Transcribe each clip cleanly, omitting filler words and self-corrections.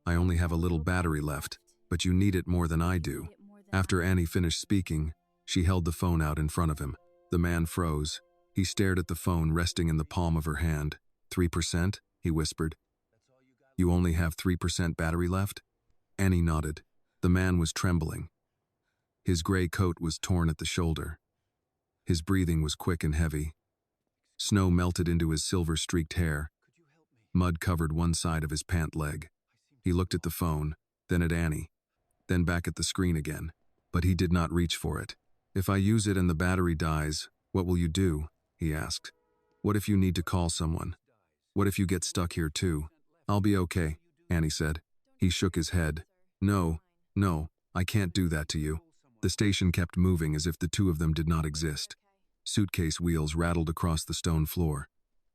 I only have a little battery left, but you need it more than I do." After Annie finished speaking, she held the phone out in front of him. The man froze. He stared at the phone resting in the palm of her hand. 3%? He whispered. "You only have 3% battery left?" Annie nodded. The man was trembling. His gray coat was torn at the shoulder. His breathing was quick and heavy. Snow melted into his silver-streaked hair. Mud covered one side of his pant leg. He looked at the phone, then at Annie, then back at the screen again, but he did not reach for it. "If I use it and the battery dies, what will you do?" he asked. "What if you need to call someone? What if you get stuck here too?" "I'll be okay," Annie said. He shook his head. No, I can't do that to you." The station kept moving as if the two of them did not exist. Suitcase wheels rattled across the stone floor.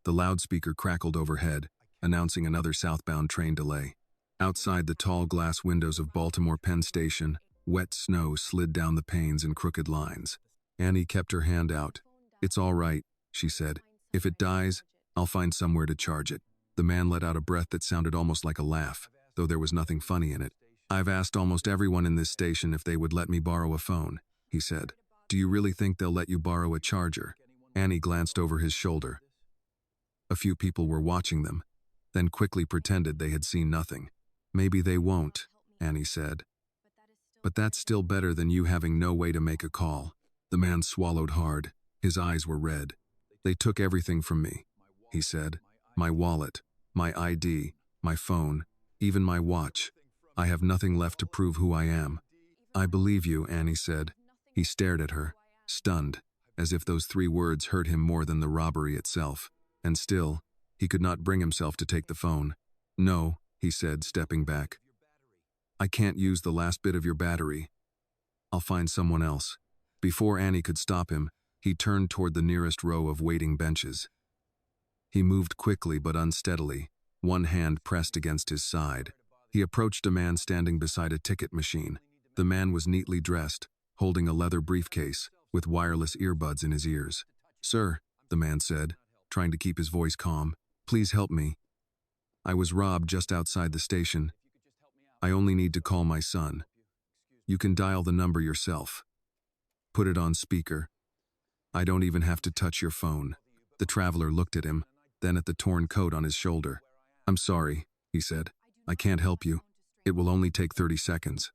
The loudspeaker crackled overhead, announcing another southbound train delay. Outside the tall glass windows of Baltimore Penn Station, wet snow slid down the panes in crooked lines. Annie kept her hand out. "It's all right," she said. "If it dies, I'll find somewhere to charge it." The man let out a breath that sounded almost like a laugh, though there was nothing funny in it. "I've asked almost everyone in this station if they would let me borrow a phone," he said. "Do you really think they'll let you borrow a charger?" Annie glanced over his shoulder. A few people were watching them, then quickly pretended they had seen nothing. "Maybe they won't," Annie said. "But that's still better than you having no way to make a call." The man swallowed hard. His eyes were red. "They took everything from me," he said. "My wallet, my ID, my phone, even my watch. I have nothing left to prove who I am." "I believe you," Annie said. He stared at her, stunned, as if those 3 words hurt him more than the robbery itself. And still, he could not bring himself to take the phone. "No," he said, stepping back. "I can't use the last bit of your battery. I'll find someone else." Before Annie could stop him, he turned toward the nearest row of waiting benches. He moved quickly but unsteadily, one hand pressed against his side. He approached a man standing beside a ticket machine. The man was neatly dressed, holding a leather briefcase, with wireless earbuds in his ears. "Sir," the man said, trying to keep his voice calm, "please help me. I was robbed just outside the station. I only need to call my son. You can dial the number yourself. Put it on speaker. I don't even have to touch your phone." The traveler looked at him, then at the torn coat on his shoulder. "I'm sorry," he said. "I can't help you. It will only take 30 seconds.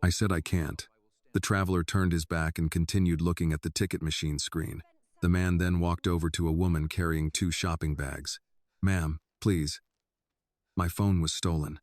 I said I can't." The traveler turned his back and continued looking at the ticket machine screen. The man then walked over to a woman carrying 2 shopping bags. "Ma'am, please. My phone was stolen.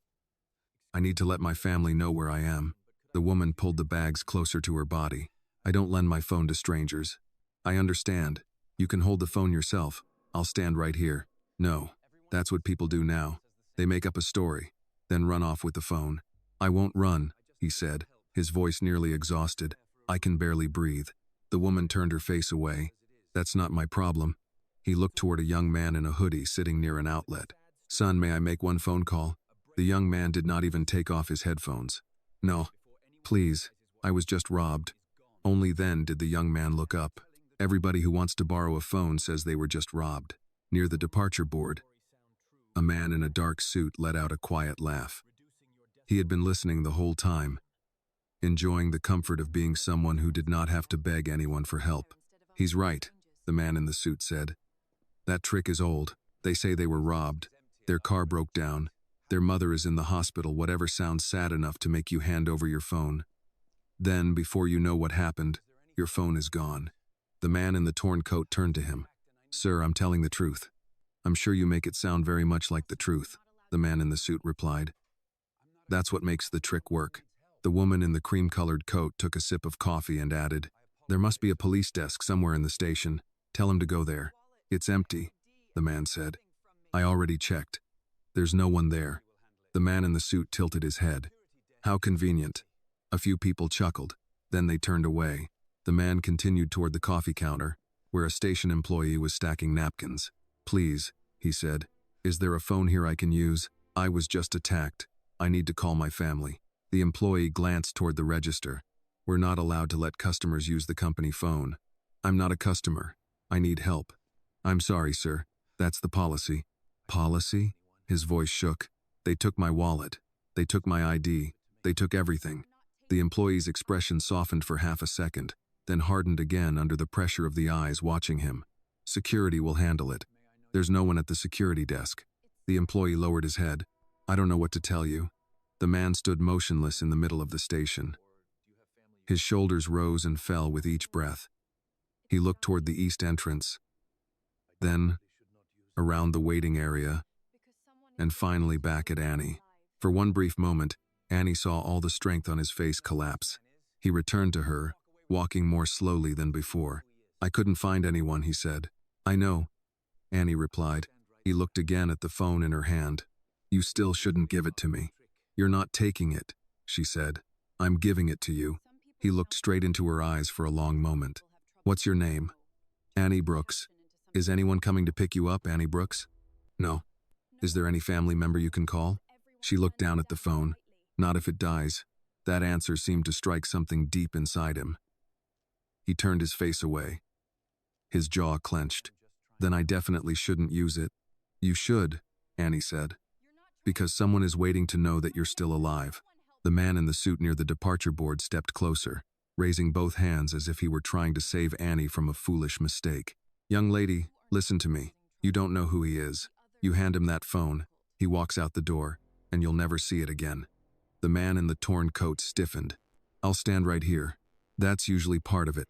I need to let my family know where I am." The woman pulled the bags closer to her body. "I don't lend my phone to strangers." "I understand. You can hold the phone yourself. I'll stand right here." "No, that's what people do now. They make up a story, then run off with the phone." "I won't run," he said, his voice nearly exhausted. "I can barely breathe." The woman turned her face away. "That's not my problem." He looked toward a young man in a hoodie sitting near an outlet. "Son, may I make one phone call?" The young man did not even take off his headphones. "No, please, I was just robbed." Only then did the young man look up. Everybody who wants to borrow a phone says they were just robbed. Near the departure board, a man in a dark suit let out a quiet laugh. He had been listening the whole time, enjoying the comfort of being someone who did not have to beg anyone for help. "He's right," the man in the suit said. "That trick is old. They say they were robbed. Their car broke down. Their mother is in the hospital, whatever sounds sad enough to make you hand over your phone. Then, before you know what happened, your phone is gone." The man in the torn coat turned to him. "Sir, I'm telling the truth." "I'm sure you make it sound very much like the truth," the man in the suit replied. "That's what makes the trick work." The woman in the cream-colored coat took a sip of coffee and added, "There must be a police desk somewhere in the station. Tell him to go there." "It's empty," the man said. "I already checked. There's no one there." The man in the suit tilted his head. "How convenient." A few people chuckled. Then they turned away. The man continued toward the coffee counter, where a station employee was stacking napkins. "Please," he said, "is there a phone here I can use? I was just attacked. I need to call my family." The employee glanced toward the register. "We're not allowed to let customers use the company phone." "I'm not a customer. I need help." "I'm sorry, sir. That's the policy." "Policy?" His voice shook. "They took my wallet. They took my ID. They took everything. The employee's expression softened for half a second, then hardened again under the pressure of the eyes watching him. Security will handle it. There's no one at the security desk. The employee lowered his head. I don't know what to tell you. The man stood motionless in the middle of the station. His shoulders rose and fell with each breath. He looked toward the east entrance, then around the waiting area, and finally back at Annie. For one brief moment, Annie saw all the strength on his face collapse. He returned to her, walking more slowly than before. I couldn't find anyone, he said. I know, Annie replied. He looked again at the phone in her hand. You still shouldn't give it to me. You're not taking it, she said. I'm giving it to you. He looked straight into her eyes for a long moment. What's your name? Annie Brooks. Is anyone coming to pick you up, Annie Brooks? No. Is there any family member you can call? She looked down at the phone. Not if it dies. That answer seemed to strike something deep inside him. He turned his face away. His jaw clenched. Then I definitely shouldn't use it. You should, Annie said. Because someone is waiting to know that you're still alive. The man in the suit near the departure board stepped closer, raising both hands as if he were trying to save Annie from a foolish mistake. Young lady, listen to me. You don't know who he is. You hand him that phone, he walks out the door, and you'll never see it again. The man in the torn coat stiffened. I'll stand right here. That's usually part of it,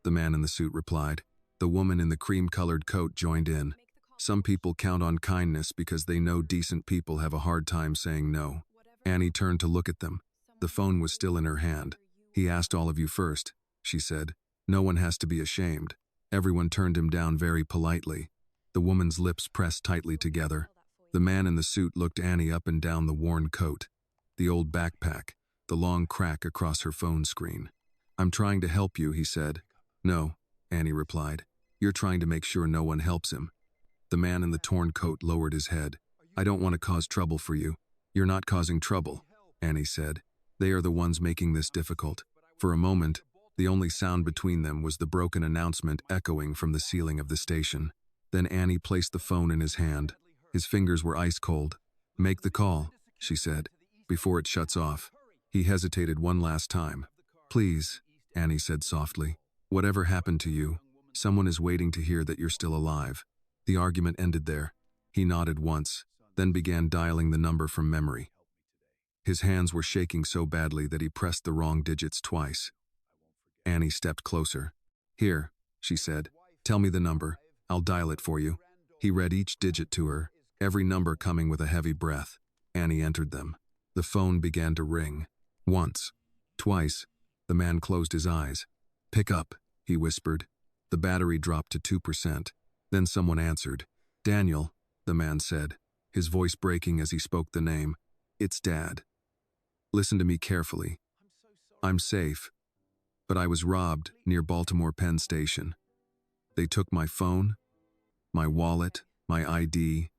the man in the suit replied. The woman in the cream-colored coat joined in. Some people count on kindness because they know decent people have a hard time saying no. Annie turned to look at them. The phone was still in her hand. He asked all of you first, she said. No one has to be ashamed. Everyone turned him down very politely. The woman's lips pressed tightly together. The man in the suit looked Annie up and down the worn coat, the old backpack, the long crack across her phone screen. I'm trying to help you, he said. No, Annie replied. You're trying to make sure no one helps him. The man in the torn coat lowered his head. I don't want to cause trouble for you. You're not causing trouble, Annie said. They are the ones making this difficult. For a moment, the only sound between them was the broken announcement echoing from the ceiling of the station. Then Annie placed the phone in his hand. His fingers were ice cold. Make the call, she said, before it shuts off. He hesitated one last time. Please, Annie said softly. Whatever happened to you, someone is waiting to hear that you're still alive. The argument ended there. He nodded once, then began dialing the number from memory. His hands were shaking so badly that he pressed the wrong digits twice. Annie stepped closer. Here, she said. Tell me the number. I'll dial it for you. He read each digit to her, every number coming with a heavy breath. Annie entered them. The phone began to ring. Once. Twice. The man closed his eyes. Pick up, he whispered. The battery dropped to 2%. Then someone answered. Daniel, the man said, his voice breaking as he spoke the name. It's Dad. Listen to me carefully. I'm safe, but I was robbed near Baltimore Penn Station. They took my phone, my wallet, my ID,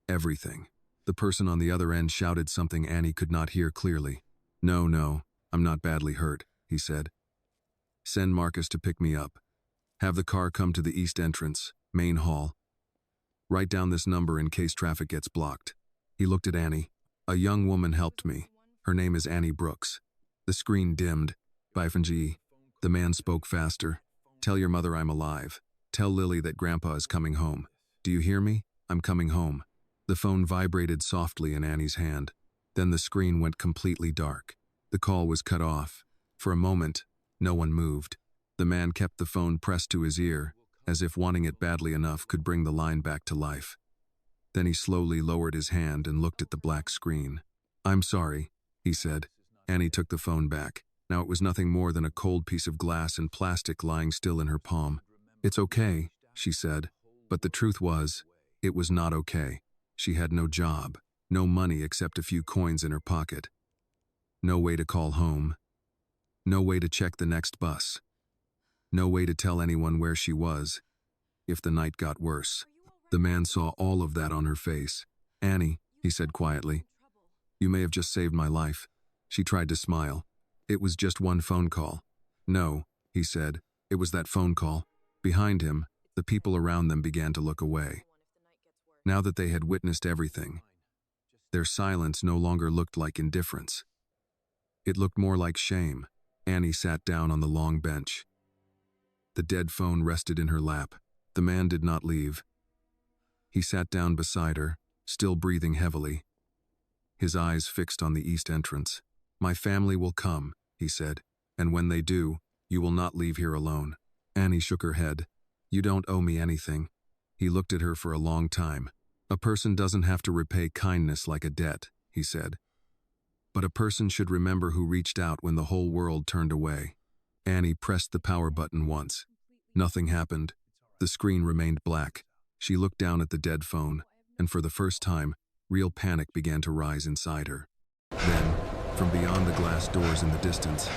everything. The person on the other end shouted something Annie could not hear clearly. No, I'm not badly hurt, he said. Send Marcus to pick me up. Have the car come to the east entrance, main hall. Write down this number in case traffic gets blocked. He looked at Annie. A young woman helped me. Her name is Annie Brooks. The screen dimmed. Bifanji. The man spoke faster. Tell your mother I'm alive. Tell Lily that Grandpa is coming home. Do you hear me? I'm coming home. The phone vibrated softly in Annie's hand. Then the screen went completely dark. The call was cut off. For a moment, no one moved. The man kept the phone pressed to his ear, as if wanting it badly enough could bring the line back to life. Then he slowly lowered his hand and looked at the black screen. I'm sorry, he said. Annie took the phone back. Now it was nothing more than a cold piece of glass and plastic lying still in her palm. It's okay, she said. But the truth was, it was not okay. She had no job, no money except a few coins in her pocket. No way to call home. No way to check the next bus. No way to tell anyone where she was, if the night got worse. The man saw all of that on her face. Annie, he said quietly, you may have just saved my life. She tried to smile. It was just one phone call. No, he said, it was that phone call. Behind him, the people around them began to look away. Now that they had witnessed everything, Their silence no longer looked like indifference. It looked more like shame. Annie sat down on the long bench. The dead phone rested in her lap. The man did not leave. He sat down beside her, still breathing heavily, his eyes fixed on the east entrance. "My family will come," he said, "and when they do, you will not leave here alone." Annie shook her head. "You don't owe me anything." He looked at her for a long time. "A person doesn't have to repay kindness like a debt," he said. "But a person should remember who reached out when the whole world turned away." Annie pressed the power button once. Nothing happened. The screen remained black. She looked down at the dead phone, and for the first time, real panic began to rise inside her. Then, from beyond the glass doors in the distance,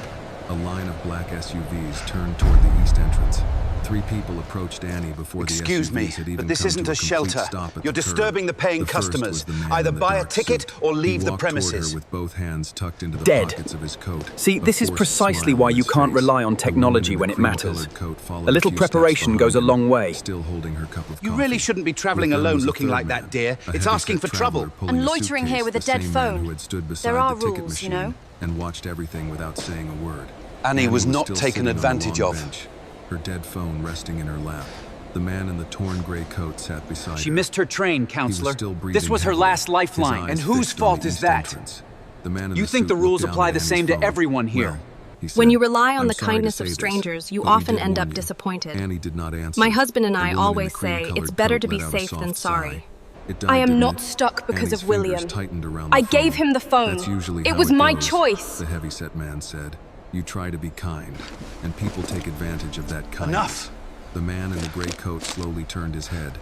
a line of black SUVs turned toward the east entrance. 3 people approached Annie before the Excuse me, SUVs had even but this come isn't to a shelter. stop at You're the disturbing curb. the paying The first customers. was the man Either in the buy a dark ticket suit. or leave He the walked toward premises. her with both hands tucked into the Dead. pockets of his coat. See, this is precisely why you can't rely on technology when it matters. A little preparation goes a long way. Still holding her cup of You coffee. really shouldn't be traveling With them alone was a looking third like man, that, dear. a It's asking heavy-set for trouble. traveler pulling And a loitering suitcase, here with a the dead same man phone. who had stood beside There are the ticket rules, you machine know? and watched everything without saying a word. Annie was not still taken sitting on the advantage long of. bench, her dead phone resting in her lap. The man in the torn gray coat sat beside She her. missed her train, He was counselor. still breathing This was her heavily, last his lifeline. eyes And whose fixed on fault the is east that? entrance. The man in You the think suit the looked rules down apply at the Annie's same to phone. everyone here. "Well," he said, When you rely on "I'm the sorry to kindness say of this, strangers, you but we often did end warn up you." disappointed. Annie did not answer. My husband and The I woman in always the say cream-colored it's better coat to be let out a safe than soft sorry. sigh. It died, I am didn't not it? stuck because Annie's of William. fingers tightened around the I gave phone. him the phone. That's usually It how was my goes, choice. the heavy-set man said. "You try to be kind, and people take advantage of that kindness." Enough! The man in the gray coat slowly turned his head.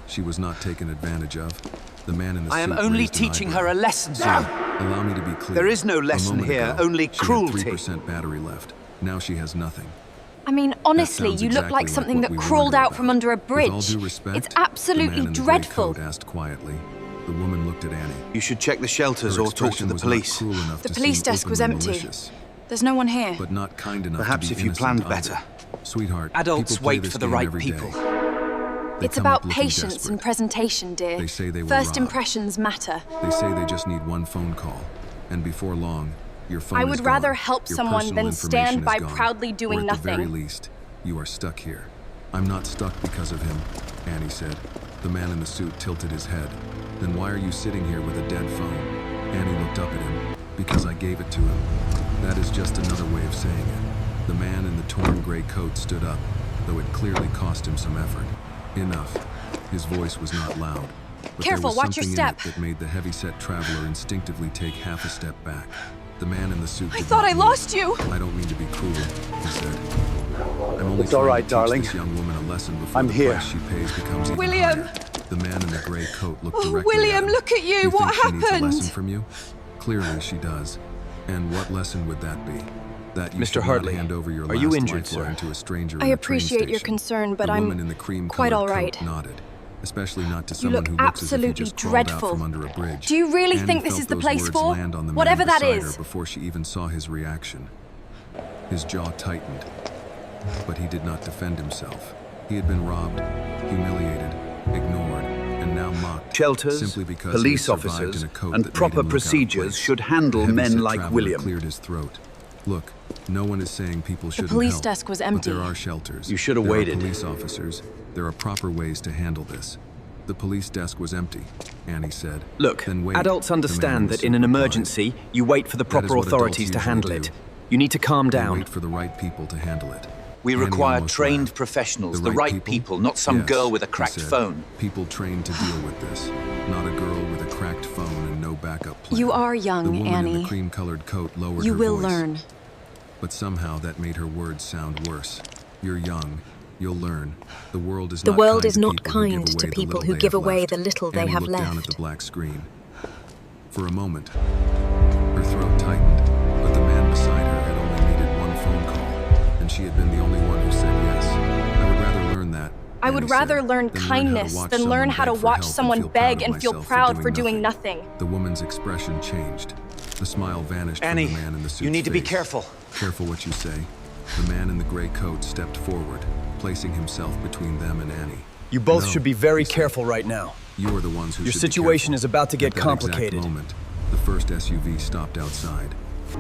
She was not taken advantage of. The man in the I am suit only raised an teaching eyebrow. her a lesson, sir. Allow me to be clear. There is no A lesson moment here, ago, only she had cruelty. 3% battery left. Now she has nothing. I mean, honestly, sounds you look exactly like something what that we crawled warned her out from about. under a With all bridge. due respect, It's the absolutely man in the gray dreadful. coat asked quietly. The woman looked at Annie. You should check the shelters Her or talk to expression the was not police. cruel enough The to police seem desk was openly empty. malicious, There's no one here. but not kind enough Perhaps to if be you planned innocent better. either. Sweetheart, Adults people play wait this for the game right every people. day. They It's come up about looking patience desperate. and presentation, dear. They say they were First robbed. impressions matter. They say they just need one phone call, and before long, your phone I is would gone. rather help Your someone personal than information stand is by gone. proudly doing Or at the very nothing. least, you are stuck here. "I'm not stuck because of him," Annie said. The man in the suit tilted his head. "Then why are you sitting here with a dead phone?" Annie looked up at him. "Because I gave it to him." That is just another way of saying it. The man in the torn gray coat stood up, though it clearly cost him some effort. "Enough." His voice was not loud, but Careful, there was watch your something in it step. that made the heavy-set traveler instinctively take half a step back. The man in the suit I did thought not I move. lost you. "I don't mean to be cruel," he said. "I'm only It's all trying right, to teach darling. this young woman a lesson before I'm the here. price she pays becomes even William. higher." The man in the gray coat looked Oh, directly William, at him. look at you. "You What think she needs a happened?" lesson from you? Clearly she does. And what lesson would that be? That you Mr. should not Hartley, hand over your are you last injured, lifeline sir? to a stranger I in a appreciate train your station. concern, but the I'm woman in the cream quite all right. coat nodded, especially not to You someone look who looks as if he absolutely just crawled out dreadful. from under a bridge. Do you really Annie think this felt is the those place words for? land on the man Whatever that beside her is. before she even saw his reaction. His jaw tightened, but he did not defend himself. He had been robbed, humiliated, ignored, and now mocked. Shelters, simply because he police had survived officers, in a coat and that made proper him look out of procedures place. should handle The men heavy-set like traveler William. cleared his throat. "Look, no one is saying people shouldn't police help, desk was but empty. there are shelters. You should have There are waited. police officers. There are proper ways to handle this." "The police desk was empty," Annie said. Look, "Then wait," adults the man understand the that suit in an replied. emergency, you wait for the That is proper what adults authorities to usually handle do. it. You need to calm They down. wait for the right people to handle it. We Annie require almost trained laughed. professionals, the right people, not some Yes, girl with a he cracked said. phone. People trained to deal with this, not a girl with a cracked phone and no backup plan. You are The young, woman in Annie. the cream-colored coat lowered You her will voice, learn. but somehow that made her words sound worse. "You're young. You'll learn. The world is The not world kind is to not people who give kind to away the people little who they give have away left." the little they Annie have looked down at left. the black screen. For a moment, her throat tightened, but the man beside her had only needed one phone call, and she had been the only one who said yes. "I would rather learn that." I Annie would rather said, learn "than kindness watch than learn someone how to beg for watch help and someone feel proud beg of and feel myself proud for doing nothing." nothing. The woman's expression changed. The smile vanished Annie, from the man in the suit's you need to be face. careful. Careful what you say. The man in the gray coat stepped forward, placing himself between them and Annie. You both No, should be very he said. careful right now. You are the ones who Your should be situation careful. is about to get At that complicated. exact moment, the first SUV stopped outside.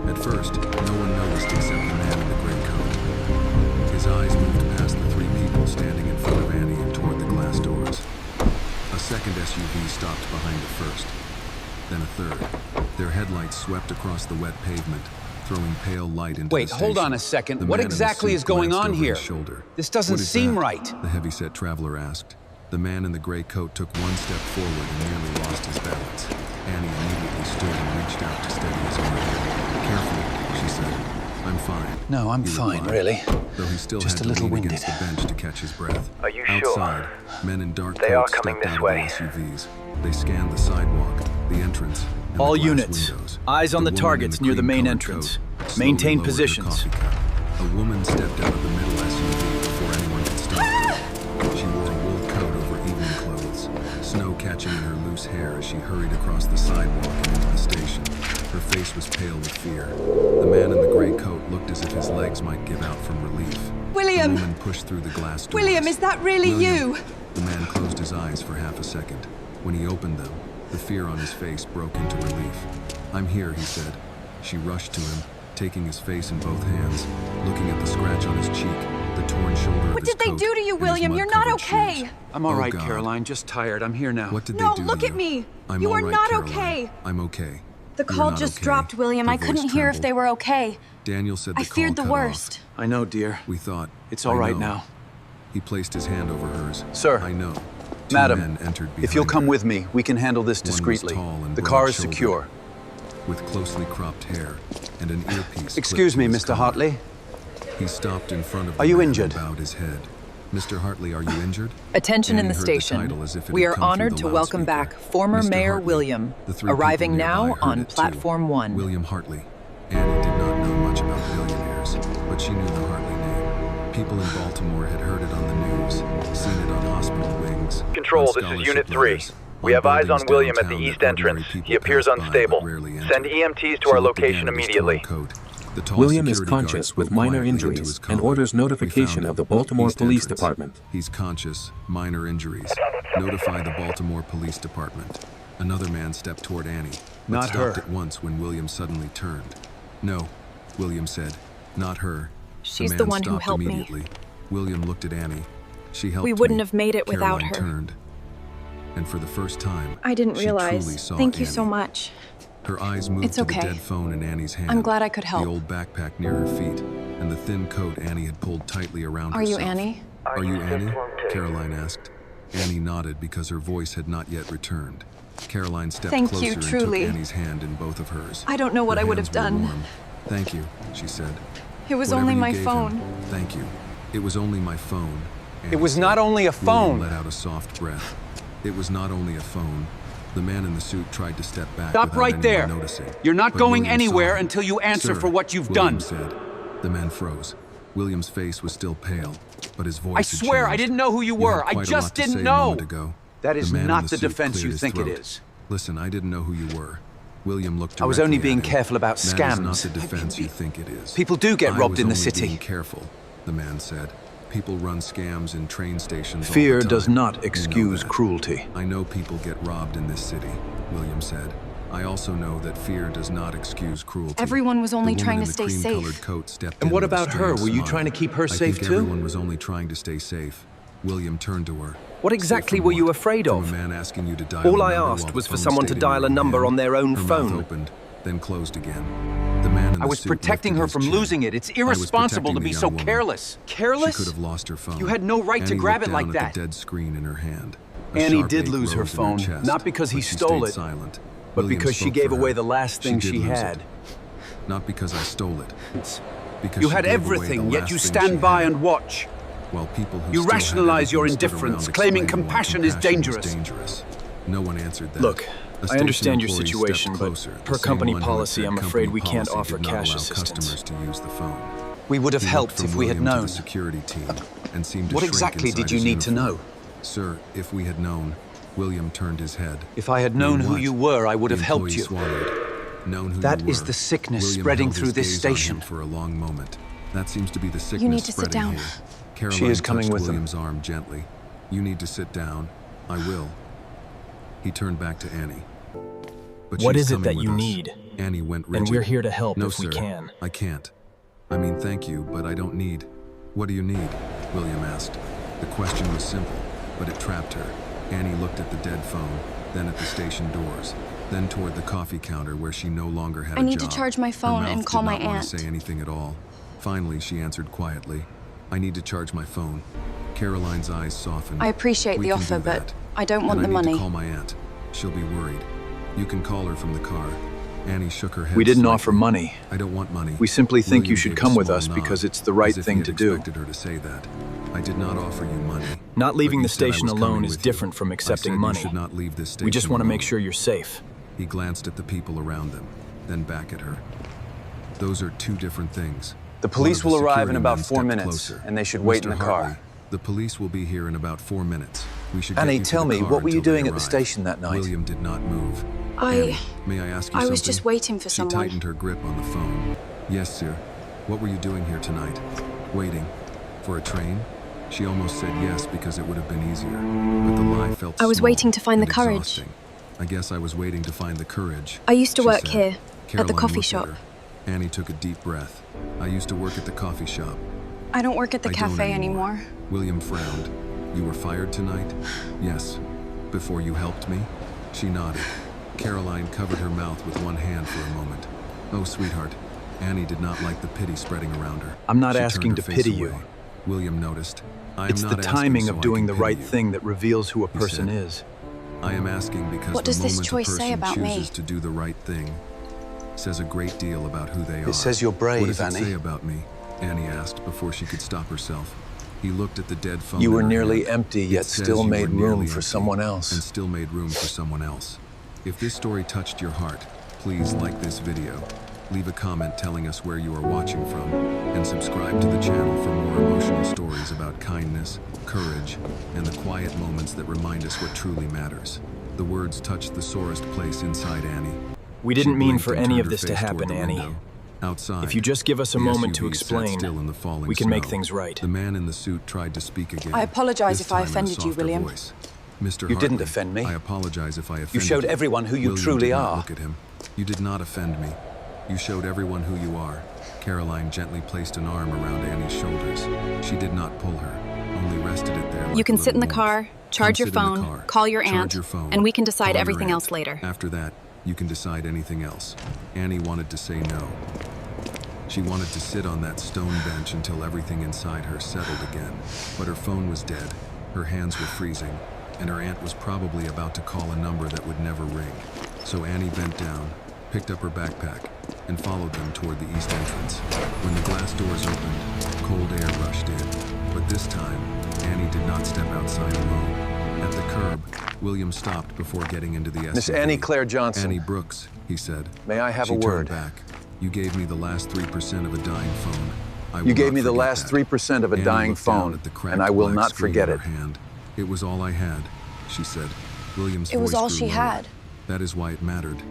At first, no one noticed except the man in the gray coat. His eyes moved past the three people standing in front of Annie and toward the glass doors. A second SUV stopped behind the first. Then a third. Their headlights swept across the wet pavement, throwing pale light into Wait, the hold station. on a second. The What man in the exactly suit is going glanced on over here? his shoulder. This doesn't "What is seem that?" right. The heavyset traveler asked. The man in the gray coat took one step forward and nearly lost his balance. Annie immediately stood and reached out to steady his arm. "Careful," she said. "I'm fine." No, I'm he fine, replied, really. though he still Just had a to little lean winded. against the bench to catch his breath. Are you sure? Outside, men in dark They are coats coming stepped this out way. of the SUVs. They scanned the sidewalk, the entrance, and All the glass units. windows. Eyes on the woman in targets near the main cream-colored entrance. coat slowly Maintain lowered her positions. coffee cup. A woman stepped out of the middle SUV before anyone could stop her. She wore a wool coat over evening clothes, snow catching in her loose hair as she hurried across the sidewalk and into the station. Her face was pale with fear. The man in the gray coat looked as if his legs might give out from relief. William! The woman pushed through the glass doors. William, is that really William. you? The man closed his eyes for half a second. When he opened them, the fear on his face broke into relief. "I'm here," he said. She rushed to him, taking his face in both hands, looking at the scratch on his cheek, the torn shoulder of What his did they coat, do to you, and his William? You're not mud-covered okay. shoes. I'm all Oh, right, God. Caroline. Just tired. I'm here now. What did No, they do look to at you? me. I'm You all are right, not Caroline. okay. I'm okay. The You're call not just okay. dropped, William. Her I couldn't voice hear if trembled. they were okay. Daniel said the I call feared the cut worst. I know, dear. off. We thought. It's all I right know. now. He placed his hand over hers. Sir. I know. Two Madam, men entered if you'll behind come her. with me, we can handle this One was discreetly. tall and The car is broad-shouldered, secure. with closely cropped hair and an earpiece. Excuse clipped me, to his Mr. collar. Hartley. He stopped in front of the Are you man and injured? bowed his head. "Mr. Hartley, are you injured?" Attention in Annie the heard station. title as if it We had are come through honored the to welcome loudspeaker. back former Mr. Mayor Hartley. William, The three arriving people now nearby heard on it too. Platform 1. William Hartley. Annie did not know much about billionaires, but she knew the Hartley name. People in Baltimore had heard it on the news, seen it on hospital wings. Control, on this is scholarship Unit 3. letters, We have eyes on buildings William at the downtown east that ordinary entrance. people He appears passed by unstable. but rarely Send entered. EMTs to She our looked location again at his torn immediately. coat. The tall William is security guard conscious spoke with minor quietly into his injuries collar. and orders We notification found of the him. Baltimore East Police entrance. Department. He's conscious, minor injuries. Notify the Baltimore Police Department. Another man stepped toward Annie, but Not stopped her. at once when William suddenly turned. "No," William said. "Not her." She's man the one who stopped helped me. immediately. William looked at Annie. "She helped We wouldn't me." have made it without Caroline her. turned. And for the first time, I didn't she realize. truly saw Thank you so Annie. much. Her eyes moved It's to okay. the dead phone in Annie's hand. I'm glad I could help. The old backpack near her feet, and the thin coat Annie had pulled tightly around Are herself. you Annie? Are you Annie? Caroline asked. Annie nodded because her voice had not yet returned. Caroline stepped Thank closer you, and truly. took Annie's hand in both of hers. I don't know what Her I would have hands were done. warm. "Thank you," she said. It was "Whatever only you my gave phone. him, thank you. It was only my phone." Annie It was said. not only a William phone. let out a soft breath. It was not only a phone. The man in the suit tried to step back Stop without right anyone there. noticing. You're not But going William saw anywhere him. until you answer "Sir," for what you've William done. said. The man froze. William's face was still pale, but his voice I had swear I changed. didn't know who you had were. I quite a just lot to didn't say a know. moment ago. That is The man in not the the suit defense cleared you his think it throat. is. "Listen, I didn't know who you were." William looked I was only directly being at him. careful about That is scams. not the defense you think it is. People do get I robbed was in the only city. being careful, the man said. People run scams in train stations all Fear the does time. not You know excuse that. cruelty. I know people get robbed in this city, William said. I also know that fear does not excuse cruelty. Everyone was only The woman trying in to the stay cream-colored safe. coat stepped And in what with a about her? strange Were you smile. trying to keep her safe I think too? everyone was only trying to stay safe. William turned to her. What "Safe exactly from were you what?" afraid From of? a man asking you to dial All a I number asked while was the for phone someone to stayed in dial your a number hand. on their own Her phone. mouth opened, then closed again. The man in I the was suit protecting lifted her his from chin. losing it. It's I was irresponsible to protecting be the so young woman. careless. She Careless? could have lost her phone. You had no right to Annie grab looked it like down that. at the dead screen in her hand. A Annie sharp did ache lose her rose in phone, chest, not because he but she stole stayed it, silent. but William because she spoke gave for away her. the last thing did she lose had. it. Not because I stole it. Because You she had gave away the everything, yet last you thing stand she by had. and watch. While people who You still had rationalize your everything stood indifference, around claiming explaining why compassion is dangerous. dangerous. No one answered that. Look, A I station understand your employee situation, stepped but closer, the per same company one who had policy, said I'm afraid company we can't policy offer did not cash allow assistance. customers to use the phone. We would have He looked helped from if we had William to known. the security team and seemed to What shrink exactly inside did you his need to uniform. know? Sir, if we had known, William turned his head. If I had known Mean who what? you were, I would The have helped employee you. swallowed. Known who That you is were. the sickness William spreading held through his this gaze on him station. for a long moment. That seems to be the sickness You need to sit spreading down. here. Caroline She is coming touched with them. William's arm gently. You need to sit down. I will. He turned back to Annie. But What she's is it coming that with you us. need? Annie went rigid. And we're here to help No, if we sir, can. I can't. I mean, thank you, but I don't need. What do you need? William asked. The question was simple, but it trapped her. Annie looked at the dead phone, then at the station doors, then toward the coffee counter where she no longer had a I need job. to charge my phone Her mouth and call did my not want aunt. to say anything at all. Finally, she answered quietly, I need to charge my phone. Caroline's eyes softened. I appreciate We the can offer, do but that. I don't want And the I need money. to call my aunt. She'll be worried. You can call her from the car. Annie shook her head. We didn't slightly. offer money. I don't want money. We simply think you William should gave a come with small us nod, because it's the right as if thing he to had do. expected her to say that. I did not offer you money. Not leaving but the you said I station was alone coming is with you. different from I accepting said money. You should not leave this station We just want to make alone. sure you're safe. He glanced at the people around them, then back at her. Those are two different things. The police One of will arrive security in about men 4 stepped minutes, closer. and they should wait in Mr. the car. Hartley, the police will be here in about 4 minutes. We should get Annie, you to tell the me, car what were you until they doing at the arrive. station that night? William did not move. I May I ask you I something? was just waiting for She someone. tightened her grip on the phone. Yes, sir. What were you doing here tonight? Waiting. For a train? She almost said yes because it would have been easier. But the lie felt I was small waiting to find and the courage. exhausting. I guess I was waiting to find the courage. I used to she work said. here, at the Caroline coffee looked at shop. her. Annie took a deep breath. I used to work at the coffee shop. I don't work at the I don't cafe anymore. William frowned. You were fired tonight? Yes. Before you helped me? She nodded. Caroline covered her mouth with one hand for a moment. Oh, sweetheart. Annie did not like the pity spreading around her. I'm not She asking turned her to face pity you. away. William noticed. I am It's not the asking timing so of I doing can the pity right you. thing that reveals who a He person said. is. I am asking because What the does this moment choice a say person about me? chooses to do the right thing says a great deal about who they are. It says you're brave, What does it Annie. say about me? Annie asked before she could stop herself. He looked at the dead phone. You were in her nearly hand. empty, It yet says still you made were room nearly for empty someone And else. still made room for someone else. If this story touched your heart, please like this video. Leave a comment telling us where you are watching from, and subscribe to the channel for more emotional stories about kindness, courage, and the quiet moments that remind us what truly matters. The words touched the sorest place inside Annie. We didn't She mean blinked for and any turned of her this to face happen, toward the Annie. window. Outside, If you just give us a the moment to SUV sat explain, still in the falling we can make snow. things right. The man in the suit tried to speak again. I apologize this if I time in a offended you, softer William. voice. Mr. You didn't Hartley, offend me. I apologize if I offended you. showed everyone who you William truly did not are. Look at him. You did not offend me. You showed everyone who you are. Caroline gently placed an arm around Annie's shoulders. She did not pull her, only rested it there like You can a sit in the little car, warmth. charge Come your sit in the phone, car, call your charge aunt, your phone, and we can decide call your everything aunt. else later. After that, you can decide anything else. Annie wanted to say no. She wanted to sit on that stone bench until everything inside her settled again. But her phone was dead, her hands were freezing, and her aunt was probably about to call a number that would never ring. So Annie bent down, picked up her backpack, and followed them toward the east entrance. When the glass doors opened, cold air rushed in. But this time, Annie did not step outside alone. At the curb, William stopped before getting into the SUV. Miss Annie Claire Johnson. Annie Brooks, he said. May I have She a word? turned back. You gave me the last 3% of a dying phone. I will You gave not me the forget last that. 3% of a Annie dying looked down phone, at the cracked and I will black not screen forget in it. her hand. It was all I had, she said. William's It was voice all grew she lower. had. That is why it mattered.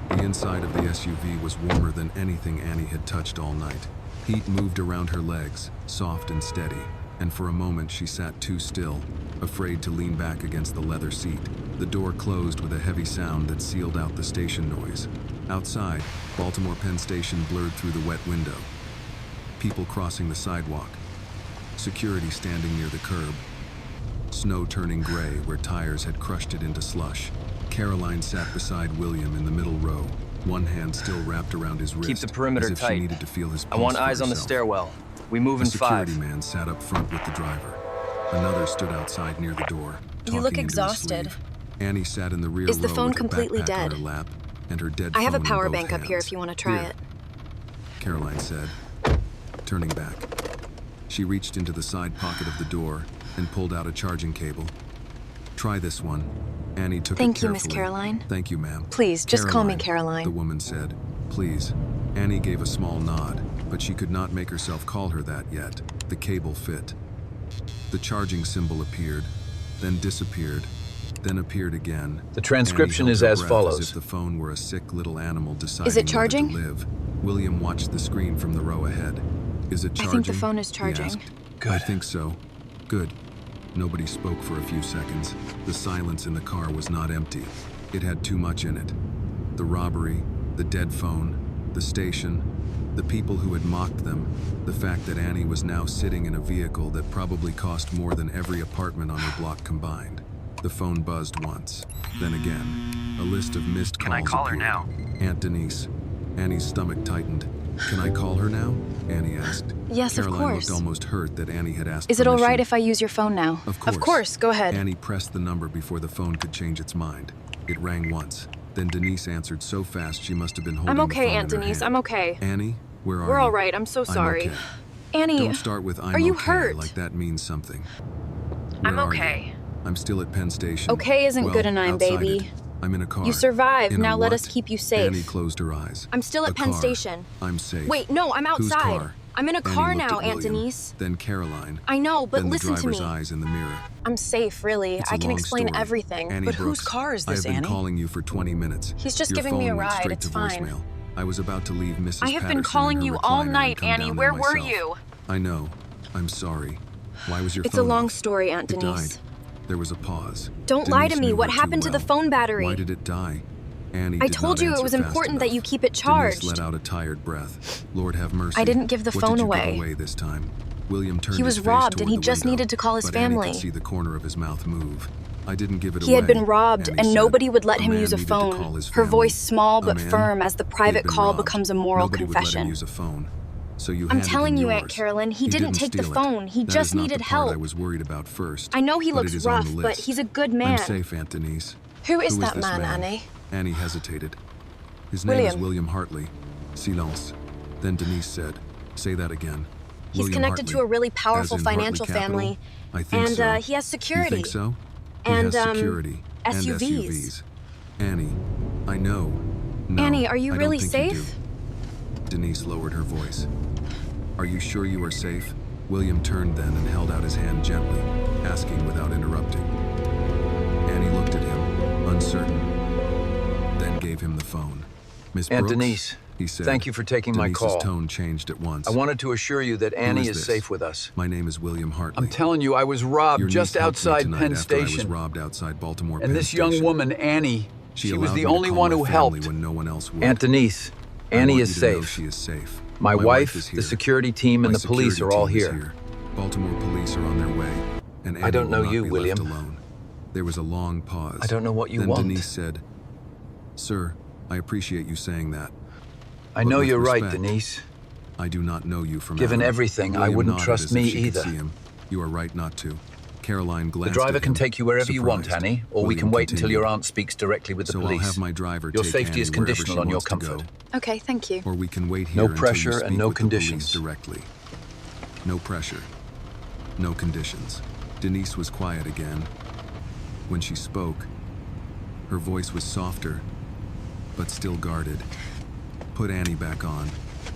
The inside of the SUV was warmer than anything Annie had touched all night. Heat moved around her legs, soft and steady, and for a moment she sat too still, afraid to lean back against the leather seat. The door closed with a heavy sound that sealed out the station noise. Outside, Baltimore Penn Station blurred through the wet window. People crossing the sidewalk. Security standing near the curb. Snow turning gray where tires had crushed it into slush. Caroline sat beside William in the middle row, one hand still wrapped around his wrist. Keep the perimeter as if tight. She needed to feel his I pulse want for eyes on the herself. stairwell. We move in A security 5. man sat up front with the driver. Another stood outside near the door, You look talking into his exhausted. sleeve. Annie sat in the rear Is the row phone with her completely backpack on dead? her lap and her dead I have a phone in power both bank up here hands. if you want to try Here, it. Caroline said, turning back. She reached into the side pocket of the door and pulled out a charging cable. Try this one. Annie took Thank it you, carefully. Miss Caroline. Thank you, ma'am. Please, just call me Caroline. The woman said. Please. Annie gave a small nod, but she could not make herself call her that yet. The cable fit. The charging symbol appeared, then disappeared, then appeared again. The transcription Annie is held her as breath follows. As if the phone were a sick little animal deciding Is it whether charging? to live. William watched the screen from the row ahead. Is it I charging? think the phone is He charging. asked. Good. I think so. Good. Nobody spoke for a few seconds. The silence in the car was not empty. It had too much in it. The robbery, the dead phone, the station, the people who had mocked them, the fact that Annie was now sitting in a vehicle that probably cost more than every apartment on her block combined. The phone buzzed once, then again. A list of missed calls Can I call her appeared. now? Aunt Denise. Annie's stomach tightened. Can I call her now? Annie asked. Yes, of Caroline course. looked almost hurt that Annie had asked Is it all permission. right if I use your phone now? Of course. Of course, go ahead. Annie pressed the number before the phone could change its mind. It rang once. Then Denise answered so fast she must have been holding I'm the okay, phone Aunt in her Denise. hand. I'm okay. Annie, where are you? We're all right. I'm so sorry. okay. Annie, Don't start with I'm are you okay, hurt? like that means something. I'm Where are you? okay. I'm still at Penn Station. Okay isn't Well, good enough, outside baby. it. I'm in a car. You survived. In a Now let us what? keep you safe. Annie closed her eyes. I'm still at A Penn car. Station. I'm safe. Wait, no, I'm Whose outside. car? I'm in a Annie car looked now, at Aunt William, Denise. Then Caroline. I know, but then listen the to driver's me. eyes in the mirror. I'm safe, really. It's a I can long explain story. everything. Annie But whose Brooks, car is I this, have been Annie? calling you for 20 minutes. He's just Your giving me a phone went ride. straight It's to fine. voicemail. I was about to leave Mrs. I have been Patterson calling in her you all recliner and night, come Annie. down Where there were myself. you? I know. I'm sorry. Why was your It's phone a long off? story, Aunt It Denise. died. There was a pause. Don't lie to Denise me. knew What her too happened to the well. phone battery? Why did it die? Annie I did told not you it answer was fast important that enough. you keep it Denise charged. let out a tired breath. Lord have mercy. I didn't give the What phone did you away. give away this time? William turned He was his face robbed, and toward he the just window, needed to call his but Annie family. could see the corner of his mouth move. I didn't give it away. He had been robbed, Annie and said. nobody would let A him man use a needed to call phone. his Her family. voice small A but man? firm as the He had private been call robbed. becomes a moral Nobody would let him confession. use a phone. So you I'm handed telling him you, yours. Aunt Carolyn, he didn't take the steal it. phone. He That just is not needed the part help. I was worried about first. I know he but looks it is on rough, the but list. he's a good man. I'm safe, Aunt Denise. Who is Who that this man, Annie? Annie hesitated. His name is William. William Hartley. Silence. Then Denise said, "Say that again." He's William connected to Hartley. a really powerful As in Hartley financial Capital? family, I think and so. he has security. You think so? And, he has security and SUVs. SUVs. Annie, I know. No, Annie, are you I don't really think you safe? do. Denise lowered her voice. Are you sure you are safe? William turned then and held out his hand gently, asking without interrupting. Annie looked at him, uncertain, then gave him the phone. Miss Aunt Brooks, Denise, he said. thank you for taking my Denise's call. tone changed at once. I wanted to assure you that Annie is is this? safe with us. My name is William Hartley. I'm telling you, I was robbed Your just niece helped me outside tonight Penn after I was Station. robbed outside Baltimore And Penn this young Station. woman, Annie, she was allowed the me to only call one my who family helped. when no one else would. Aunt Denise, I Annie want is you to know safe. she is safe. My wife, is the here. security team, and My the police security are all team is here. Baltimore police are on their way, and Annie I don't will know not you, be William. left alone. There was a long pause. I don't know what you then want. Denise said, "Sir, I appreciate you saying that. I But know with you're right, respect, Denise. I do not know you from Given Adam." everything, I William wouldn't nodded trust as me if she could either. see him. You are right not to. Caroline The glanced driver at can him, take you wherever you want, surprised. Annie, or we William can wait until continued. your aunt speaks directly with the So police. I'll have my driver Your take safety Annie is wherever conditional she on your wants to go. comfort. Okay, thank you. Or we can wait here No until pressure you and speak no with the police conditions. directly. No pressure. No conditions. Denise was quiet again. When she spoke, her voice was softer, but still guarded. Put Annie back on.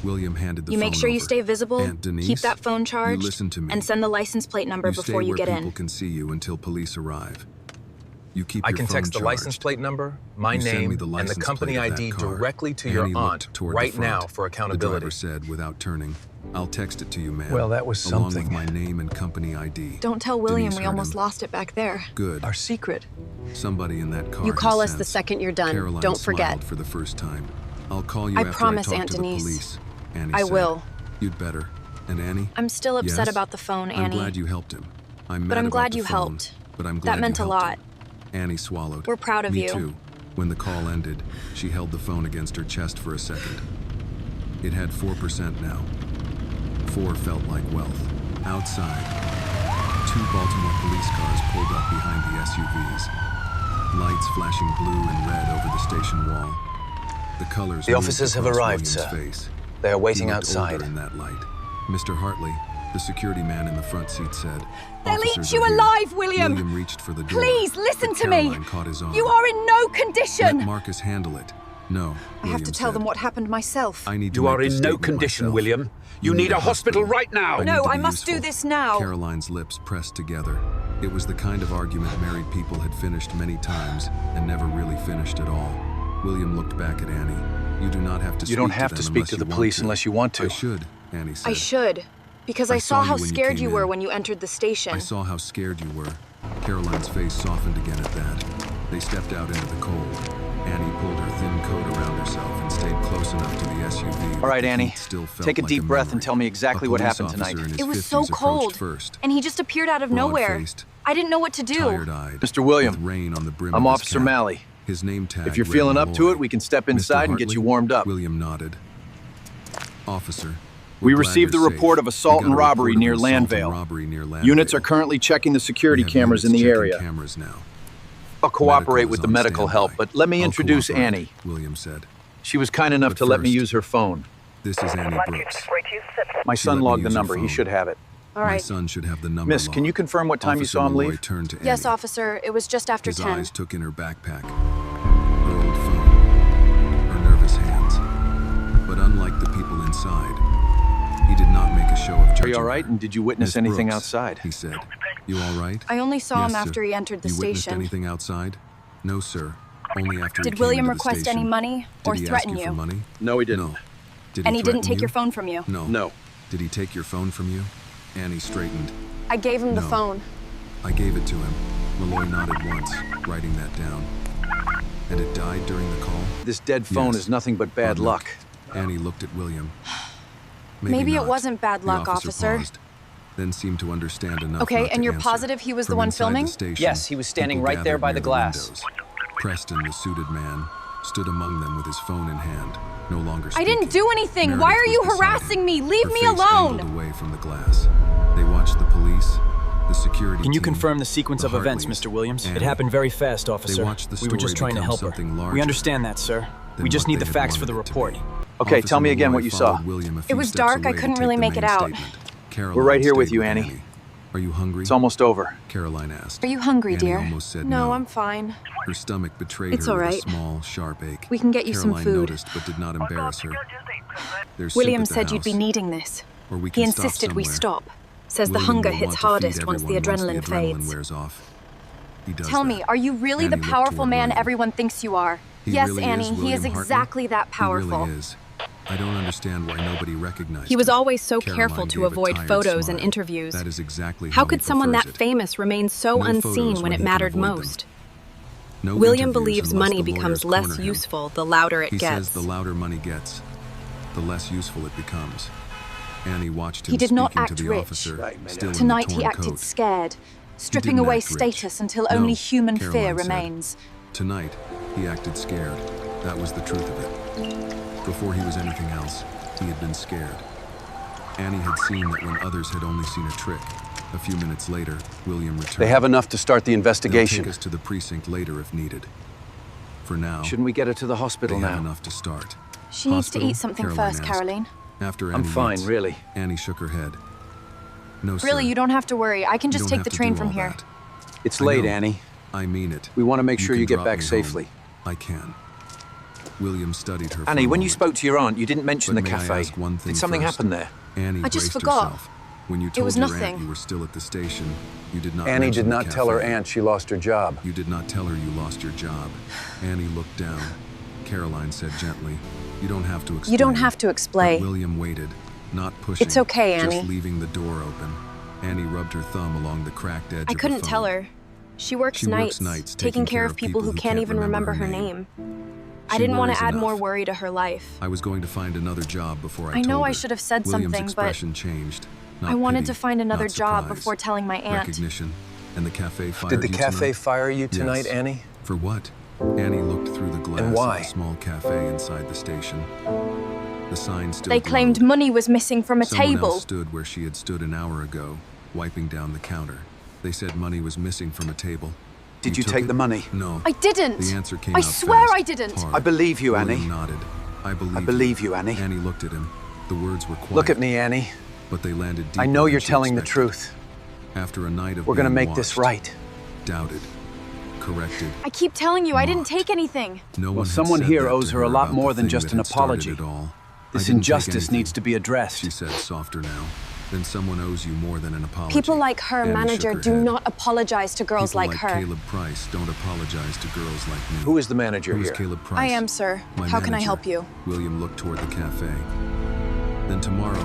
William handed the You phone make sure you over. stay visible, Aunt Denise, keep that phone charged, you listen to me. and send the license plate number You before stay you where get people in. can see you until police arrive. You keep I your can phone text the license charged. plate number, my You send me name, the and the license company plate of that ID car. directly to Annie your looked aunt toward the right front. now for The accountability. driver said without turning, "I'll text it to you, ma'am." Well, that was along something. with my name and company ID. Don't tell William Denise we heard almost him. lost it back there. Good. Our secret. Somebody in that car. You call has us the sense. second you're done. Caroline Don't forget. smiled for the first time. I'll call you I after promise, I talk Aunt to Denise. the police. Annie I said. will. You'd better. And Annie? I'm still upset Yes? about the phone, Annie. I'm glad you helped him. I'm mad But I'm about glad the you phone, helped. But I'm glad That meant you a helped lot. him. Annie swallowed. We're proud of Me you. too. When the call ended, she held the phone against her chest for a second. It had 4% now. 4 felt like wealth. Outside, 2 Baltimore police cars pulled up behind the SUVs. Lights flashing blue and red over the station wall. The colors The moved officers have across arrived, William's sir. face. They are He waiting looked outside. older in that light. Mr. Hartley, the security man in the front seat, said, They'll "Officers eat you are here." alive, William! William reached for the door. Please, listen but to me! Caroline caught his arm. You are in no Let condition! Marcus handle it. No, I have to tell them what happened myself. I need to You make are the in no statement condition, myself. William. You need a hospital right now. I need No, to I be must do useful. this now. Caroline's lips pressed together. It was the kind of argument married people had finished many times and never really finished at all. William looked back at Annie. You do not have to You don't speak have to to them speak unless to you the want police to. unless you want to. I should, Annie said. I should. Because I saw how you when you scared came you were in. when you entered the station. I saw how scared you were. Caroline's face softened again at that. They stepped out into the cold. Annie pulled her thin coat around herself and stayed close enough to the SUV. All right, that the Annie. heat still felt Take a like deep breath and memory. tell me exactly A what police happened officer tonight. in his It was 50s so approached cold, first. and he just appeared out of nowhere. Broad-faced, I didn't know what to do. tired-eyed, Mr. William, with rain on the brim I'm of his Officer cap. Malley. His name tag If you're read feeling up to Malloy. it, we can step Mr. inside and get Hartley? you warmed up. William nodded. Officer, We we're glad received the you're report safe. of assault We and got a robbery report of near assault and Landvale. robbery near Landvale. Units are currently checking the security We have cameras in units the checking area. cameras now. I'll cooperate Medical with is the on medical help, standby. but let me I'll introduce cooperate, Annie. William said. She was kind enough But to let me first- use her phone. This is Annie Brooks. My She son let me logged the use her number. He phone. should have it. All My right. son should have the number Miss, can logged. you confirm what time you Officer saw him Malloy leave? turned to Yes, Annie. officer. It was just after His 10. eyes took in her backpack, her old phone, her nervous hands. But unlike the people inside, he did not make a show of judging Are you all right? her. And did you witness Miss anything Brooks, outside? He said. You all right? I only saw him Yes, after sir. he entered the You witnessed station. anything outside? No, sir. Only after he Did came William into the request any station. money or Did he threaten ask you for you? money? No, he didn't. No. Did And he didn't threaten take you? your phone from you? No. No. Did he take your phone from you? Annie straightened. I gave him the No. phone. I gave it to him. Malloy nodded once, writing that down. And it died during the call? This dead phone Yes. is nothing but bad Oh, luck. Annie looked at William. Maybe it not. wasn't bad The luck, officer. paused, then seemed to understand enough Okay, not and to you're answer. positive he was the From one inside filming? station, Yes, he was standing people right there gathered by near the glass. windows. Preston, the suited man, stood among them with his phone in hand, no longer I speaking. didn't do anything. Meredith Why are was you beside harassing him, me? Leave her me face alone. angled away from the glass. They watched the police, the security Can you team, confirm the sequence the of events, Hartleys, Mr. Williams? Annie. It happened very fast, officer. watched the We were just story trying to become help her. something larger We understand that, sir. than We just what need they the had facts for the wanted it to report. be. Okay, Officer tell me again Malloy what you saw. followed William a few was steps dark, I away to couldn't take really the make it main out. statement. Caroline We're right here with stayed you, Annie. Are you hungry? It's almost over. Caroline asked. Are you hungry, Annie dear? almost said No, no. I'm fine. Her stomach betrayed It's her all with right. a small, sharp ache. We can get you some Caroline food. noticed but did not embarrass her. There's William soup at the said you'd be house, needing this. or we He can stop insisted we somewhere. stop. Says the William hunger will hits want to feed hardest once the everyone adrenaline fades. wears off. He does Tell that. me, are you really Annie the looked powerful toward man William. everyone thinks you are? He Yes, really Annie, is he is William Hartman? exactly that powerful. He really is. I don't understand why nobody recognized He was him. always so Caroline careful to gave a avoid tired photos and smile. interviews. That is exactly How he could someone that prefers it. famous remain so No unseen photos when when it he can mattered avoid them. most? No William interviews believes unless money the becomes lawyers less corner him. useful the louder it He gets. says the louder money gets, the less useful it becomes. Annie watched him He did not speaking act to the rich. officer, still in Tonight the he torn acted coat. scared, stripping didn't away act rich. status until No, only human fear Caroline said. remains. Tonight, he acted scared. That was the truth of it. Before he was anything else, he had been scared. Annie had seen that when others had only seen a trick. A few minutes later, William returned. They have enough to start the They'll investigation. take us to the precinct later if needed. For now, Shouldn't we get her to the hospital they have now? enough to start. She needs to Hospital? eat something Caroline first, asked. Caroline. After I'm Annie fine, eats, really. Annie shook her head. No, sir. Really, you don't have to worry. I can You just don't take the have to train do from all here. that. It's I late, know. Annie. I mean it. We want to make sure can you get drop back me safely. home. I can. William studied her for Annie, a when you moment. spoke to your aunt, you didn't mention But the may I cafe. ask one thing Did something first? happen there? Annie I just braced forgot. herself. When you told was your nothing. aunt you were still at the station, you did not Annie mention did the not tell her cafe. aunt she lost her job. You did not tell her you lost your job. Annie looked down. Caroline said gently, "You don't have to explain." You don't have to But explain. William waited, not pushing. It's okay, Annie. Just leaving the door open. Annie rubbed her thumb along the cracked edge I of the couldn't tell phone. her. She works She nights, works nights taking care of people who can't even remember her name. I She didn't want worries to add more enough. worry to her life. I was going to find another job before I I know told I her. should have said William's something, but expression changed. I Not wanted pity, to find another not job surprise. before telling my aunt. Recognition. And the cafe fired Did the you cafe tonight? fire you tonight, Yes. Annie? For what? Annie looked through the glass And why? of the small cafe inside the station. The sign still They claimed glowed. money was missing from a Someone table. else stood where she had stood an hour ago, wiping down the counter. They said money was missing from a table. Did you took take it? the money? No. I didn't. The answer came I out swear fast, I didn't. hard. I believe you, William Annie. nodded. I believe believe you, Annie. Annie looked at him. The words were quiet. Look at me, Annie. But they landed deeper I know than you're she telling the expected. truth. After a night of We're gonna being make this watched, right. doubted, corrected. I keep telling you, I didn't Mocked. take anything. No one had someone said here that owes to her a lot about more the than thing just that an had started apology. it all. This I didn't take injustice anything, needs to be addressed. she said, softer now. Then someone owes you more than an apology. People like her, Annie manager, shook her do head. not apologize to girls People like her. Caleb Price don't apologize to girls like me. Who is the manager Who is here? Caleb Price? I am, sir. My How can I manager. help you? William looked toward the cafe. Then tomorrow,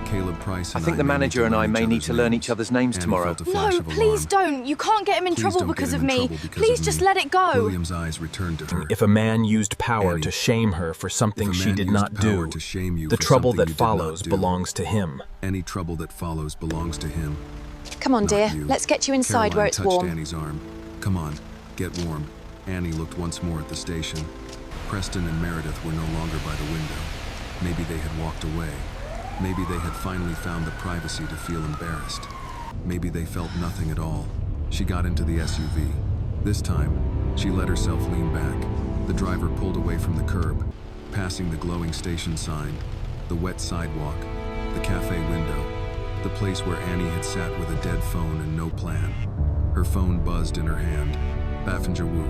Caleb Price I and think the may need manager and I learn may need to learn each other's names Annie tomorrow. felt a flash No, of please alarm. don't. You can't get him in Please trouble don't get because him of in me. trouble because Please of just me. let it go. William's eyes returned to her. If a man used power Annie, to shame her for something if a she man did used not power do, to shame you the for trouble something that you did not follows do, belongs to him. any trouble that follows belongs to him. Come on, Not dear. you. Let's get you inside Caroline where it's touched warm. Annie's arm. Come on, get warm. Annie looked once more at the station. Preston and Meredith were no longer by the window. Maybe they had walked away. Maybe they had finally found the privacy to feel embarrassed. Maybe they felt nothing at all. She got into the SUV. This time, she let herself lean back. The driver pulled away from the curb, passing the glowing station sign, the wet sidewalk, the cafe window, the place where Annie had sat with a dead phone and no plan. Her phone buzzed in her hand. Baffinger Wu,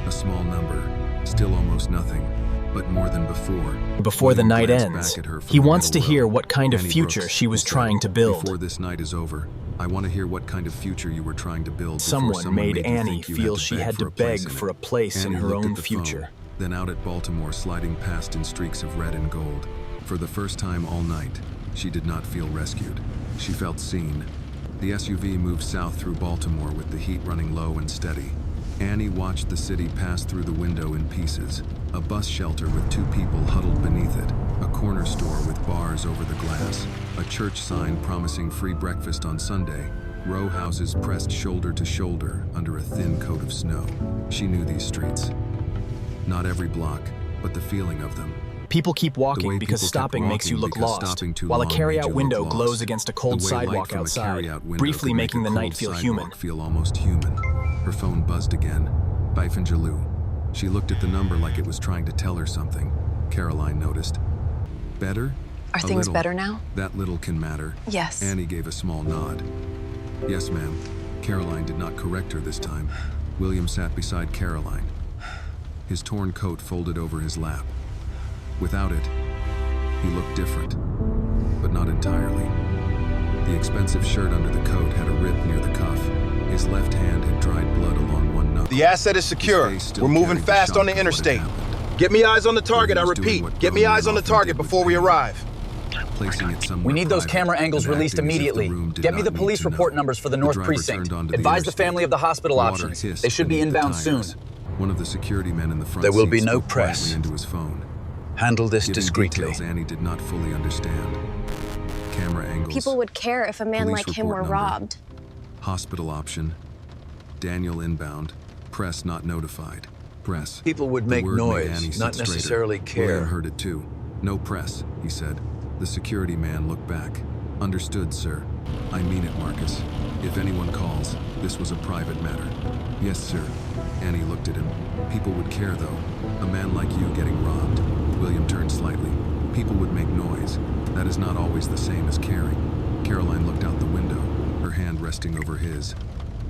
a small number, still almost nothing, but more than before. Before the William night glanced ends, back at her from he the wants to middle hear row. what kind of Annie future Brooks, she was he said, trying to build. Before this night is over, I want to hear what kind of future you were trying to build. before Someone made you Annie think you feel she had to beg in for it. a place in Annie her looked own at the future. phone, then out at Baltimore, sliding past in streaks of red and gold. For the first time all night, she did not feel rescued. She felt seen. The SUV moved south through Baltimore with the heat running low and steady. Annie watched the city pass through the window in pieces. A bus shelter with 2 people huddled beneath it. A corner store with bars over the glass. A church sign promising free breakfast on Sunday. Row houses pressed shoulder to shoulder under a thin coat of snow. She knew these streets. Not every block, but the feeling of them. People keep The way walking because people kept stopping makes you walking look because lost, stopping too while a long made carry-out you look window lost. glows against a cold The way light sidewalk from a outside, carry-out window briefly could make making a the cold night feel sidewalk human. feel almost human. Her phone buzzed again. Baffinger Wu. She looked at the number like it was trying to tell her something. Caroline noticed. Better? Are A things little. better now? That little can matter. Yes. Annie gave a small nod. Yes, ma'am. Caroline did not correct her this time. William sat beside Caroline. His torn coat folded over his lap. Without it, he looked different, but not entirely. The expensive shirt under the coat had a rip near the cuff. His left hand had dried blood along one knuckle. The asset is His secure. face still We're moving carried the fast shock on the of what had interstate. happened. Get me eyes on the target, He I was doing repeat. what Get me Billionaire eyes on the often target did with before we Baby. arrive. Placing it somewhere We need those private camera angles and released acting as if the immediately. room did Get me not the need police to report know. numbers for the The North driver Precinct. turned onto the Advise the interstate. family of the hospital Water options. hissed They should be beneath the inbound soon. tires. One of the security men in the front There will seat be no spoke press. quietly into his phone. Handle this Giving discreetly. details Annie did not fully understand. Camera angles. People would care if a man Police like him were report number. robbed. Hospital option. Daniel inbound. Press not notified. Press. People would The make word made noise, Annie sit not straighter. necessarily care. William heard it too. No press, he said. The security man looked back. Understood, sir. I mean it, Marcus. If anyone calls, this was a private matter. Yes, sir. Annie looked at him. People would care, though. A man like you getting robbed. William turned slightly. People would make noise. That is not always the same as caring. Caroline looked out the window, her hand resting over his.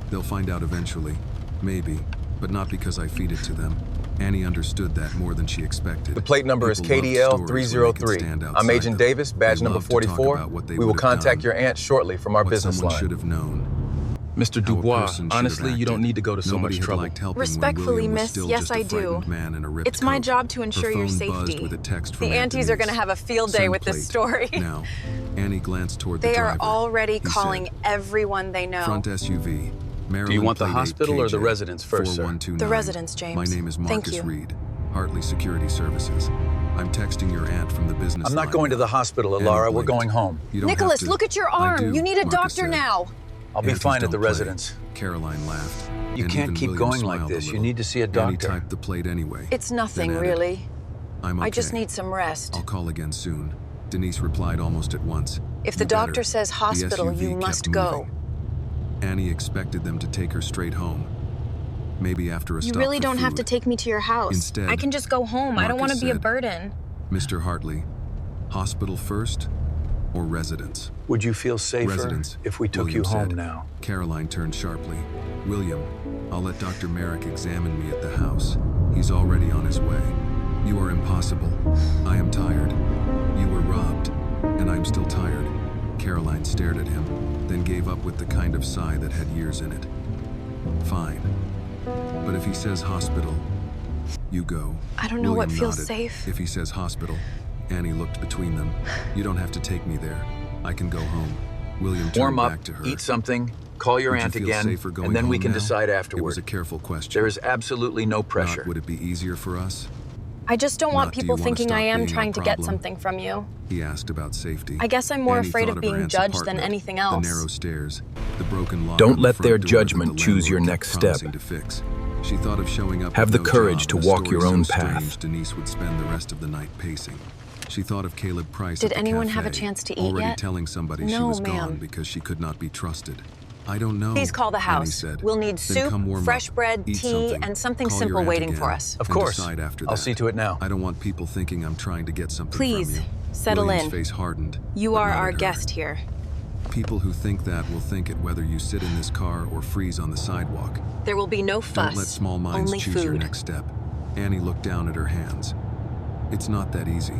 They'll find out eventually. Maybe. But not because I feed it to them. Annie understood that more than she expected. The plate number is People loved KDL stories when they could 303. stand I'm outside Agent them. Davis, badge They number loved to talk 44. about what they We will would have contact done. your aunt shortly from our What business someone line. should have known. Mr. How a Dubois, person should honestly, have you don't acted. need to go to so Nobody much had trouble. liked helping when Respectfully, William was miss, still yes, just a I do. frightened man in a ripped It's my coat. job to ensure Her your phone buzzed safety. with a text from The Aunt aunties are Denise. gonna have a field day Send with this plate. story. Now, Annie glanced toward the They driver. are already He calling said, everyone they know. Front SUV. Do you want the hospital or the residence first, sir? The residence, James. My name is Thank Marcus you. Reed, Hartley Security Services. I'm texting your aunt from the business I'm line not going to now. the hospital, Annie Alara. We're blinked. going home. You don't have Nicholas, to. look at your I arm. do, You need a Marcus doctor said. now. I'll be Aunties fine at don't the play. residence. Caroline laughed. You and can't even keep William going like smiled a this. You little. need to see a Annie doctor. typed the plate anyway. It's nothing, Then added, really. I'm okay. I just need some rest. I'll call again soon. Denise replied almost at once. If the "You better." doctor says The hospital, SUV you kept must go. moving. Annie expected them to take her straight home. Maybe after a You stop really for don't have to food. take me to your house. Instead, I can just go home. I don't want Marcus to be a said, burden. Mr. Hartley, hospital first or residence? Would you feel safer Residence, if we took William you home said. now? Caroline turned sharply. William, I'll let Dr. Merrick examine me at the house. He's already on his way. You are impossible. I am tired. You were robbed, and I'm still tired. Caroline stared at him, then gave up with the kind of sigh that had years in it. Fine. But if he says hospital, you go. I don't know what William feels nodded. safe. If he says hospital, Annie looked between them. You don't have to take me there. I can go home. William Warm turned up, back to her. eat something, call your Would you aunt feel again, safer going and then we home can now? decide It afterward. was a careful question. There is absolutely no pressure. Not, would it be easier for us? I just don't want Not, do you people wanna thinking stop I am being our trying to get problem? something from you. He asked about safety. I guess I'm more Annie afraid thought of her being aunt's judged than apartment, anything else. The narrow stairs, the broken lock Don't on the let front their door that judgment the choose your landlord next kept step. promising to fix. She thought of showing up Have with the no courage job to and a walk story your own so path. strange Denise would spend the rest of the night pacing. She thought of Caleb Price Did at the anyone have a cafe, chance to eat already yet? telling somebody she No, was ma'am. gone because she could not be trusted. I don't know. Please call the Annie house. said. We'll need Then soup, come warm fresh up, bread, eat tea, something, and something call your simple aunt waiting again, for us. Of and course. decide after I'll that. see to it now. I don't want people thinking I'm trying to get something Please, from you. settle William's in. face hardened. You but are not our at her. guest here. People who think that will think it whether you sit in this car or freeze on the sidewalk. There will be no fuss. Don't let small minds only choose food. your next step. Annie looked down at her hands. It's not that easy.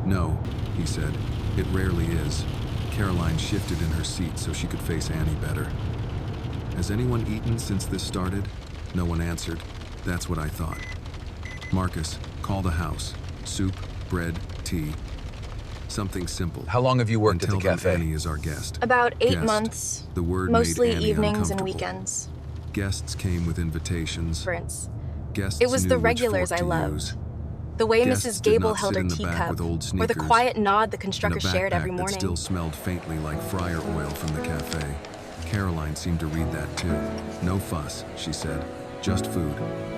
No, he said. It rarely is. Caroline shifted in her seat so she could face Annie better. Has anyone eaten since this started? No one answered. That's what I thought. Marcus, call the house. Soup, bread, tea. Something simple. How long have you worked And at the tell them cafe? Annie is our guest. About 8 Guest. months, The word mostly made Annie evenings and uncomfortable. weekends. Guests came with invitations. Prince. Guests It was knew the which regulars fork I to loved. use. The way Guests Mrs. did Gable not held sit her in the back teacup, with old or the sneakers quiet nod the in a constructor shared every backpack that morning. still smelled faintly like fryer oil from the cafe. Caroline seemed to read that too. No fuss, she said. Just food.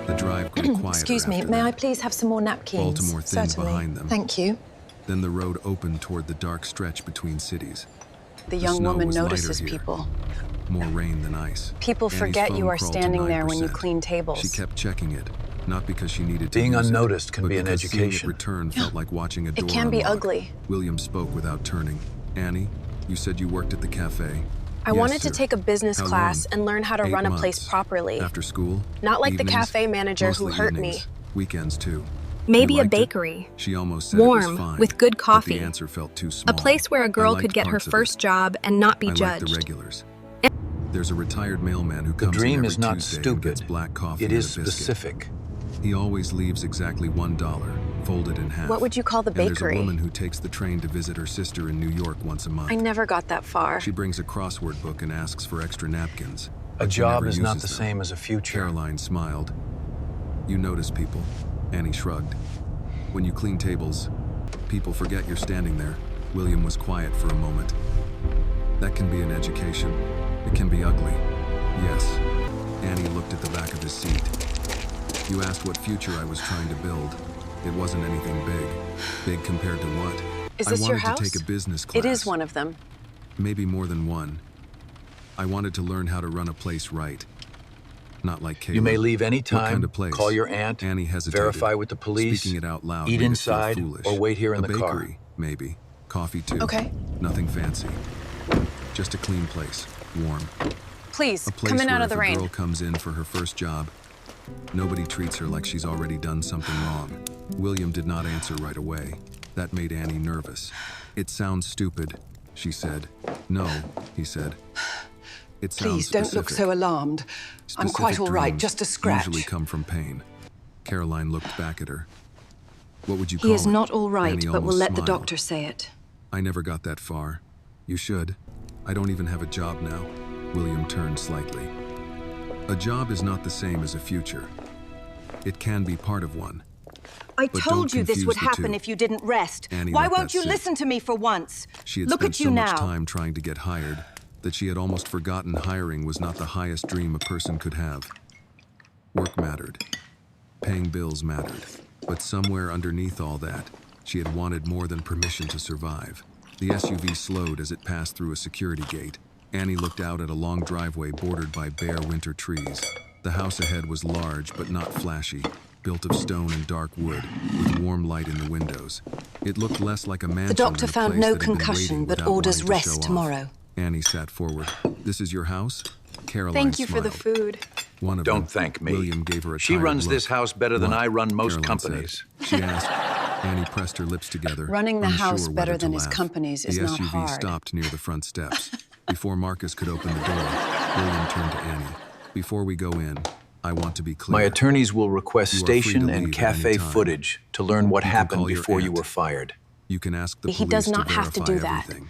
The drive grew quieter. Excuse me, after may that. I please have some more napkins? Baltimore thinned Certainly. behind them. Thank you. Then the road opened toward the dark stretch between cities. The young snow woman was lighter notices here. people. More rain than ice. People Annie's forget phone you are crawled to standing there when you 9%. clean tables. She kept checking it, not because she needed to Being use unnoticed it, can but be an because seeing education. it return felt like watching a door It can be unlock. ugly. William spoke without turning. Annie, you said you worked at the cafe. I Yes, wanted to sir. take a business How class long? and learn how to 8 run a place months. properly. After school? Not like the Evenings? cafe manager who Mostly hurt evenings. me. Weekends too. Maybe You a liked it? bakery. She almost said it was Warm, fine, with good but coffee. the answer felt too small. A place where a girl I could liked get her parts of it. first job and not be I like the judged. regulars. There's a retired mailman who The comes in dream every is not Tuesday and stupid. gets black coffee It and is a biscuit. specific. He always leaves exactly $1, folded in half. What would you call the And there's bakery? a woman who takes the train to visit her sister in New York once a month. I never got that far. She brings a crossword book and asks for extra napkins. A but she job never is not uses the them. same as a future. Caroline smiled. You notice people. Annie shrugged. When you clean tables, people forget you're standing there. William was quiet for a moment. That can be an education. It can be ugly. Yes. Annie looked at the back of his seat. You asked what future I was trying to build. It wasn't anything big. Big compared to what? Is I this wanted your house? to take a business class. It is one of them. Maybe more than one. I wanted to learn how to run a place right. Not like Caleb. You may leave any What time, kind of place? call your aunt, Annie hesitated. verify with the police, Speaking it out loud eat made it feel inside, foolish. or wait here in a the bakery, car. maybe. Coffee too. Okay. Nothing fancy. Just a clean place, warm. Please, A place come in where out of if the a rain. girl comes in for her first job, nobody treats her like she's already done something wrong. William did not answer right away. That made Annie nervous. It sounds stupid, she said. No, he said. It sounds Please don't look specific. so alarmed. I'm Specific quite all right, dreams just a scratch. Usually come from pain. Caroline looked back at her. What would you call He it? is not all right, Annie but we'll almost let the smiled. doctor say it. I never got that far. You should. I don't even have a job now. William turned slightly. A job is not the same as a future. It can be part of one. I But told don't you this confuse would the happen two. if you didn't rest. Annie Why let won't that you sit. listen to me for once? She had Look spent at you so now. much time trying to get hired that she had almost forgotten hiring was not the highest dream a person could have. Work mattered. Paying bills mattered. But somewhere underneath all that, she had wanted more than permission to survive. The SUV slowed as it passed through a security gate. Annie looked out at a long driveway bordered by bare winter trees. The house ahead was large but not flashy, built of stone and dark wood, with warm light in the windows. It looked less like a mansion The doctor than a found place no that had been concussion, waiting but without orders wanting to show rest off. tomorrow. Annie sat forward. This is your house? Caroline Thank you for the smiled. food. One of Don't them. thank me. William gave her a She tired runs look. this house better than What? I run most Caroline said. companies. She asked. Annie pressed her lips together. Running the unsure house whether better to than his laugh. companies is the not SUV hard. stopped near the front steps. Before Marcus could open the door, William turned to Annie. Before we go in, I want to be clear. My attorneys will request You are free to station leave and at cafe any time. footage to learn what You can happened call your before you aunt. were fired. You can ask the He police does not to have to verify do that. everything.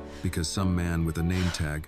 because some man with a name tag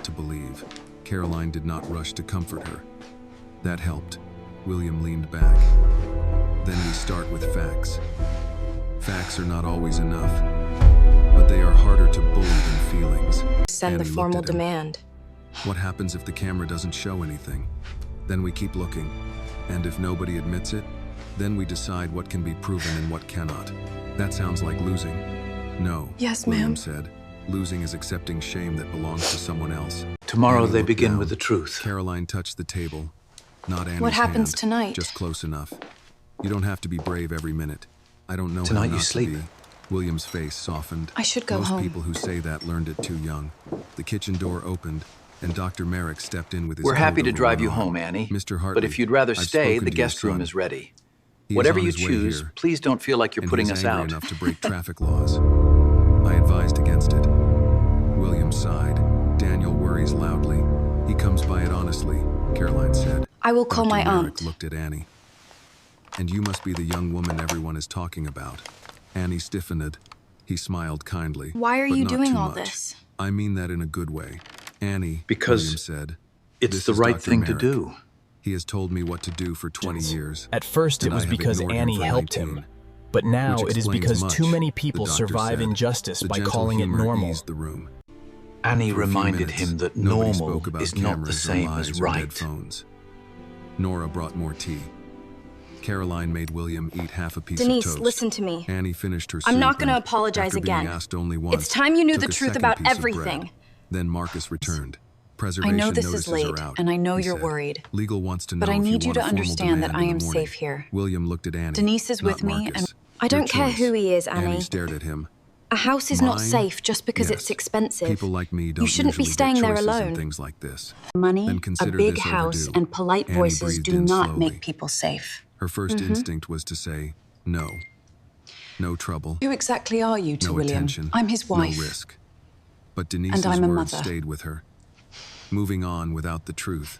what to believe. Caroline did not rush to comfort her. That helped. William leaned back. Then we start with facts. Facts are not always enough, but they are harder to bully than feelings. Send the Annie formal looked at him. demand. What happens if the camera doesn't show anything? Then we keep looking. And if nobody admits it, then we decide what can be proven and what cannot. That sounds like losing. No, Yes, William ma'am. said. Losing is accepting shame that belongs to someone else. Tomorrow Annie they looked begin down. with the truth. Caroline touched the table. Not Annie's What happens hand, tonight? Just close enough. You don't have to be brave every minute. I don't know Tonight how you not sleep. to be. William's face softened. I should go Most home. people who say that learned it too young. The kitchen door opened, and Dr. Merrick stepped in with his We're happy coat to over drive one you arm. home, Annie. Mr. Hartley, But if you'd rather I've stay, spoken the to your guest room son. is ready. He is Whatever on you his way choose, here, please don't feel like you're and putting he's us angry out. enough to break traffic laws. I advised against it. William sighed. Daniel worries loudly. He comes by it honestly, Caroline said. I will call Dr. my Merrick aunt. looked at Annie. And you must be the young woman everyone is talking about. Annie stiffened. He smiled kindly. Why are but you not doing too all much. this? I mean that in a good way. Annie, Because William said. It's This the is right Dr. thing to Merrick. do. He has told me what to do for 20 years. At first, it and was I have because ignored him Annie for helped 19, him. But now which it is explains because much, too many the people doctor survive said. injustice The by gentle calling it humor normal. eased the room. Annie For a few reminded minutes, him that nobody normal spoke about is not the cameras or same lies as or dead right. phones. Nora brought more tea. Caroline made William eat half a piece Denise, of toast. listen to me. Annie finished her I'm not soup gonna and, apologize after being again. asked only once, It's time you knew took the a truth second about piece of everything. bread. Then Marcus returned. I Preservation know this is notices late, are out, and I know he you're said. worried. Legal wants to know But I if need you want to a formal understand that demand I in am the morning. safe here. William looked at Annie. Denise is with not me, Marcus. and I don't Your care choice. who he is, Annie Annie. stared at him. A house is not Mine? safe just because Yes. it's expensive. People like me don't You shouldn't be usually staying get there choices in alone. things like this. Money, Then a consider big this house, overdue. and polite Annie voices breathed do in not slowly. make people safe. Her first instinct was to say, no. No trouble. Who exactly are you to No William? attention. I'm his wife. No risk. But Denise's And I'm a words mother. stayed with her. Moving on without the truth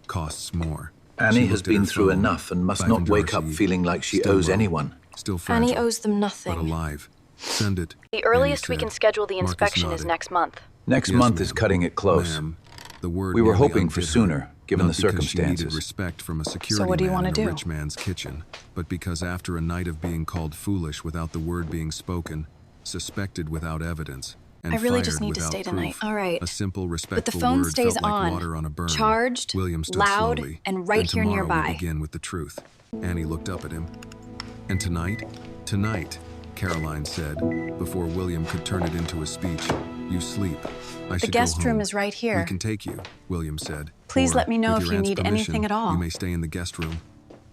costs more. Annie She has looked at been her through phone. enough and must Five not and wake up Darcy, feeling like she still owes low, anyone. Still fragile, Annie owes them but nothing. alive. Send it. The earliest Annie we can said. schedule the Marcus inspection is nodded. next month. Next Yes, month is ma'am. cutting it close. Ma'am, the word We were nearly hoping for undid her, sooner, given not the because she needed circumstances. respect from a security what do you man wanna in a do? rich man's kitchen, but because after a night of being called foolish without the word being spoken, suspected without evidence, and I really fired just need to without stay proof, tonight. All right. a simple, But respectful the phone word stays felt like on, water on a burn. charged, William stood loud, slowly, and right here tomorrow nearby. we begin with the truth. Annie looked up at him. And tonight, Caroline said, before William could turn it into a speech, you sleep. I The should go guest room home. is right here. We can take you, William said. Please Or, let me know with if your you aunt's need permission, anything at all. You may stay in the guest room.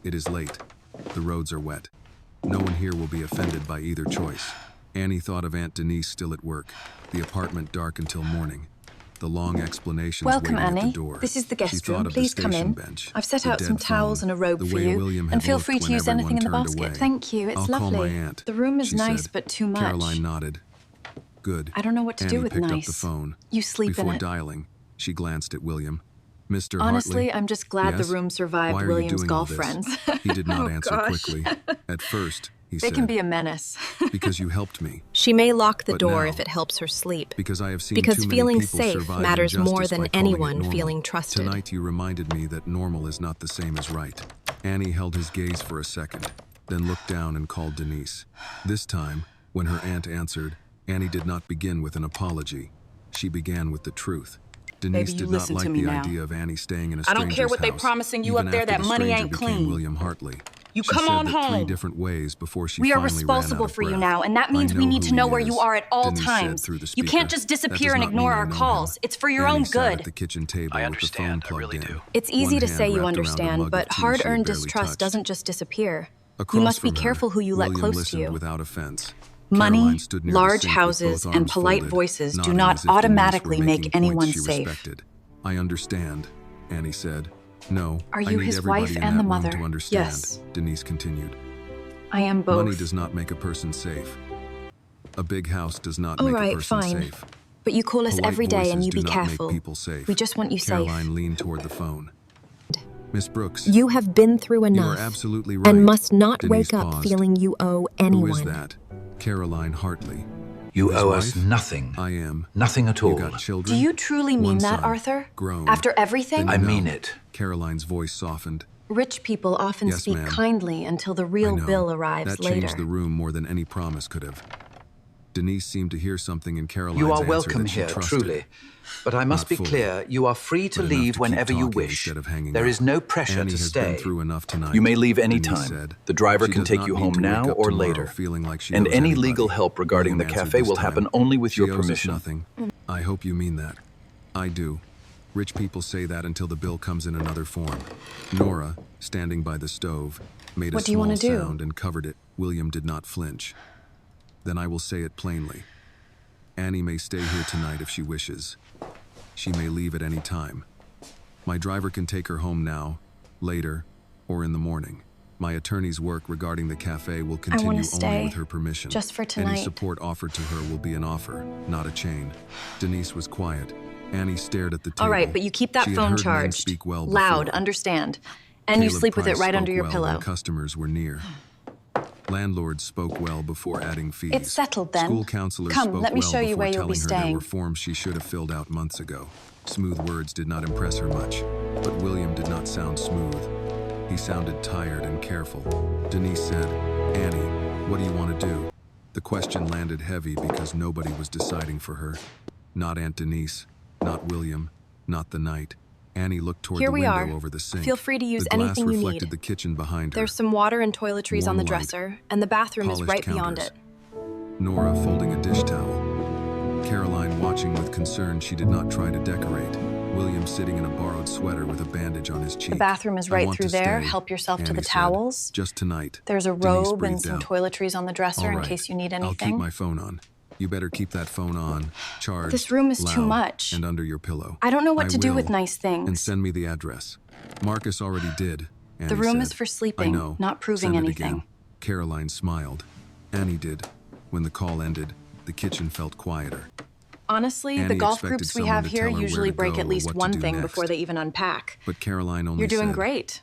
It is late. The roads are wet. No one here will be offended by either choice. Annie thought of Aunt Denise still at work. The apartment dark until morning. The long explanations Welcome, waiting at Annie. the door. This is the guest She thought room. of Please the come station in. bench, I've set the out some dead towels phone, and a robe the for way you, William and had feel looked free to when use everyone anything in the turned basket. away. Thank you. It's I'll lovely. call my aunt. The room is she nice, said. but too much. Caroline nodded. Good. I don't know what to do Annie with picked nice. up the phone. You sleep Before in it. dialing, she glanced at William. Mr. Honestly, Hartley? I'm just glad Yes? the room survived Why are William's you doing all golf this? friends. He did not Oh, answer gosh. quickly. At first, he They said, can be a menace. because you helped me. She may lock the But door now- if it helps her sleep. Because I have seen Because too many feeling people safe survive matters more injustice than by calling it anyone normal. feeling trusted. Tonight you reminded me that normal is not the same as right. Annie held his gaze for a second, then looked down and called Denise. This time, when her aunt answered, Annie did not begin with an apology. She began with the truth. Denise Baby, you did not listen like to me the now. idea of Annie staying in a I stranger's don't care what they house, promising you even up there, after that the money stranger ain't became clean. William Hartley. You She come said on that 3 home. different ways before she We are finally ran out responsible of for you breath. now, and that I means we need who to know he where is, you are at all Denise said times. through the You speaker. can't just That does disappear and not ignore mean I our know him. calls. It's for your Annie own sat good. at the kitchen table I with the phone understand, I plugged really in. do. It's One easy to hand say you wrapped around a understand, mug of but tea she hard-earned barely distrust touched. doesn't just disappear. Across You must be from her, careful who you let William close to listened you. without offense. Money, Caroline stood near the large sink with houses, both and arms polite folded, voices do nodding not as if Denise were automatically make making anyone points she safe. respected. I understand, Annie said. No, Are I you need his everybody wife in and that the room mother? to understand, Yes. Denise continued. I am both. Money does not make a person safe. A big house does not All make a right, person fine. safe. But you call us Polite every day and voices you do be not careful. Make people safe. We just want you Caroline safe. leaned toward the phone. Miss Brooks, You have been through you enough are absolutely right. and must not Denise wake up paused. feeling you owe Who anyone. is that? Caroline Hartley. You His owe us wife? nothing. I am. Nothing at You all. got children? Do you truly mean One that, son, Arthur? grown. After everything? Then I you know. mean it. Caroline's voice softened. Rich people often Yes, speak ma'am. kindly until the I real know. bill arrives That later. changed the room more than any promise could have. Denise seemed to hear something in Caroline's You are answer welcome that she here, trusted. truly. But I must Not be fully, clear, you are free to but enough leave to keep whenever you talking wish. instead of hanging There up. is no pressure Annie to has stay. been through enough tonight. You may leave any Denise time. said. The driver She can does take not you need home to wake now up or tomorrow later. feeling like she And owes any everybody. legal help regarding William the answered cafe this will time. happen only with She your owes us permission. nothing. I hope you mean that. I do. Rich people say that until the bill comes in another form. Nora, standing by the stove, made a What do you small wanna do? sound and covered it. William did not flinch. Then I will say it plainly. Annie may stay here tonight if she wishes. She may leave at any time. My driver can take her home now, later, or in the morning. My attorney's work regarding the cafe will continue only stay, with her permission. just for Any tonight. support offered to her will be an offer, not a chain. Denise was quiet. Annie stared at the table. All right, but you keep that She had phone heard men charged. speak well Loud, before. understand. And you Caleb sleep with it Price right under spoke your well pillow. when customers were near. Landlords spoke well before adding fees. It's settled then. School counselors Come, spoke let me well show you before where you'll be telling her there staying. were forms she should have filled out months ago. Smooth words did not impress her much, but William did not sound smooth. He sounded tired and careful. Denise said, "Annie, what do you want to do?" The question landed heavy because nobody was deciding for her. Not Aunt Denise, not William, not the night. Annie looked toward Here the we window are. over the sink. Feel free to use the glass anything you reflected need. the kitchen behind her. There's some water and toiletries on the Warm light. dresser, and the bathroom is Polished right beyond counters. it. Nora folding a dish towel. Caroline watching with concern she did not try to decorate. William sitting in a borrowed sweater with a bandage on his cheek. The bathroom is "I right want through to there. stay," Help yourself to Annie the said. towels. "Just tonight." There's a Denise robe and breathed some out. toiletries on the dresser "All in right, case you need I'll keep anything. my phone on. You better keep that phone on, charged, This room is too loud, much. and under your pillow. I don't know what I to do will, with nice And things. send me the address. Marcus already did. Annie The room said. is for I sleeping, know. not proving Send it anything. again. Caroline smiled. Annie did. When the call ended, the kitchen felt quieter. Honestly, the Annie golf expected groups we someone have to here tell her where usually to break go at or least what to one do thing next. before they even unpack. But Caroline only You're doing said, great.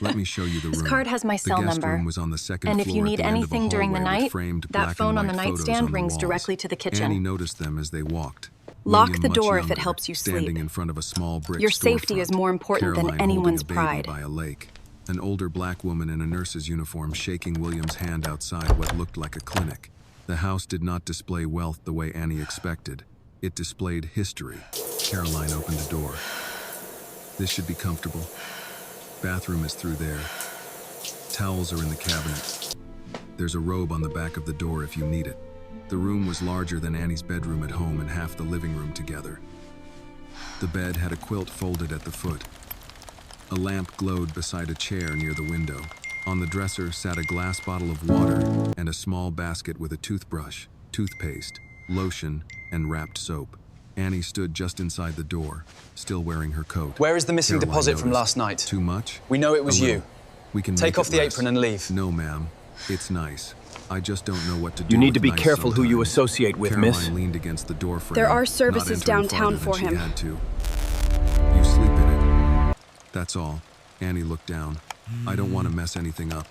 "Let me show you the room." This card has my The cell guest number. room was on the second And if floor you at need the end of a anything during the hallway with night, framed that black phone and on the white photos nightstand on the rings walls. directly to the kitchen. Annie noticed them as they walked. Lock William, the much door if it younger, helps you standing sleep. in front of a small brick Your safety is storefront. more important than Caroline anyone's holding a baby pride. by a lake. An older black woman in a nurse's uniform shaking William's hand outside what looked like a clinic. The house did not display wealth the way Annie expected. It displayed history. Caroline opened the door. "This should be comfortable. Bathroom is through there. Towels are in the cabinet. There's a robe on the back of the door if you need it." The room was larger than Annie's bedroom at home and half the living room together. The bed had a quilt folded at the foot. A lamp glowed beside a chair near the window. On the dresser sat a glass bottle of water and a small basket with a toothbrush, toothpaste, lotion, and wrapped soap. Annie stood just inside the door, still wearing her coat. Where is the missing Caroline deposit from noticed. last night? Too much? We know it was A little. you. We can Take make off it the less. apron and leave. No, ma'am. It's nice. I just don't know what to do. You need with to be nice careful who you sometimes. associate with, Caroline miss. leaned against the door frame. There are not services entering downtown farther than for she him. had to. You sleep in it. That's all. Annie looked down. I don't want to mess anything up.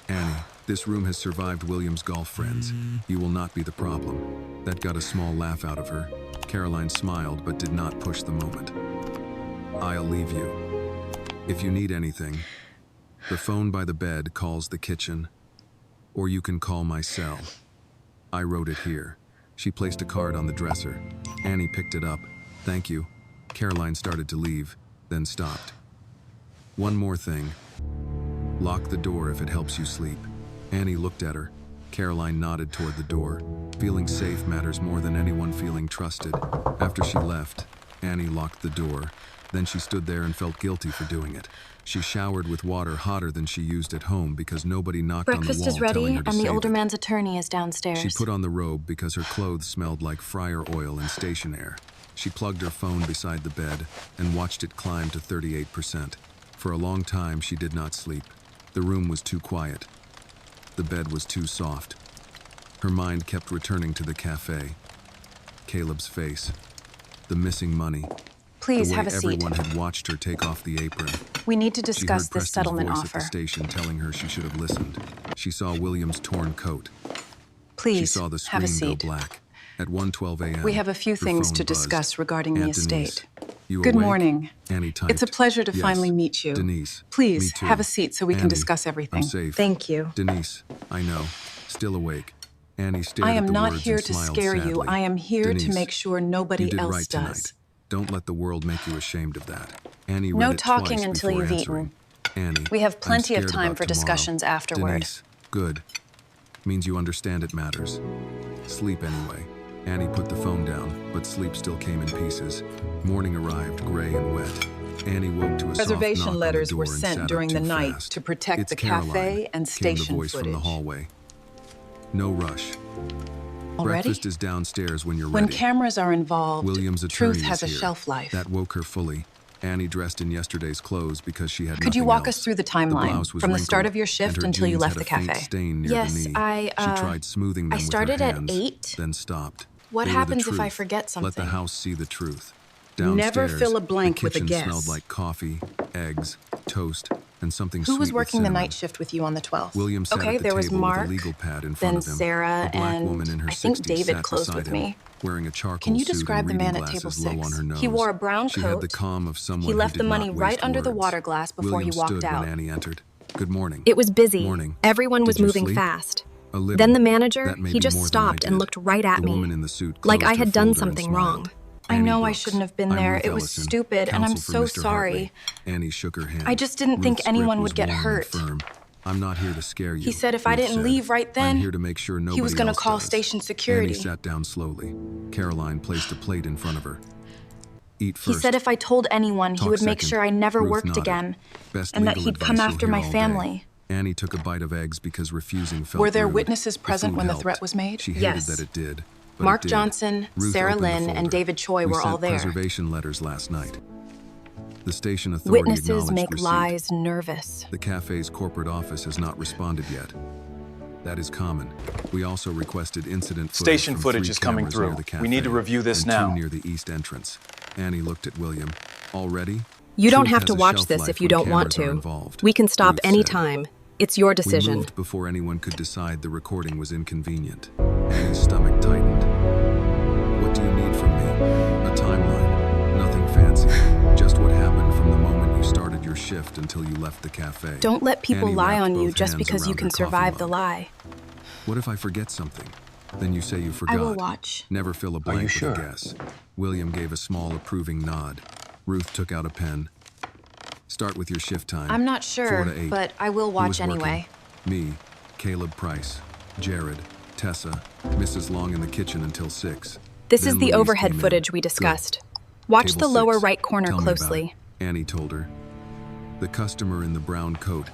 Annie, this room has survived William's golf friends. You will not be the problem. That got a small laugh out of her. Caroline smiled but did not push the moment. I'll leave you. If you need anything, the phone by the bed calls the kitchen, or you can call my cell. I wrote it here. She placed a card on the dresser. Annie picked it up. Thank you. Caroline started to leave, then stopped. One more thing. Lock the door if it helps you sleep. Annie looked at her. Caroline nodded toward the door. Feeling safe matters more than anyone feeling trusted. After she left, Annie locked the door. Then she stood there and felt guilty for doing it. She showered with water hotter than she used at home because nobody knocked on the Breakfast wall is ready, telling her to and the save older it. man's attorney is downstairs. She put on the robe because her clothes smelled like fryer oil and station air. She plugged her phone beside the bed and watched it climb to 38%. For a long time, she did not sleep. The room was too quiet. The bed was too soft. Her mind kept returning to the cafe. Caleb's face. The missing money. Please the way have a seat. everyone had watched her take off the apron. We need to She discuss heard this Preston's settlement voice offer. at the station telling her she should have listened. She saw William's torn coat. She Please saw the have a screen go seat. black. At 1:12 a.m. We have a few her things phone to buzzed. discuss regarding the Aunt Denise. estate. You Good awake? morning. Annie typed. It's a pleasure to Yes. finally meet you. Denise. Please, Me too. have a seat so we can Annie, discuss everything. I'm safe. Thank you. Denise, I know. Still awake. Annie stared I at am the not words here and to smiled scare you. sadly. I am here to Denise, make sure nobody you did else right does. tonight. Don't let the world make you ashamed of that. Annie read No it talking twice until before you've answering. Annie, We have I'm plenty of scared time about for tomorrow. discussions afterward. Denise, good. Means you understand it matters. Sleep anyway. Annie put the phone down, but sleep still came in pieces. Morning arrived, gray and wet. Annie woke to a soft knock Reservation on the letters door were and sent sat during up the too night fast. to protect It's the Caroline, cafe and came the station voice from the footage. hallway. No rush. Already? Breakfast is downstairs when you're When ready. cameras are involved, William's attorney truth has a is here. shelf life. That woke her fully. Annie dressed in yesterday's clothes because she had Could you nothing walk else. us through the The timeline, blouse was from the start wrinkled, of your and shift her until you jeans left had the a faint cafe? stain near Yes, the knee. I She tried smoothing them I started with her at hands, 8. then stopped. What They were the happens if I truth. forget Let something? the house see the truth. Never Downstairs, fill a blank the with a kitchen guess. smelled like coffee, eggs, toast, and something Who sweet was with working the cinnamon. night shift with you on the 12th? William sat Okay, at the there was table Mark, with a legal pad in front then of him. Sarah, A black and woman in her I think 60s David sat closed beside with him, me. wearing a charcoal Can you suit describe and the reading man at glasses table low on 6? her nose. He wore a brown She had the coat. calm of someone He who left did the money not right waste under the words. water glass before William he walked stood out. when Annie entered. Good morning. It was busy. Morning. Everyone was Did you moving sleep? fast. A little. Then the manager, That may he be just more than stopped I and did. looked right at The me. woman in the suit Like closed I her had done folder and something smiled. wrong. I Annie know I Brooks. shouldn't have been I'm there. Ruth It was Ellison, stupid, and I'm counsel for so Mr. sorry. Hartley. Annie shook her hand. I just didn't think Ruth's anyone grip would was get warm and hurt. firm. I'm not here to scare you. He said if I Ruth didn't said. leave right then, I'm here to make sure nobody he was going to else call does. station Annie security. sat down slowly. Caroline placed a plate in front of her. Eat He first. said if I told anyone, he Talk would make second. sure I never Ruth worked nodded. again, Best and that legal he'd come advice after you'll my hear all day. family. Annie took a bite of eggs because refusing felt Were there rude. witnesses The present food when the helped. threat was made? She hated Yes. that it did. But Mark it did. Johnson, Ruth Sarah opened the Lynn, and folder. David Choi We were all sent there. preservation letters last night. The station authority Witnesses acknowledged make receipt. lies nervous. The cafe's corporate office has not responded yet. That is common. We also requested incident footage Station from footage 3 is coming cameras near through. the cafe We need to review this and now. 2 near the east entrance. Annie looked at William. Already? You don't Truth have has to a watch shelf this life if you when don't want cameras are to. involved, We can stop Ruth any said. time. It's your We decision. moved before anyone could decide the recording was inconvenient. Annie's stomach tightened. What do you need from me? A timeline. Nothing fancy. Just what happened from the moment you started your shift until you left the cafe. Don't let people Annie lie wrapped on you both just hands because you around can her coffee survive the mug. lie. What if I forget something? Then you say you forgot. I will watch. Never fill a blank with sure? a guess. William gave a small approving nod. Ruth took out a pen. Start with your shift time. I'm not 4 sure, to 8. but I will Who watch was working? anyway. Me, Caleb Price, Jared, Tessa, Mrs. Long in the kitchen until 6. This Then is the Louise overhead came in. footage we Good. discussed. Watch Table the lower 6. right corner Tell me about closely. it, Annie told her. The customer in the brown coat.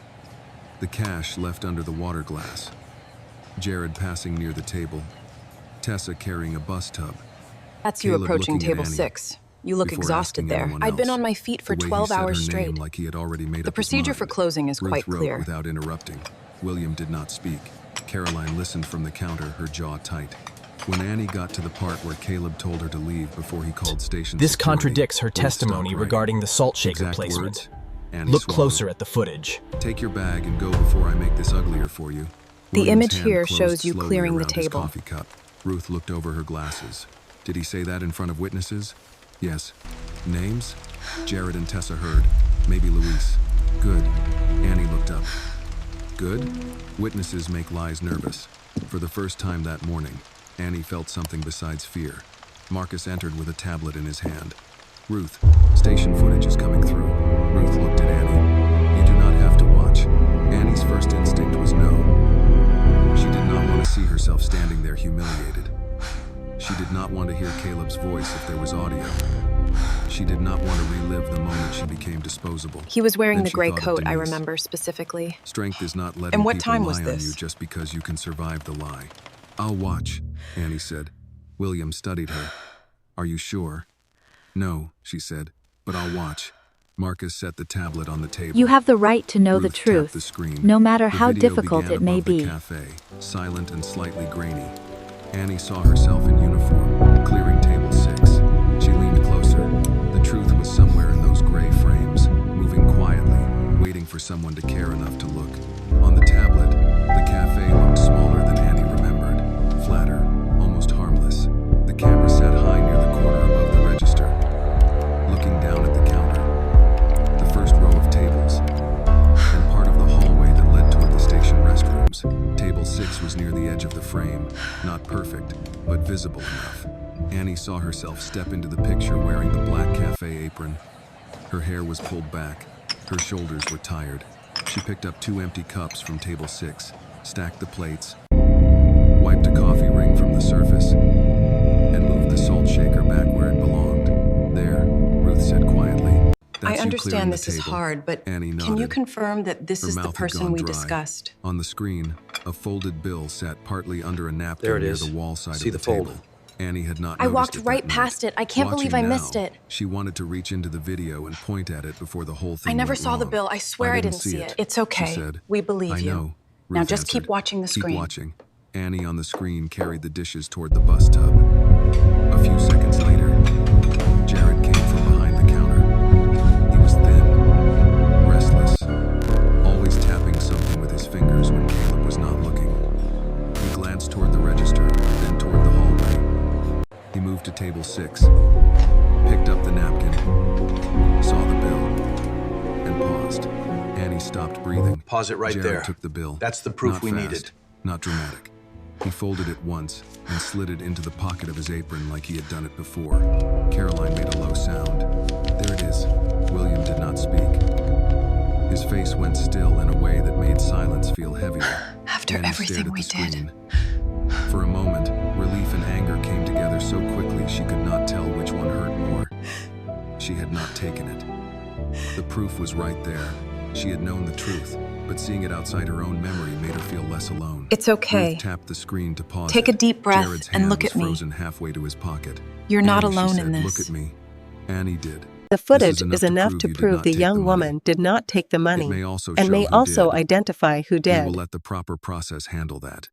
The cash left under the water glass. Jared passing near the table. Tessa carrying a bus tub. That's you Caleb approaching looking at table Annie 6. You look before exhausted asking there. anyone I'd been else. on my feet for The way he 12 said hours her straight. name like he had already made The up his procedure for mind. closing is Ruth quite wrote clear. without interrupting. William did not speak. Caroline listened from the counter, her jaw tight. When Annie got to the part where Caleb told her to leave before he called station This security, contradicts her Ruth testimony stopped right. regarding the salt shaker Exact placement. words? Annie Look swallowed. closer at the footage. Take your bag and go before I make this uglier for you. The William's image hand here closed shows you slowly clearing the around his table. coffee cup. Ruth looked over her glasses. Did he say that in front of witnesses? Yes. Names? Jared and Tessa heard. Maybe Luis. Good. Annie looked up. Good? Witnesses make lies nervous. For the first time that morning, Annie felt something besides fear. Marcus entered with a tablet in his hand. Ruth, station footage is coming through. Ruth looked at Annie. You do not have to watch. Annie's first instinct was no. She did not want to see herself standing there humiliated. She did not want to hear Caleb's voice if there was audio. She did not want to relive the moment she became disposable. He was wearing Then the she gray thought of coat, I Denise. remember specifically. Strength is not letting And what people time lie was on this? you just because you can survive the lie. I'll watch, Annie said. William studied her. Are you sure? No, she said, but I'll watch. Marcus set the tablet on the table. You have the right to know the Ruth tapped truth, the screen. no matter The how video difficult began it may above the be. cafe, silent and slightly grainy. Annie saw herself in uniform, clearing table 6. She leaned closer. The truth was somewhere in those gray frames, moving quietly, waiting for someone to care enough to look. On the tablet, the cafe looked smaller than Annie remembered, flatter, almost harmless. The camera sat high near the corner above the register. Looking down, the frame, not perfect, but visible enough. Annie saw herself step into the picture wearing the black cafe apron. Her hair was pulled back. Her shoulders were tired. She picked up 2 empty cups from table 6, stacked the plates, wiped a coffee ring from the surface, and moved the salt shaker back where it belonged. "There," Ruth said quietly. I "That's you understand clearing the this is table." hard, but Annie can you nodded. confirm that this Her is the mouth had person gone we dry. discussed? On the screen, a folded bill sat partly under a napkin There it near is. the wall side See of the the fold. table. Annie had not I noticed walked it right that night. past it. I can't believe Watching I missed now, it. She wanted to reach into the video and point at it before the whole thing I never went saw the wrong. bill. I swear I didn't see it. It's okay. She said. We believe "I you. know," Now Ruth just keep answered. watching the screen. Keep watching. Annie on the screen carried the dishes toward the bus tub. A few seconds later, Jared came from behind the counter. He was thin, restless, always tapping something with his fingers when Caleb was not looking. He glanced toward the register, then toward the hallway. He moved to table 6, picked up the napkin, saw the bill, and paused. Annie stopped breathing. Pause it right Jared there. took the bill. That's the proof Not we fast, needed. Not dramatic. He folded it once and slid it into the pocket of his apron like he had done it before. Caroline made a low sound. "There it is." William did not speak. His face went still in a way that made silence feel heavier. After Annie everything stared at we the did. screen. For a moment, relief and anger came together so quickly she could not tell which one hurt more. She had not taken it. The proof was right there. She had known the truth, but seeing it outside her own memory made her feel less alone. It's okay. Ruth tapped the screen to pause Take it. a deep breath Jared's and hand look was at me. frozen halfway to his pocket. You're not "Annie," she alone said, in this. "Look at me." Annie did. The This footage is enough to you did prove not the take young money. woman did not take the money It may also and show may who also did. identify who We did. will let the proper process handle that.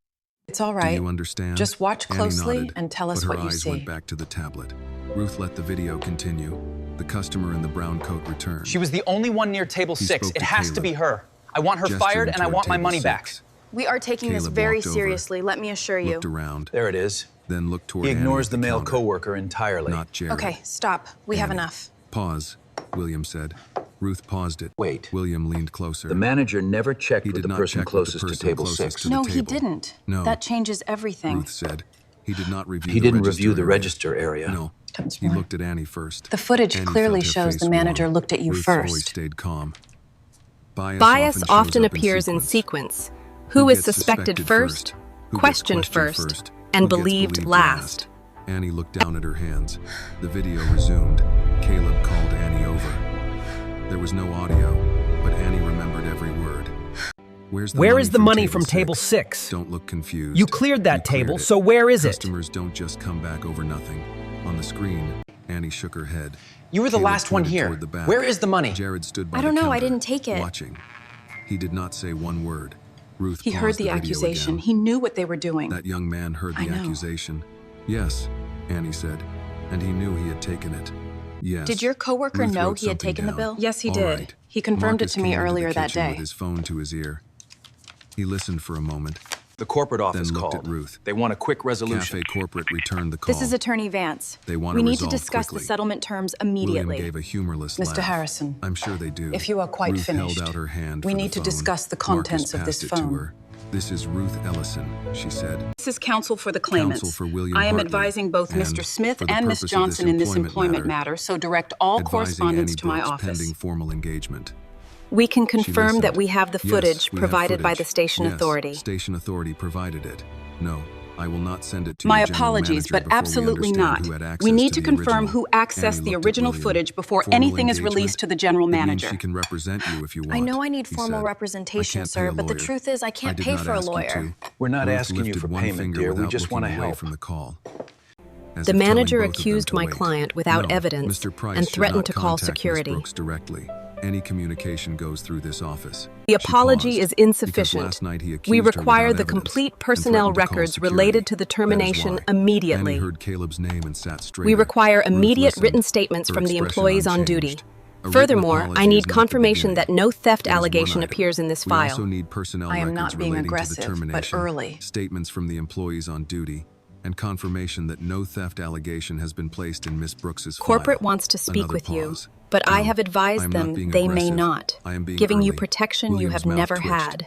It's all Do right. you understand? Just watch Annie closely nodded, and tell us but her what you eyes see. went back to the tablet. Ruth let the video continue. The customer in the brown coat returned. She was the only one near table He 6. spoke It to has to Caleb, be her. I want her gesturing fired and I toward want my table money back. 6. We are taking this Caleb very walked over, seriously, let me assure you. Looked around, There it is. then looked toward He Annie ignores at the male counter. coworker entirely. Not Jared. Okay, stop. We have Annie. enough. "Pause," William said. Ruth paused it. Wait. William leaned closer. The manager never checked He with did the not person check with closest the to person table closest 6. to the No, he table. didn't. No. That changes everything. Ruth said. He did not review He the didn't register review the area. register area. No. He looked at Annie first. The footage Annie clearly felt her shows face the manager warm. looked at you Ruth's first. voice stayed calm. Bias often appears in sequence. Who is gets suspected first, Who gets questioned first, and Who gets believed last. Annie looked down at her hands. The video resumed. Caleb called Annie over. There was no audio, but Annie remembered every word. Where is the money from table 6? Don't look confused. You cleared that cleared table, it. so where is it? Customers don't just come back over nothing. On the screen, Annie shook her head. You were the Caleb last one pointed here. toward the back. Where is the money? Jared stood by I don't the know, I counter, didn't take it. watching. He did not say one word. Ruth He heard paused the video accusation. again. He knew what they were doing. That young man heard I the know. accusation. Yes, Annie said, and he knew he had taken it. Yes. Did your coworker Ruth know wrote he had something taken the down. bill? Yes, he All did. right. He confirmed Marcus it to me came into the earlier that kitchen day. with his phone to his ear. He listened for a moment, The corporate office then looked called. at Ruth. They want a quick resolution. Cafe Corporate returned the call. This is Attorney Vance. They want We to need to resolve discuss the quickly. settlement terms William immediately. gave a humorless Mr. laugh. Harrison, I'm sure they do. if you are quite Ruth finished, held out her hand we for the need to phone. discuss the Marcus contents of this passed it to phone. her. This is Ruth Ellison, she said. This is counsel for the claimants. Counsel for William I am Hartley, advising both and Mr. Smith for the and Ms. purpose of Johnson in this employment matter, matter, so direct all advising correspondence Annie to my Brooks office. pending formal engagement. We can confirm listened. that we have the Yes, footage we have provided by footage. the station Yes, authority. Station authority provided it. No, I will not send it to My your general apologies, manager but before we absolutely understand not. who had access We need to to the confirm original. who accessed Annie the looked at original William. footage before Formal anything is engagement? released to the general It means manager. she can represent you if you want. I know I need he formal said. representation, I can't sir, pay a but the lawyer. truth is I can't did pay not for a ask you lawyer. to. We're not Ruth asking you lifted for one payment, finger dear. We without just want to looking away help. from the call. As The if telling manager both of them accused to my wait. client without No, evidence Mr. Price and should threatened not to call contact Ms. security. Brooks directly. Any communication goes through this office. The She apology paused, is because insufficient. last night he accused We her require without the evidence complete and personnel threatened to call records security. related to the That is termination why. immediately. Annie heard Caleb's name and sat straight. We require immediate listened, written statements her from the expression employees on duty. unchanged. A written Furthermore, apology I is need not the confirmation beginning. that no theft It is one allegation item. appears in this We file. also need personnel I am records not being relating aggressive, to the but termination, early. statements from the employees on duty, and confirmation that no theft allegation has been placed in Miss Brooks's Corporate file. wants to speak Another with you, pause. but I No, have I advised am not them being they may aggressive. not, I am being giving you early. protection you William's have mouth never twitched. had.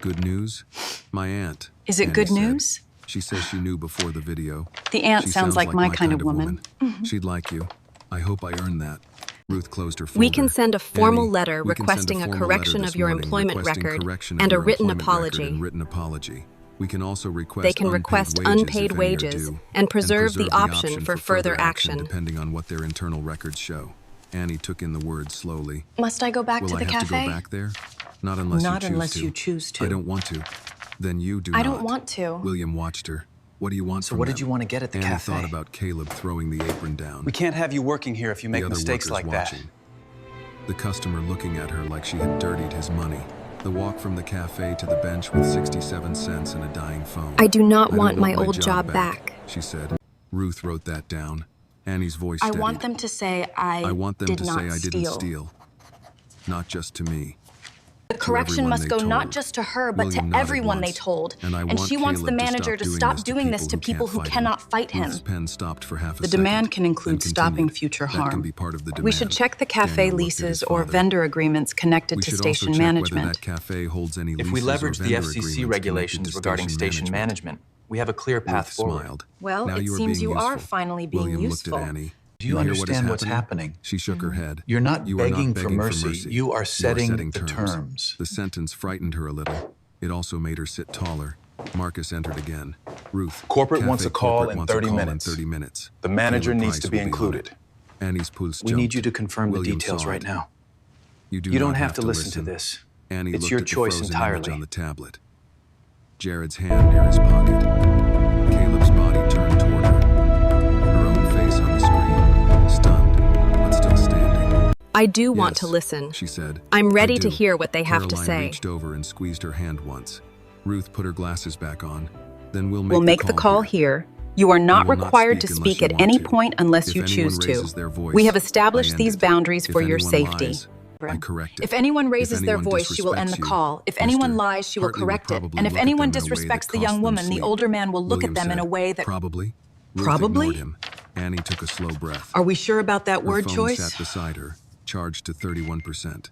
Good news? My aunt. Is it Annie good said. news? She says she knew before the video. The aunt She sounds like my kind of woman. She'd like you. I hope I earned that. Ruth closed her folder. We can send a formal Annie, letter we can send requesting a formal correction letter of this your morning employment requesting record correction of and a your written employment record apology. and written apology. We can also request They can request unpaid wages and preserve the option for further action. depending on what their internal records show. Annie took in the words slowly. Must I go back Will to I the have cafe? to go back there? Not unless you choose to. I don't want to. Then you do I not. don't want to. William watched her. What do you want So from what them? did you want to get at the Annie cafe? thought about Caleb throwing the apron down. We can't have you working here if you make The other mistakes workers like that. watching. The customer looking at her like she had dirtied his money. The walk from the cafe to the bench with 67 cents and a dying phone. I do not don't want my old job back. She said. Ruth wrote that down. Annie's voice I steadied. want them to say I want them did to not say I didn't steal. steal. Not just to me. The correction everyone must they go told. not just to her, but William to nodded everyone they once. told. And I And want she wants the Caleb to manager to stop stop doing this to people who can't fight cannot him. fight him. Ruth's pen stopped for half a The second, demand can include then stopping continued. future That can harm. be part of the demand. We should check the cafe Daniel looked at his leases or father. vendor agreements connected We to should also station check whether management. that cafe holds any If leases we or leverage the vendor FCC agreements regulations connected to regarding station management, we have a clear path Ruth forward. smiled. Well, Now it you are seems being you are useful. finally being William useful. looked at Annie. Do you hear what is understand what's happening? She shook her head. You're not You are begging for mercy. You are setting the terms. The sentence frightened her a little. It also made her sit taller. Marcus entered again. Ruth. Corporate wants Cafe a call corporate in wants a 30 call minutes. In 30 minutes. The manager Caleb needs Price to be will on included. it. Annie's pulse We jumped. need you to confirm William the details saw right it. now. You You don't not have to listen to this. Annie It's looked your at the choice frozen entirely. image on the tablet. Jared's hand near his pocket. Caleb's body turned toward her. Her own face on the screen, stunned, but still standing. I do want Yes, to listen. She said. I'm ready I to do. hear what they have to Caroline say. reached over and squeezed her hand once. Ruth put her glasses back on. Then we'll We'll make the call here. You are not You will not required to speak unless speak you at want any to. point unless If you anyone choose to. raises their voice, We have established I these end it. boundaries If for your anyone safety. lies, I correct it. If anyone If raises their anyone voice, she will end the disrespects you, call. If anyone Mr. lies, she will Hartley will correct it. probably And if look at anyone them in a way that disrespects the costs young them woman, the sleep. older man will look William at them in said. a way that... Probably. Ruth Probably? ignored him. Annie took a slow breath. Are we sure about that Her word phone choice? sat beside her, charged to 31%.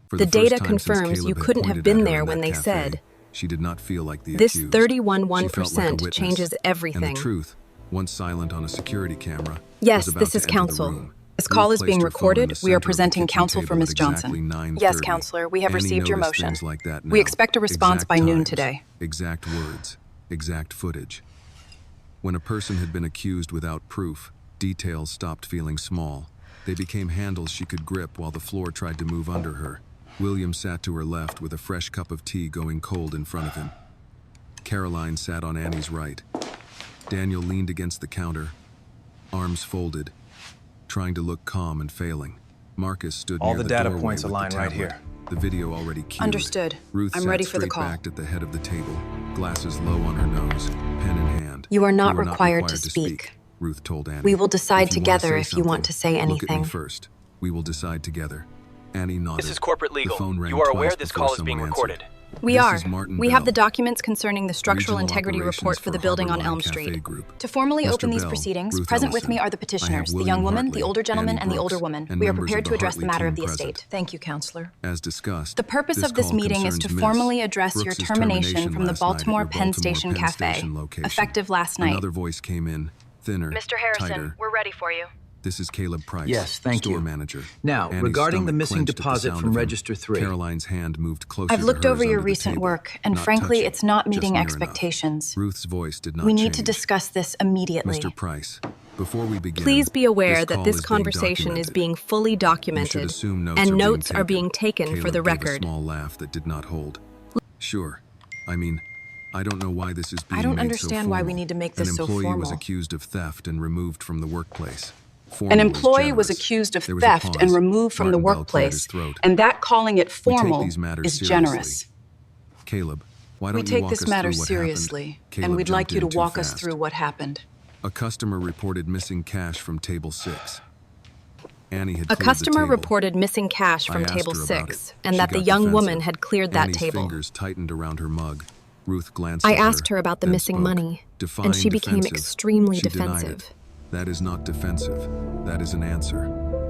For The first data time since confirms Caleb you had couldn't have pointed been at her there in when that they cafe, said, she did not feel like the this accused. 31% She felt like a witness. changes everything. And the truth, once silent on a security camera, Yes, was about this to is enter the counsel. room. This call Ruth is being placed her phone in recorded. the We are center of the presenting kitchen counsel for table Ms. at Johnson. exactly 9:30. Yes, Counselor, we have Annie received your noticed motion. things like that We now. expect a response Exact by noon times, today. Exact words, exact footage. When a person had been accused without proof, details stopped feeling small. They became handles she could grip while the floor tried to move under her. William sat to her left with a fresh cup of tea going cold in front of him. Caroline sat on Annie's right. Daniel leaned against the counter, arms folded, trying to look calm and failing. Marcus stood All near the the data doorway points with align the right tablet, here. the video already cued. Understood. Ruth I'm sat ready for the straight call. backed at the head of the table, glasses low on her nose, pen in hand. You are not "You required to speak. Ruth told Annie. We will decide "If you wanna together say if you want something, to say Look at anything." me first. We will decide together. Annie nodded. This is corporate The legal. phone rang You are twice aware this before call is being someone recorded. answered. We This are. is Martin We have the Bell, documents concerning the structural Regional integrity Operations report for the for building on Heartwarming Elm Cafe Street. Group. To formally Mr. open these Bell, proceedings, Ruth present with Ellison. me are the I have petitioners, the William young woman, Hartley, the older gentleman, Annie and the older Brooks, woman. and We are members prepared of to the address the Hartley matter team of the present. estate. Thank you, Counselor. As discussed, The purpose of this call meeting is to concerns formally Miss address your Brooks's termination from the last night at Baltimore your Penn Baltimore Station Penn Cafe, Station location. effective last night. Another voice came in, thinner, Mr. Harrison, tighter. we're ready for you. This is Caleb Price, Yes, thank store you. manager. Now, Annie's regarding the stomach missing clenched at the deposit sound from of him. Register 3. Caroline's hand moved closer I've to looked hers over your under the recent table. work, and Not frankly, touching, it's not just meeting near enough. expectations. Ruth's voice did not We need to change. discuss this immediately. Mr. Price, before we begin, Please be aware that call this is being conversation is documented. being fully You should documented, assume notes and are notes are being taken for Caleb the gave a record. small laugh that did not hold. Sure. I mean, I don't know why this is being I don't made understand so why we formal. need to make this so An employee was formal. accused of theft and removed from the workplace. An Formal is employee was generous. accused of There was a theft and pause. removed from the Martin Bell cleared his workplace, throat. and that calling it We take formal these matters is seriously. generous. Caleb, why don't We you take walk this us matter through what seriously, happened? Caleb and we'd like jumped you to in too walk us fast. through what happened. A customer reported missing cash from table 6. Annie had A cleared the customer table. reported missing cash I from asked table her about 6, it. and She that the got young woman defensive. had cleared that Annie's table. fingers tightened around her mug. Ruth glanced I at asked her about the then missing spoke. money, Define and she became defensive. extremely She denied defensive. it. That is not defensive. That is an answer.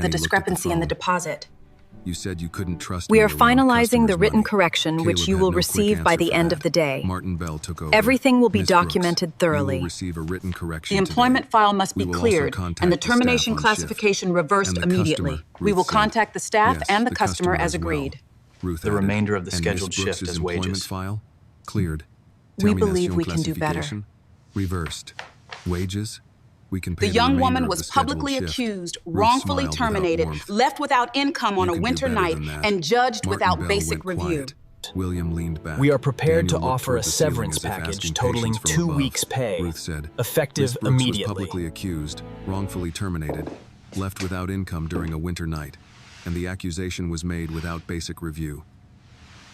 Danny the looked at discrepancy in the phone. deposit. You said you couldn't trust We me are around finalizing the customers' written money. correction, which Caleb you had will no quick receive by answer the for end that. of the day. Martin Bell took over. Everything will be Miss Brooks, documented you thoroughly. will receive a written correction The employment today. file must We be will also cleared contact and the the staff termination on shift. classification reversed And the immediately. customer, We Ruth will said. contact the staff Yes, and the customer as well. agreed. Ruth The added. remainder of the And scheduled Miss shift Brooks's as employment wages. file cleared. We Terminación believe we can do better. clasification, reversed. Wages We can pay The young remainder woman of was the scheduled publicly shift." accused, Ruth wrongfully smiled without terminated, warmth. left without income on "You a can do winter better night, than that." and judged Martin without Bell basic went review. quiet. William leaned back. We are prepared Daniel to looked offer toward a the ceiling severance as if package asking totaling patience from 2 above. weeks' pay, Ruth said, effective "Miss Brooks immediately." was publicly accused, wrongfully terminated, left without income during a winter night, and the accusation was made without basic review.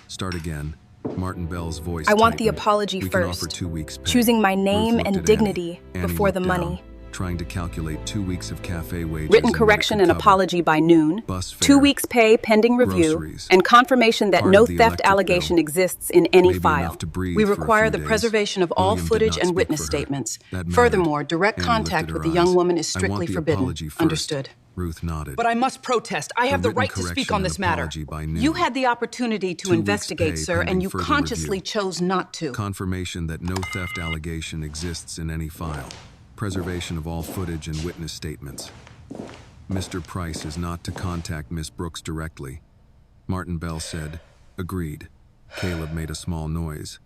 Start again. Martin Bell's voice I want the tightened. apology "We can first. offer 2 weeks' pay." Choosing my Ruth name looked and at dignity Annie. before the Annie looked money. down, trying to calculate 2 weeks of cafe wages. Written and what it correction could and cover. apology by noon, Bus 2 fare, weeks' pay pending review, groceries, and confirmation that part no of the theft electric allegation bill. exists in any Maybe file. enough to breathe We for a require few the days. preservation of all William did footage not and speak witness for her. statements. That mattered. Furthermore, direct Annie contact lifted with her the young eyes. woman is "I want strictly the forbidden." apology first." Understood. Ruth nodded. But I must protest. I have the right to speak on this matter. You had the opportunity to 2 weeks' investigate, pay sir, and pending you further consciously review. chose not to. Confirmation that no theft allegation exists in any file. Preservation of all footage and witness statements. Mr. Price is not to contact Miss Brooks directly. Martin Bell said, "Agreed." Caleb made a small noise.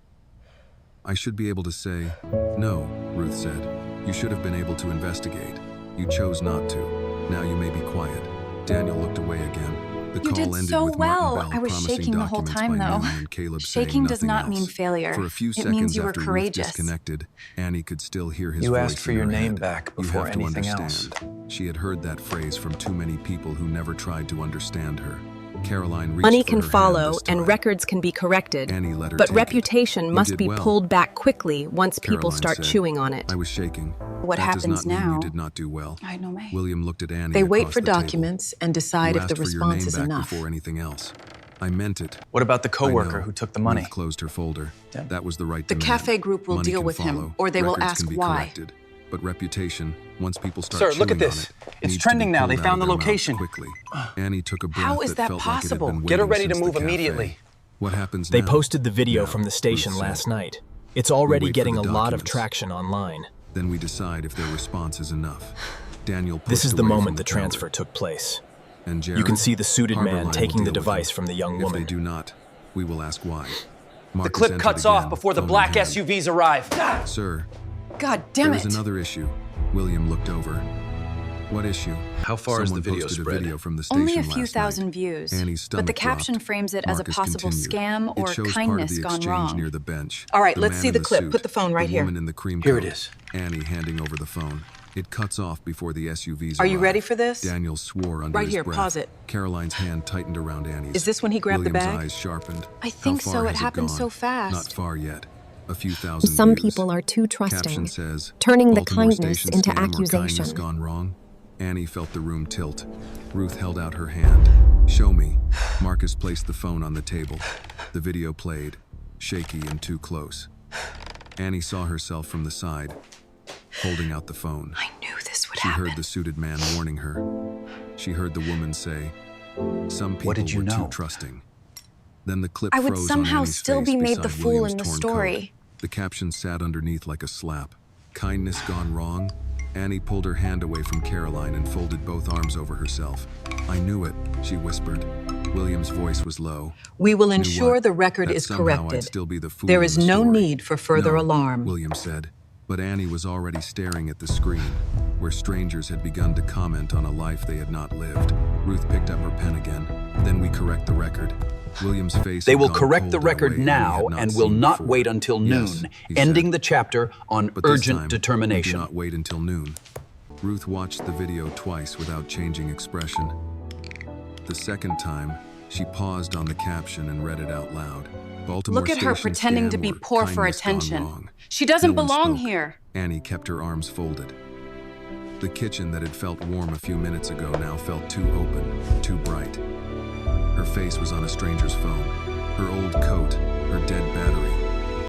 "I should be able to say, no," Ruth said. "You should have been able to investigate. You chose not to. Now you may be quiet." Daniel looked away again. The You call did ended so with well. Martin Bell I was promising shaking the whole documents time, by though. noon and Caleb saying Shaking does nothing not else. mean failure. For a few It seconds means you were after courageous. Ruth disconnected, Annie could still hear his You voice asked for in your her name head. back "You before have to anything understand." else. She had heard that phrase from too many people who never tried to understand her. Caroline reached Money for can her hand follow this and time. records can be corrected, Annie let her but take it. reputation "You must did be well." pulled back quickly once people Caroline start said. chewing on it. I was shaking. What That does happens not mean now? you did not do well. I know, May. William looked at Annie They wait across for the table. documents and decide "You if the asked for your response name is back enough. before anything else. I meant it." What about the "I coworker know." who took the money? Ruth closed her folder. That was the right The demand. cafe group will Money deal can with him, follow. or they will Records ask can be why. corrected. But reputation, once people start Sir, look at chewing this. on it, It's needs to trending be now. They pulled found out the of their mouth location. quickly. Annie took a breath How is that felt like it had possible? been Get her waiting ready to since move the cafe. immediately. What happens They now? posted the video Now, from the station Ruth said. last night. It's We already wait for getting the a lot of documents. traction online. Then we decide if their response is enough. Daniel pushed This is the away moment from the counter. transfer took place. And You can Jared, see the suited Harbor man Line taking will the deal with device them. from the young If woman. they do not, we will ask why. The Marcus clip entered cuts again, off before the phone in black hand. SUVs arrive. "Sir, God damn there it. is another issue." William looked over. "What issue?" How far is the Someone video posted spread? a video from the station Only a few last thousand night. views. Annie's But the stomach caption dropped. frames it as a Marcus possible continued. scam or It shows kindness part of the gone exchange wrong. near the bench. All right, The let's man see in the clip. suit, Put the phone right the here. woman in the cream Here it coat. is. Annie handing over the phone. It cuts off before the SUVs Are you arrive. ready for this? Daniel swore under Right his here, breath. pause it. Caroline's hand tightened around Annie's. Is this when he grabbed the William's bag? eyes sharpened. I think How so. far It has happened gone? so fast. Not far yet. A few thousand Some views. people are too trusting, Caption says, turning the "Baltimore kindness station into scam or kindness accusation." gone wrong. Annie felt the room tilt. Ruth held out her hand. "Show me." Marcus placed the phone on the table. The video played, shaky and too close. Annie saw herself from the side, holding out the phone. I knew this would She happen. heard the suited man warning her. She heard the woman say, "Some people What did you were know?" too trusting." Then the clip I would froze somehow on Annie's still face be made the beside fool William's in the torn story. coat. The caption sat underneath like a slap. "Kindness gone wrong?" Annie pulled her hand away from Caroline and folded both arms over herself. "I knew it," she whispered. William's voice was low. We will Knew ensure what? the record That is somehow corrected. I'd still be the fool There in is the no story. need for further No, alarm. William said. But Annie was already staring at the screen, where strangers had begun to comment on a life they had not lived. Ruth picked up her pen again. "Then we correct the record." William's face They had will gone correct cold the in a record way Annie now had not and will seen not before. wait until Yes, noon, he ending said. the chapter on But this urgent time, determination. We do not wait until noon. Ruth watched the video twice without changing expression. The second time, she paused on the caption and read it out loud. "Baltimore Look at her station pretending scam to be or poor for kindness gone attention. wrong." She doesn't No one belong spoke. here. Annie kept her arms folded. The kitchen that had felt warm a few minutes ago now felt too open, too bright. Her face was on a stranger's phone. Her old coat, her dead battery.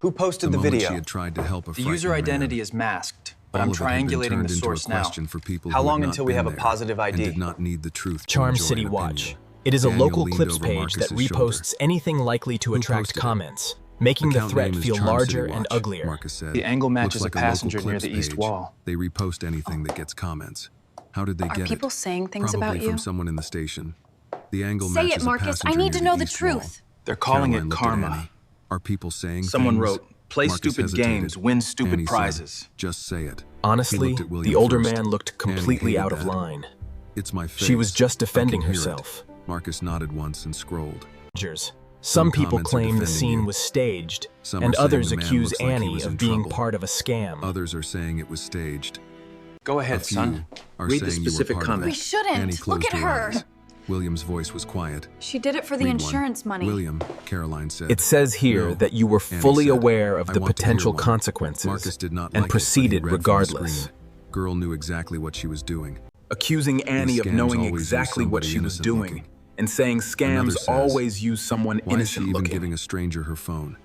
Who posted the moment video? she had tried to help a The user frightened man. identity is masked, but All I'm of it had been triangulating turned the into source a now. question for people How who had long not until we been have a there positive and ID? did not need the truth to Charm enjoy City an Watch. opinion. It is a Daniel local leaned clips over page that Marcus's shoulder. reposts anything likely to Who attract posted it? comments, making the Account threat name is feel Charm larger City and Watch, uglier. Marcus said. The angle matches Looks like a passenger local near the clips east page. wall. They repost anything that gets comments. How did they Are get people it? saying things Probably about you? from someone in the station. The angle Say matches it, Marcus. a I passenger need to near know the east wall. truth. They're calling Caroline it looked at karma. Annie. Are people saying Someone things? wrote, Play Marcus stupid hesitated. games, win stupid Annie said, prizes. "Just say it." Honestly, He looked at William the older first. man looked Annie completely hated out of that. line. "It's my face. She was just I defending can hear it." herself. Marcus nodded once and scrolled. Some people comments are claim the defending scene you. was staged, Some and are saying others the man accuse looks like he Annie was in of being trouble. part of a scam. Others are saying it was staged. Go A ahead, few son. are Read the saying you were specific part of comment. We it. shouldn't. Annie Look closed at her her. eyes. William's voice was quiet. She did it for the Read one. insurance money. William, Caroline said. It says here "No," that you were Annie fully said. aware of "I the want to hear potential one." consequences Marcus did not and like it, but he proceeded read from the regardless. screen. Girl knew exactly what she was doing. Accusing Annie of scams knowing always use exactly what somebody she was innocent doing, looking. and saying Another scams says, always use someone "Why is she innocent even looking. giving a stranger her phone?"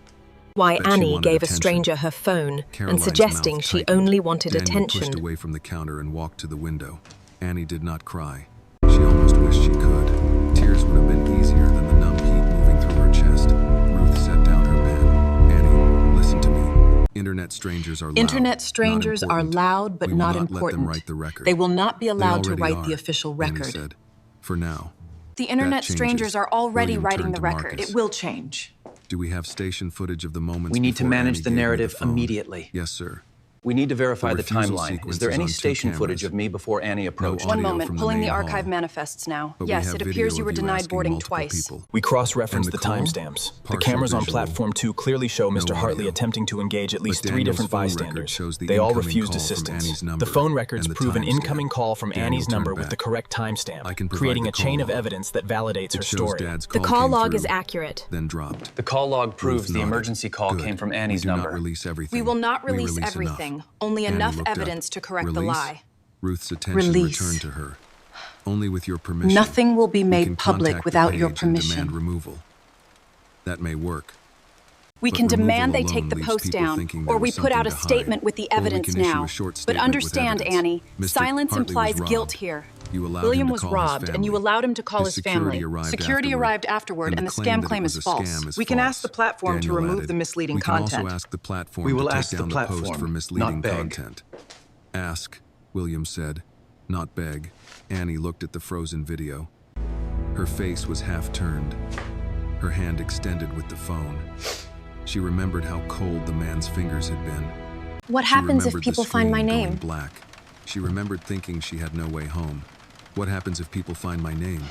Why Bet she Annie wanted gave a attention. stranger her phone Caroline's and suggesting mouth she tightened. only wanted Daniel attention. pushed away from the counter and walked to the window. Annie did not cry. She almost wished she could. Tears would have been easier than the numb heat moving through her chest. Ruth set down her pen. "Annie, listen to me. Internet strangers are loud. Internet strangers not are important. loud but We will not not let them important. write the record. They will not be They allowed to already write are," the official Annie record. said. "For now." The internet changes. strangers are already William writing turned the to record. Marcus. It will change. "Do we have station footage of the moments We need to before manage Annie the gave me narrative phone?" immediately. "Yes, sir." We need to verify The the refusal timeline. Is sequence there is any on 2 station cameras. footage of me before Annie approached? audio One moment, from the pulling the main archive hall. manifests now. But we Yes, have it video appears you of were denied asking boarding multiple twice. people. We cross-referenced And the the call? timestamps. The Partial cameras on visual. platform 2 clearly show Mr. No Hartley audio. attempting to engage at least But 3 Daniel's different phone record bystanders. shows the They all incoming refused call from assistance. Annie's number The phone records and the prove an timestamp. incoming call from Daniel Annie's number turned with the back. correct timestamp, "I can provide creating the a chain call of log. evidence that validates her It shows story. Dad's The call call came log through, is accurate. then dropped. The call log proves Ruth the nodded. emergency call "Good. came from Annie's We do number. not release everything. We will not We release enough." everything, only Annie enough looked up. evidence to correct the "Release?" lie. Ruth's attention Release. returned to her. "Only with your permission. Nothing will be We made can public contact the without your page and permission. demand removal. That may work. We But can removal demand they alone take the leaves post people down, thinking or there we was put out a something to hide. statement with the Or we evidence can issue now. a short But statement with understand, evidence. Annie, Mr. silence Hartley implies was guilt robbed. here. You allowed William him to was call robbed, his and you family. allowed him to call his security family. arrived Security afterward, arrived afterward, and the claim scam that claim it was is a false. scam is We can false. ask the platform to Daniel remove added. the misleading We can content. also ask the platform We will to ask take the down platform, the post for not misleading beg. content. "Ask," William said, "not beg." Annie looked at the frozen video. Her face was half turned, her hand extended with the phone. She remembered how cold the man's fingers had been. What She happens if remembered the people find my screen going name? black. She remembered thinking she had no way home. What happens if people find my name?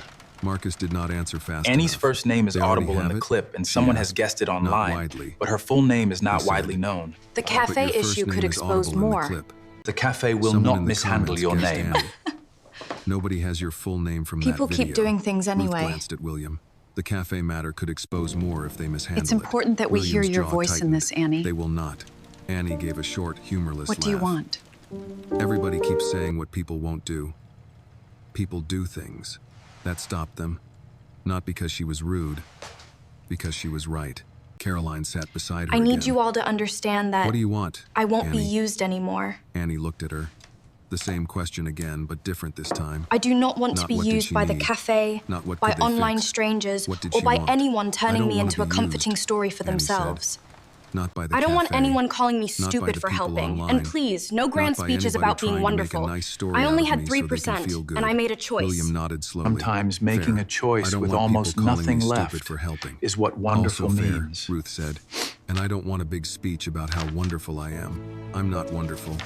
Marcus did not answer fast Annie's enough. first name is They already audible in have the it? clip, and someone Yeah. has guessed it Not online, widely. but her full name is not He said. widely known. The But cafe your first issue name could is expose audible in the more. clip. The cafe will Someone not in the mishandle comments your guessed name. Annie. Nobody has your full name from People that keep video. doing things anyway. Ruth glanced at William. The cafe matter could expose more if they mishandle It's it. important that we hear William's your jaw voice in tightened. this, Annie. They will not. Annie gave a short, humorless What do you laugh. want? Everybody keeps saying what people won't do. People do things. That stopped them. Not because she was rude, because she was right. Caroline sat beside her I need again. you all to understand that What do you want? I won't be Annie? used anymore. Annie looked at her. The same question again, but different this time. I do not want to Not be what did used she by the need. cafe, Not what by could they online fix. strangers, What did or she by want? anyone I turning don't me wanna into a be comforting used, story for Annie said. themselves. Not by the I don't want cafe, anyone calling me not by stupid the for people helping. online, And please, no grand not by speeches anybody about being trying to make a wonderful. nice story I out only of had me so they can 3%, feel good. and I made a choice. William nodded slowly. Sometimes making Fair. a choice I don't with want almost people calling nothing me left stupid for helping. is what wonderful Also fair, means. Ruth said. And I don't want a big speech about how wonderful I am. I'm not wonderful.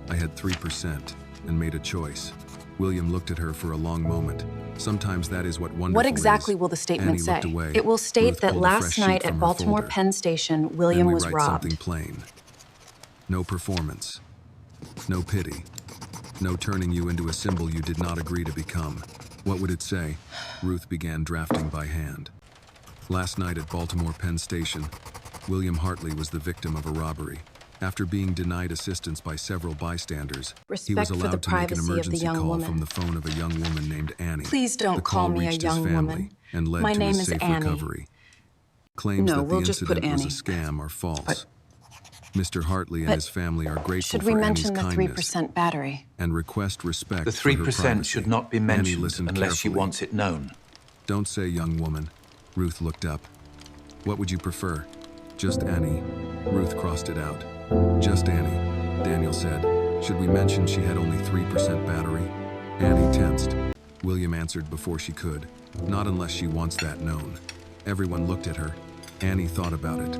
I had 3% and made a choice. William looked at her for a long moment. Sometimes that is what wonderful What exactly is. will the statement Annie say? looked away. It will state Ruth that pulled a fresh last sheet night from at her Baltimore folder. Penn Station, Then William we was write robbed. something plain. No performance. No pity. No turning you into a symbol you did not agree to become. What would it say? Ruth began drafting by hand. Last night at Baltimore Penn Station, William Hartley was the victim of a robbery. After being denied assistance by several bystanders, he Respect was for the allowed to make an privacy of the emergency young call woman. from the phone of a young woman named Annie. Please don't The call call me a reached young his family woman. and led My to name his is safe Annie. recovery. Claims No, that we'll the just put incident was a Annie. scam are false. But- Mr. Hartley and but his family are grateful Should we for mention Annie's the kindness 3% battery? and request respect The for her 3% privacy. should not be Annie mentioned listened unless she carefully. wants it known. Don't say young woman. Ruth looked up. What would you prefer? Just Annie. Ruth crossed it out. Just Annie, Daniel said. Should we mention she had only 3% battery? Annie tensed. William answered before she could. Not unless she wants that known. Everyone looked at her. Annie thought about it.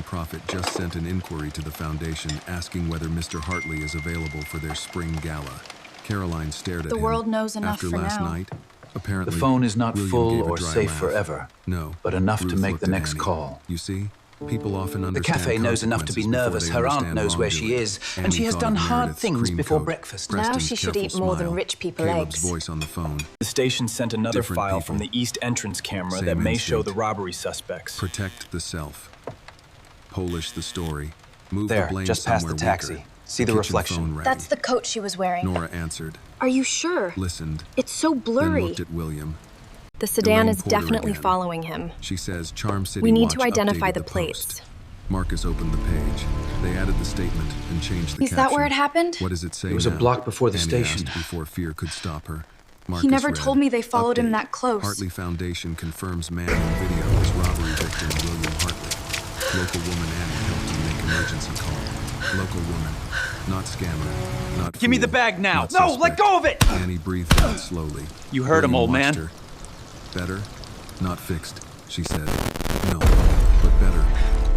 nonprofit just sent an inquiry to the foundation asking whether Mr. Hartley is available for their spring gala. Caroline stared at The him. world knows enough After for last now. night, apparently, The phone is not William full gave a or dry safe laugh. forever. No, but enough to Ruth make looked the at next Annie. call. You see, people often The understand cafe knows enough to be nervous. Her aunt knows where she is, and she has done hard things before breakfast. Now she should eat more than rich people Caleb's eggs. voice on the phone. The station sent another Different file people. from the east entrance camera Same that may show instinct. the robbery suspects. Protect the self. Polish the story. Move There, the blame just past the somewhere taxi. weaker. See the Kitchen reflection. phone rang. That's the coat she was wearing. Nora answered, Are you sure? listened, It's so then blurry. looked at William. The sedan Elaine is Porter definitely again. following him. She says Charm City We need Watch to identify updated the post. plates. Marcus opened the page. They added the statement and changed the Is that where it happened? What does it say It was a now? block before the Annie station. asked before fear could stop her. He Marcus never read, told me they followed him "Update. that close. Hartley Foundation confirms man in video as robbery victim William Hartley. Local woman Annie helped him make emergency call. Local woman. Not scammer. Not Give me fool, the bag now. not No, suspect. let go of it! Annie breathed out slowly. You heard him, William old watched man. her. Better? Not fixed, she said. No, but better.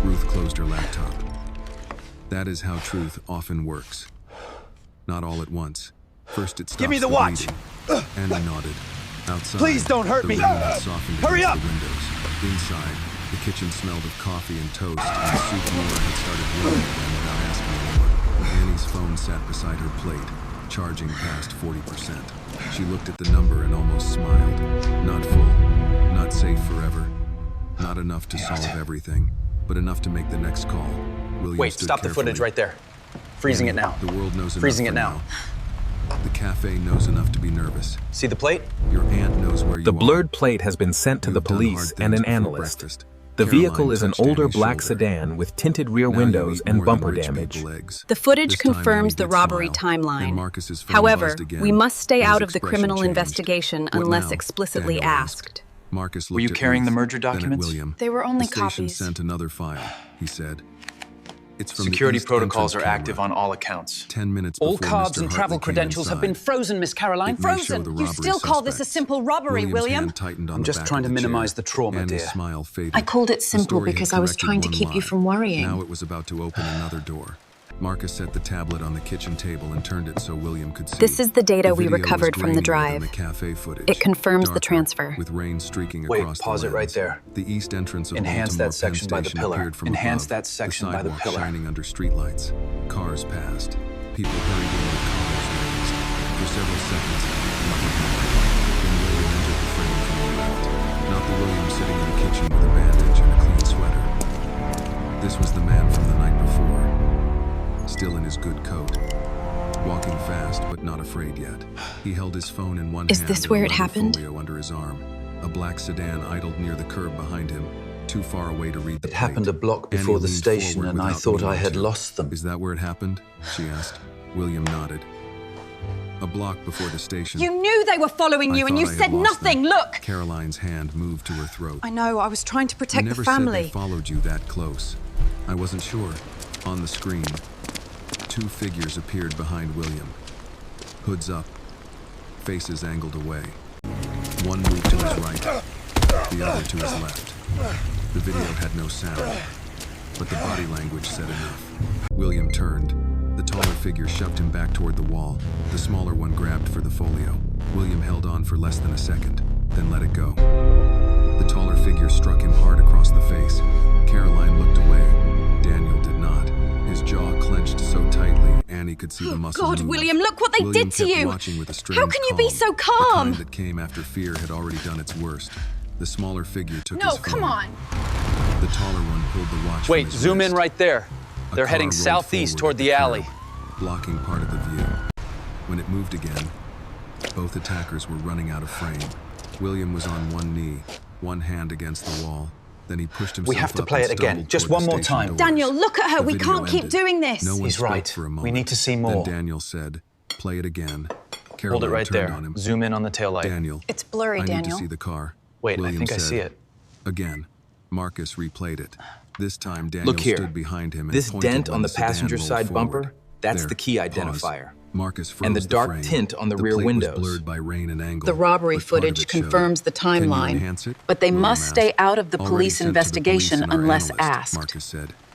Ruth closed her laptop. That is how truth often works. Not all at once. First it stops Give me the watch. bleeding. Annie nodded. Outside, Please don't hurt the me. rain had softened Hurry against up. the windows. Inside, the kitchen smelled of coffee and toast, and the soup Nora had started brewing again without asking anyone. Annie's phone sat beside her plate, charging past 40%. She looked at the number and almost smiled. Not full, not safe forever, not enough to solve everything, but enough to make the next call. William Wait, stood stop the footage carefully. right there. Freezing it now. The world knows Freezing enough it for now. The cafe knows enough to be nervous. See the plate? Your aunt knows where you The are. blurred plate has been sent to You the have done police hard and things an before analyst. breakfast. The Caroline vehicle is an touched older Annie's black shoulder. sedan with tinted rear Now you windows eat and more than bumper rich damage. people eggs. The footage This time confirms Annie the did robbery smile, and timeline. Marcus's phone However, buzzed again. we must stay His out of the expression criminal changed. investigation What unless now? explicitly Daniel asked. asked. Marcus Were looked you at carrying the Ruth, merger then at documents? William. They were only The station copies. sent another file, he said. It's from Security the east protocols are entrance active camera. on all accounts. 10 minutes All before cards Mr. and travel Hartley came credentials have been inside. frozen, Miss Caroline. It may show Frozen! the You robbery still call this a suspects. simple robbery, William's William? hand tightened on I'm the just back trying of to the chair. minimize the trauma, Annie's dear. smile faded. I called it The simple story had because I was corrected trying to one keep you lie. from worrying. Now it was about to open another door. Marcus set the tablet on the kitchen table and turned it so William could see. This is the data we video was recovered from the grainier than drive. the cafe footage. It confirms the Darker, transfer. with rain streaking Wait, across pause the it right lens. there. The east entrance of Enhance Baltimore that section Penn by the Station pillar. appeared from Enhance above, that section by the sidewalk pillar. shining under streetlights. Cars passed. People hurried in with collars raised. For several seconds, nothing happened. Then William entered the frame from the left. Not the William sitting in the kitchen with a bandage and a clean sweater. This was the man from the night before. Still in his good coat. Walking fast, but not afraid yet. He held his phone in one Is hand this and where a it leather happened? folio under his arm. A black sedan idled near the curb behind him, too far away to read the It happened a plate. block Annie before the leaned station, forward and I without thought I meaning had to. lost them. Is that where it happened? She asked. William nodded. A block before the station. You knew they were following you, and you thought I had said lost nothing. them. Look! Caroline's hand moved to her throat. I know, I was trying to You protect the never said family. they followed you that close. I wasn't sure. On the screen, two figures appeared behind William. Hoods up, faces angled away. One moved to his right, the other to his left. The video had no sound, but the body language said enough. William turned. The taller figure shoved him back toward the wall. The smaller one grabbed for the folio. William held on for less than a second, then let it go. The taller figure struck him hard across the face. Caroline looked away. Daniel did not. His jaw clenched so tightly, Annie could see the muscles God, move. William, look what they William did to kept you! watching with a strange How can you be so calm? The kind that came after fear had already done its worst. The smaller figure took No, his phone. come on! The taller one pulled the watch Wait, from his zoom in wrist. right there. A They're car heading rolled southeast forward toward the at alley. curb, blocking part of the view. When it moved again, both attackers were running out of frame. William was on one knee, one hand against the wall. Then he pushed himself We have to up play and it again, stumbled just toward one the more station time. doors. Daniel, look at her! The We video can't keep ended. doing this! No one He's spoke right. for a moment. We need to see more. Then Daniel said, "Play it again." Hold Caroline it right turned there. on him. Zoom in on the taillight. Daniel, It's blurry, I need Daniel. to see the car. Wait, William I think I said. see it. Again, Marcus replayed it. This time, Daniel Look here. stood behind him and This pointed dent when on the sedan passenger rolled side forward. bumper, that's There. the key Pause. identifier. Marcus froze And the dark frame. tint on the rear plate windows. was blurred by rain and angle, The robbery but part of footage it showed. confirms the Can you timeline, enhance it? but they William must stay asked. out of the Already police sent to the police investigation and our unless analyst, asked. Marcus said.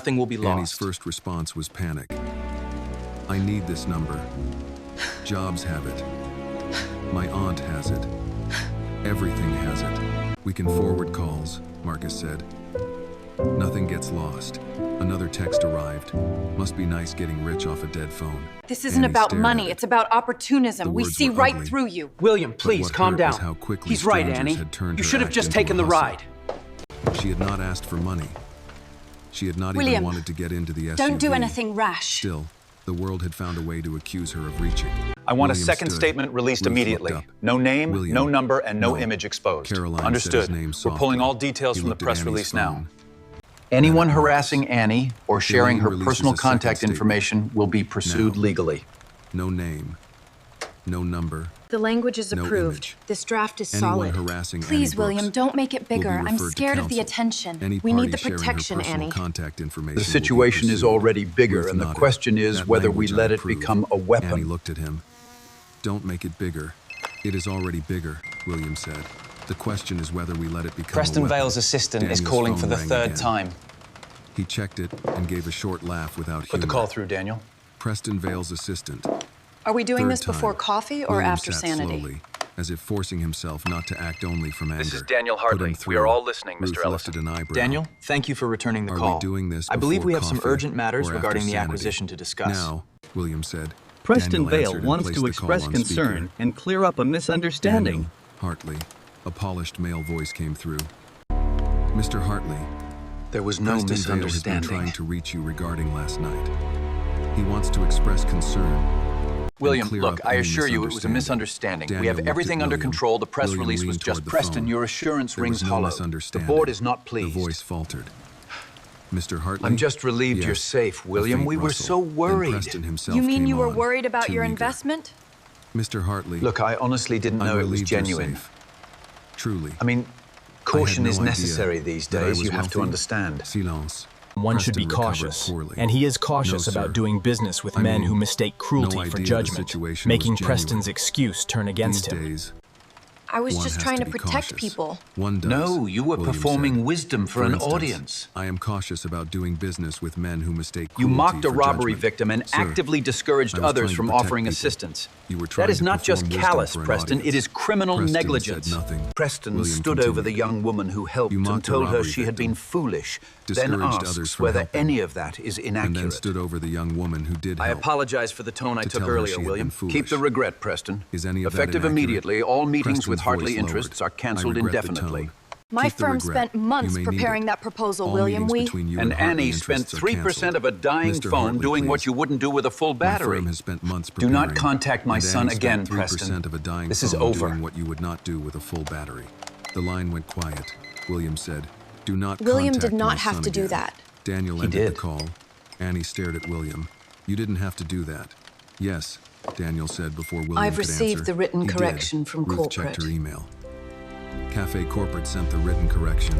Nothing will be lost. Annie's first response was panic. I need this number. Jobs have it. My aunt has it. Everything has it. We can forward calls, Marcus said. Nothing gets lost. Another text arrived. Must be nice getting rich off a dead phone. This isn't Annie about stared money, at it. it's about opportunism. The We words see were right ugly. through you. William, But please what calm hurt was down. how quickly He's right, strangers Annie. had turned You her should have act just into taken a the hustle. ride. She had not asked for money. She had not even William, wanted to get into the SUV. Don't do anything rash. Still, the world had found a way to accuse her of reaching. I want a William second stood. statement released Ruth immediately. looked up. No name, William. no number, and no No. image exposed. Caroline Understood. said his name We're softly. pulling all details He from the looked at press Annie's release now. phone. Anyone harassing Annie or sharing her releases personal a second contact statement. information will be pursued Now. legally. No name. No number. The language is No approved. image. This draft is Anyone solid. harassing Please, Annie William, Brooks don't make it will be bigger. I'm referred to scared of the counsel. attention. Any We need party the sharing her protection, personal Annie. contact information The will be situation is pursued. already bigger, Ruth and the nodded. question is That whether we language I let it approve. become a weapon. Annie looked at him. Don't make it bigger. It is already bigger, William said. The question is whether we let it become Preston a weapon. Vale's assistant is Daniel's calling for phone the rang third again. time. He checked it and gave a short laugh without Put the humor. call through, Daniel. Preston Vale's assistant. Are we doing Third this before time. coffee or William after sat sanity? slowly, as if forcing himself not to act only from anger. This is Daniel Put him Hartley. We through. are all listening, Mr. Ruth Ellison. lifted an eyebrow. Daniel, thank you for returning the Are call. we doing this I believe before we have some coffee urgent matters or after regarding the sanity? acquisition to discuss. Now, William said. Preston Daniel Vale answered and wants placed to the express call on concern speaker. and clear up a misunderstanding. Daniel Hartley. A polished male voice came through. Mr. Hartley, There was no Preston Vale has been misunderstanding. trying to reach you regarding last night. He wants to express concern. William, clear look, up I any assure you it was a misunderstanding. We Daniel have looked everything at under William. control. The press William release was leaned just toward the Preston. phone. Your assurance There rings was no hollow. The misunderstanding. board is not pleased. The voice faltered. Mr. Hartley? I'm just relieved Yes. you're safe, A William. faint We were rustle. so Then worried. Preston himself You mean came you were on, worried about too your eager. investment? Mr. Hartley, Look, I honestly didn't I'm know it was relieved you're genuine. safe. Truly. I mean, caution I had is no idea necessary these that I days. was You have to wealthy. understand. Silence. One should be Preston recovered cautious, poorly. and he is cautious No, sir. about doing business with I men mean, who mistake cruelty no for idea the judgment, situation making was genuine. Preston's excuse turn against These him. days, I was one just has trying to be protect cautious. people. One does. No, you were William performing said. wisdom for an instance, audience. I am cautious about doing business with men who mistake You cruelty mocked a for robbery judgment. victim and Sir, actively discouraged I was others trying to from protect offering people. assistance. You were trying That is to not just perform wisdom callous, for an Preston. audience. It is criminal Preston said negligence. nothing. Preston William stood over the continued. young woman who helped You and mocked a told her robbery she had victim, been foolish, then discouraged others asks from whether helping, any of that is and then inaccurate. stood over the young woman who did I help. apologize for the tone I to took tell her earlier, she had William. been foolish. Keep the regret, Preston. Is any of that Effective inaccurate? immediately, all meetings with Preston's Hartley voice interests lowered. are cancelled I regret the indefinitely. tone. My Keep the firm regret. spent months You may need preparing it. that proposal, All William. meetings We between you And Hartley Annie spent interests are 3% of a dying Mr. phone Hartley, doing what please. you wouldn't do with a full My battery. firm has spent months Do not preparing, contact my and son Annie again, spent 3% Preston. of a dying This is phone over. doing what you would not do with a full battery. The line went quiet. William said, "Do not William contact did not my have son to do again." that. Daniel He ended did. the call. Annie stared at William. "You didn't have to do that." "Yes," Daniel said before William I've could received answer. the written He did. correction from Ruth corporate. checked her email. Cafe Corporate sent the written correction.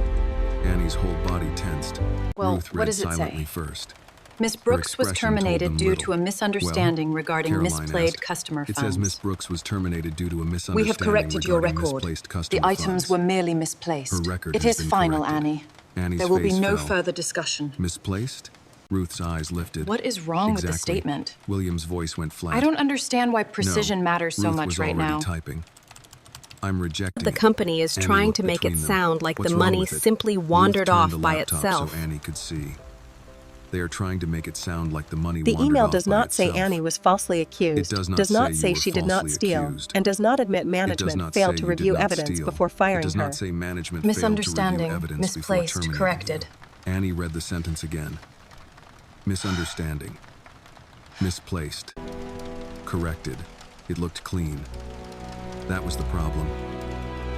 Annie's whole body tensed. Well, Ruth what read does it say? silently first. Miss Brooks was expression told terminated them due little. to a misunderstanding Well, regarding Caroline misplayed asked. customer It funds. says Miss Brooks was terminated due to a misunderstanding We have corrected your regarding record. misplaced customer The items funds. were merely misplaced. Her record It has is been final, corrected. Annie. Annie's There will be face no fell. further discussion. Misplaced? Ruth's eyes lifted. What is wrong with the Exactly. statement? William's voice went flat. I don't understand why precision No, matters so Ruth much was right already now. Typing. I'm rejecting The it. company is Annie trying looked to make it between them. sound like What's the wrong money with it? simply Ruth wandered turned off the by laptop itself. So Annie could see. They are trying to make it sound like the money The wandered email off does by not say itself. Annie was falsely accused, It does not say you were she did not falsely steal, accused. and does not admit It does management not failed say to you review did not evidence steal. before It firing does her. not say management failed to review Misunderstanding, evidence before misplaced, terminating corrected. you. Annie read the sentence again. Misunderstanding. Misplaced. Corrected. It looked clean. That was the problem.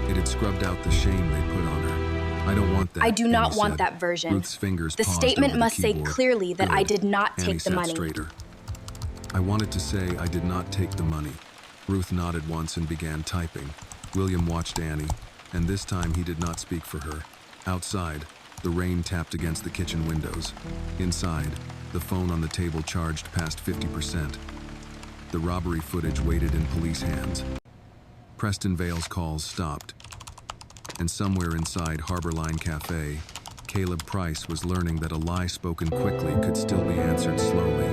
It had scrubbed out the shame they put on her. I don't want that. I do not Annie want said. that version. Ruth's fingers The paused statement over the must say keyboard. clearly that I Good. did not Annie take the sat money. straighter. I wanted to say I did not take the money. Ruth nodded once and began typing. William watched Annie, and this time he did not speak for her. Outside, the rain tapped against the kitchen windows. Inside, the phone on the table charged past 50%. The robbery footage waited in police hands. Preston Vale's calls stopped. And somewhere inside Harborline Cafe, Caleb Price was learning that a lie spoken quickly could still be answered slowly,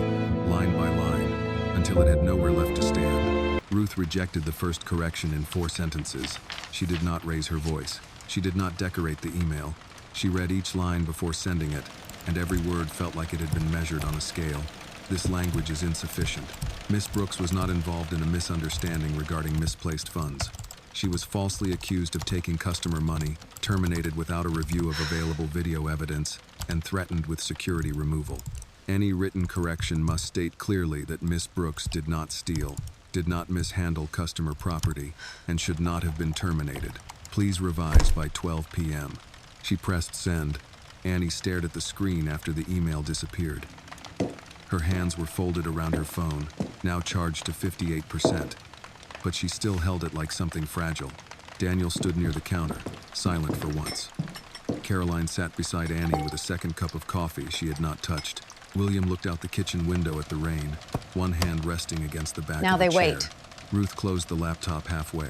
line by line, until it had nowhere left to stand. Ruth rejected the first correction in 4 sentences. She did not raise her voice. She did not decorate the email. She read each line before sending it, and every word felt like it had been measured on a scale. This language is insufficient. Miss Brooks was not involved in a misunderstanding regarding misplaced funds. She was falsely accused of taking customer money, terminated without a review of available video evidence, and threatened with security removal. Any written correction must state clearly that Miss Brooks did not steal, did not mishandle customer property, and should not have been terminated. Please revise by 12 p.m. She pressed send. Annie stared at the screen after the email disappeared. Her hands were folded around her phone, now charged to 58%. But she still held it like something fragile. Daniel stood near the counter, silent for once. Caroline sat beside Annie with a second cup of coffee she had not touched. William looked out the kitchen window at the rain, one hand resting against the back Now of a they chair. wait. Ruth closed the laptop halfway.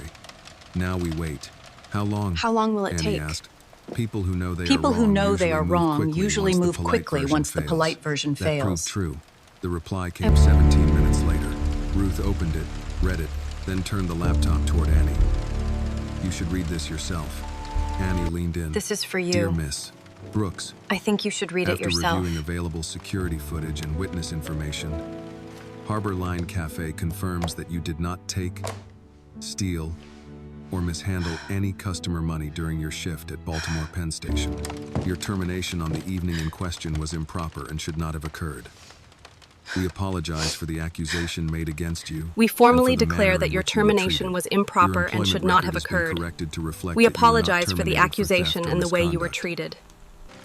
Now we wait. How long? How long will it Annie take? asked. People who know they People are who wrong know they usually are move wrong quickly usually once the move polite quickly version once the fails. polite version That fails. proved true. The reply came 17 minutes later. Ruth opened it, read it, then turned the laptop toward Annie. You should read this yourself. Annie leaned in. This is for you. Dear Miss Brooks, I think you should read it after yourself. reviewing available security footage and witness information, Harbor Line Cafe confirms that you did not take, steal, or mishandle any customer money during your shift at Baltimore Penn Station. Your termination on the evening in question was improper and should not have occurred. We apologize for the accusation made against you. We formally and for the declare manner that in your which you were termination treated. was Your improper and employment should not have record has been occurred. corrected to reflect We that you were not apologize for the terminated accusation theft or and the way you were misconduct. treated.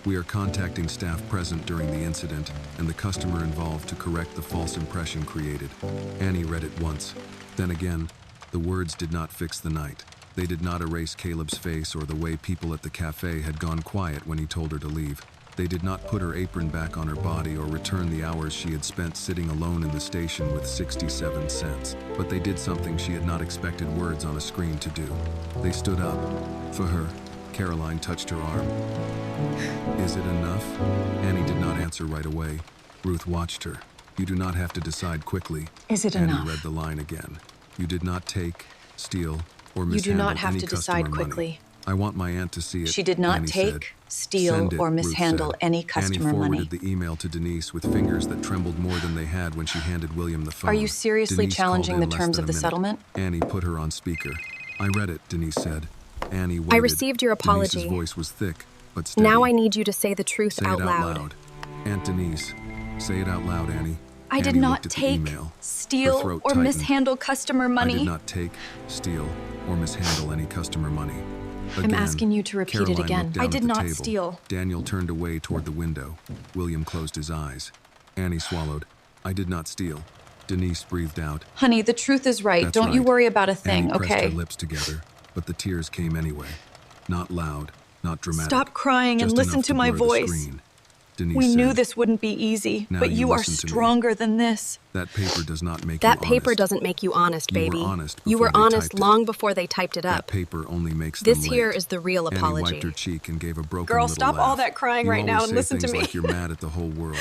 We are contacting staff present during the incident and the customer involved to correct the false impression created. Annie read it once. Then again, the words did not fix the night. They did not erase Caleb's face or the way people at the cafe had gone quiet when he told her to leave. They did not put her apron back on her body or return the hours she had spent sitting alone in the station with 67 cents. But they did something she had not expected words on a screen to do. They stood up. For her, Caroline touched her arm. Is it enough? Annie did not answer right away. Ruth watched her. You do not have to decide quickly. Is it Annie enough? read the line again. You did not take, steal, or You mishandle do not have any to customer decide money. quickly. I want my aunt to see it. She did not Annie take, said. steal, Send it, or Ruth mishandle said. any customer Annie money. forwarded the email to Denise with fingers that trembled more than they had when she handed William the phone. Are you seriously Denise challenging called the in less terms than of a the minute. settlement? Annie put her on speaker. I read it, Denise said. Annie waited. I received your apology. Denise's voice was thick, but steady. Now I need you to say the truth Say out it loud. Aunt Denise, say it out loud, Annie. I did Annie not looked at the take, email. Her steal, throat or tightened. mishandle customer I money. did not take, steal, or mishandle any customer money. I'm Again, asking you to repeat Caroline it again. looked down I at did the not table. steal. Daniel turned away toward the window. William closed his eyes. Annie swallowed. I did not steal. Denise breathed out. Honey, the truth is right. That's Don't you right. worry about a thing, Annie pressed okay? her lips together, but the tears came anyway. Not loud, not dramatic. Stop crying and just listen enough to my blur the voice. screen. Denise We knew said, this wouldn't be easy, Now but you you are listen to me. stronger than this. That paper does not make That you paper honest. doesn't make you honest, You were baby. honest You were before they honest typed it. long before they typed it That up. paper only makes This them here late. is the real Annie apology. wiped her cheek and gave a broken Girl, little stop laugh. all that crying You right now always and say listen to things me. like you're mad at the whole world.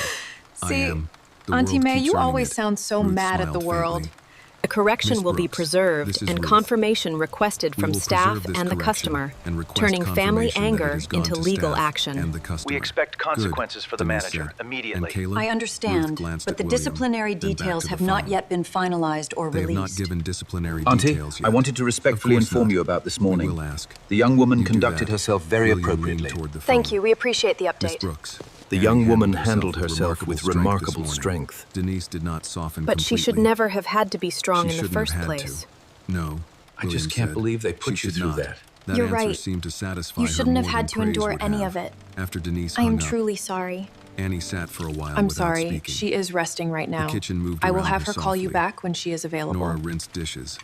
I See, am. The Auntie world May, keeps you earning always it. sound so Ruth mad at the smiled world. faintly. The correction Miss will be Brooks, preserved this is and Ruth. confirmation requested We from will staff preserve this and the correction customer, and request turning family confirmation that it anger has gone into to legal staff action. and the customer. We expect consequences Good, for the Denise manager said. immediately. And Caleb? I Ruth understand, glanced but at the William, disciplinary then back details to have the not phone. yet been finalized or They have not released. given disciplinary Auntie, details yet. I wanted to respectfully Of course inform not. you about this We morning. will ask. The young woman You do conducted that. herself very William appropriately. leaned toward the Thank phone. you. We appreciate the Miss update. Brooks. The Annie young woman handled handled herself with this remarkable morning. strength. Denise did not soften But she should completely. never have had to be strong She in the shouldn't have first had place. to. No. I just William can't said. believe they put She you should through not. that. That You're answer right. seemed to satisfy You her shouldn't have more had than to praise endure would any have. of it. After Denise I am hung up, truly sorry. Annie sat for a while I'm without sorry. speaking. She is resting right now. The kitchen moved I will around have her call you softly. back when she is available. Nora rinsed dishes.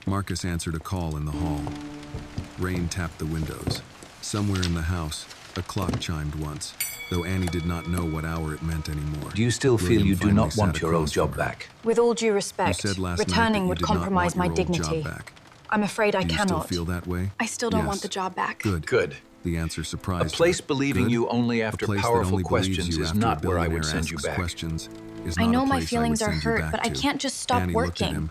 Marcus answered a call in the hall. Rain tapped the windows. Somewhere in the house, a clock chimed once, though Annie did not know what hour it meant anymore. Do you still feel William you do finally not want sat your old across job from her. back? With all due You respect, said last night that returning you would did not compromise want my your old job dignity. back. I'm afraid I Do you still cannot. feel that way? I still don't Yes. want the job back. Good. Good. The answer A surprised place her. believing Good. you only A after place that powerful only believes questions you is after not a where I would billionaire send you asks back. questions is I not know a my place feelings I are would send you hurt, back but I to. can't just stop Annie looked at working. him.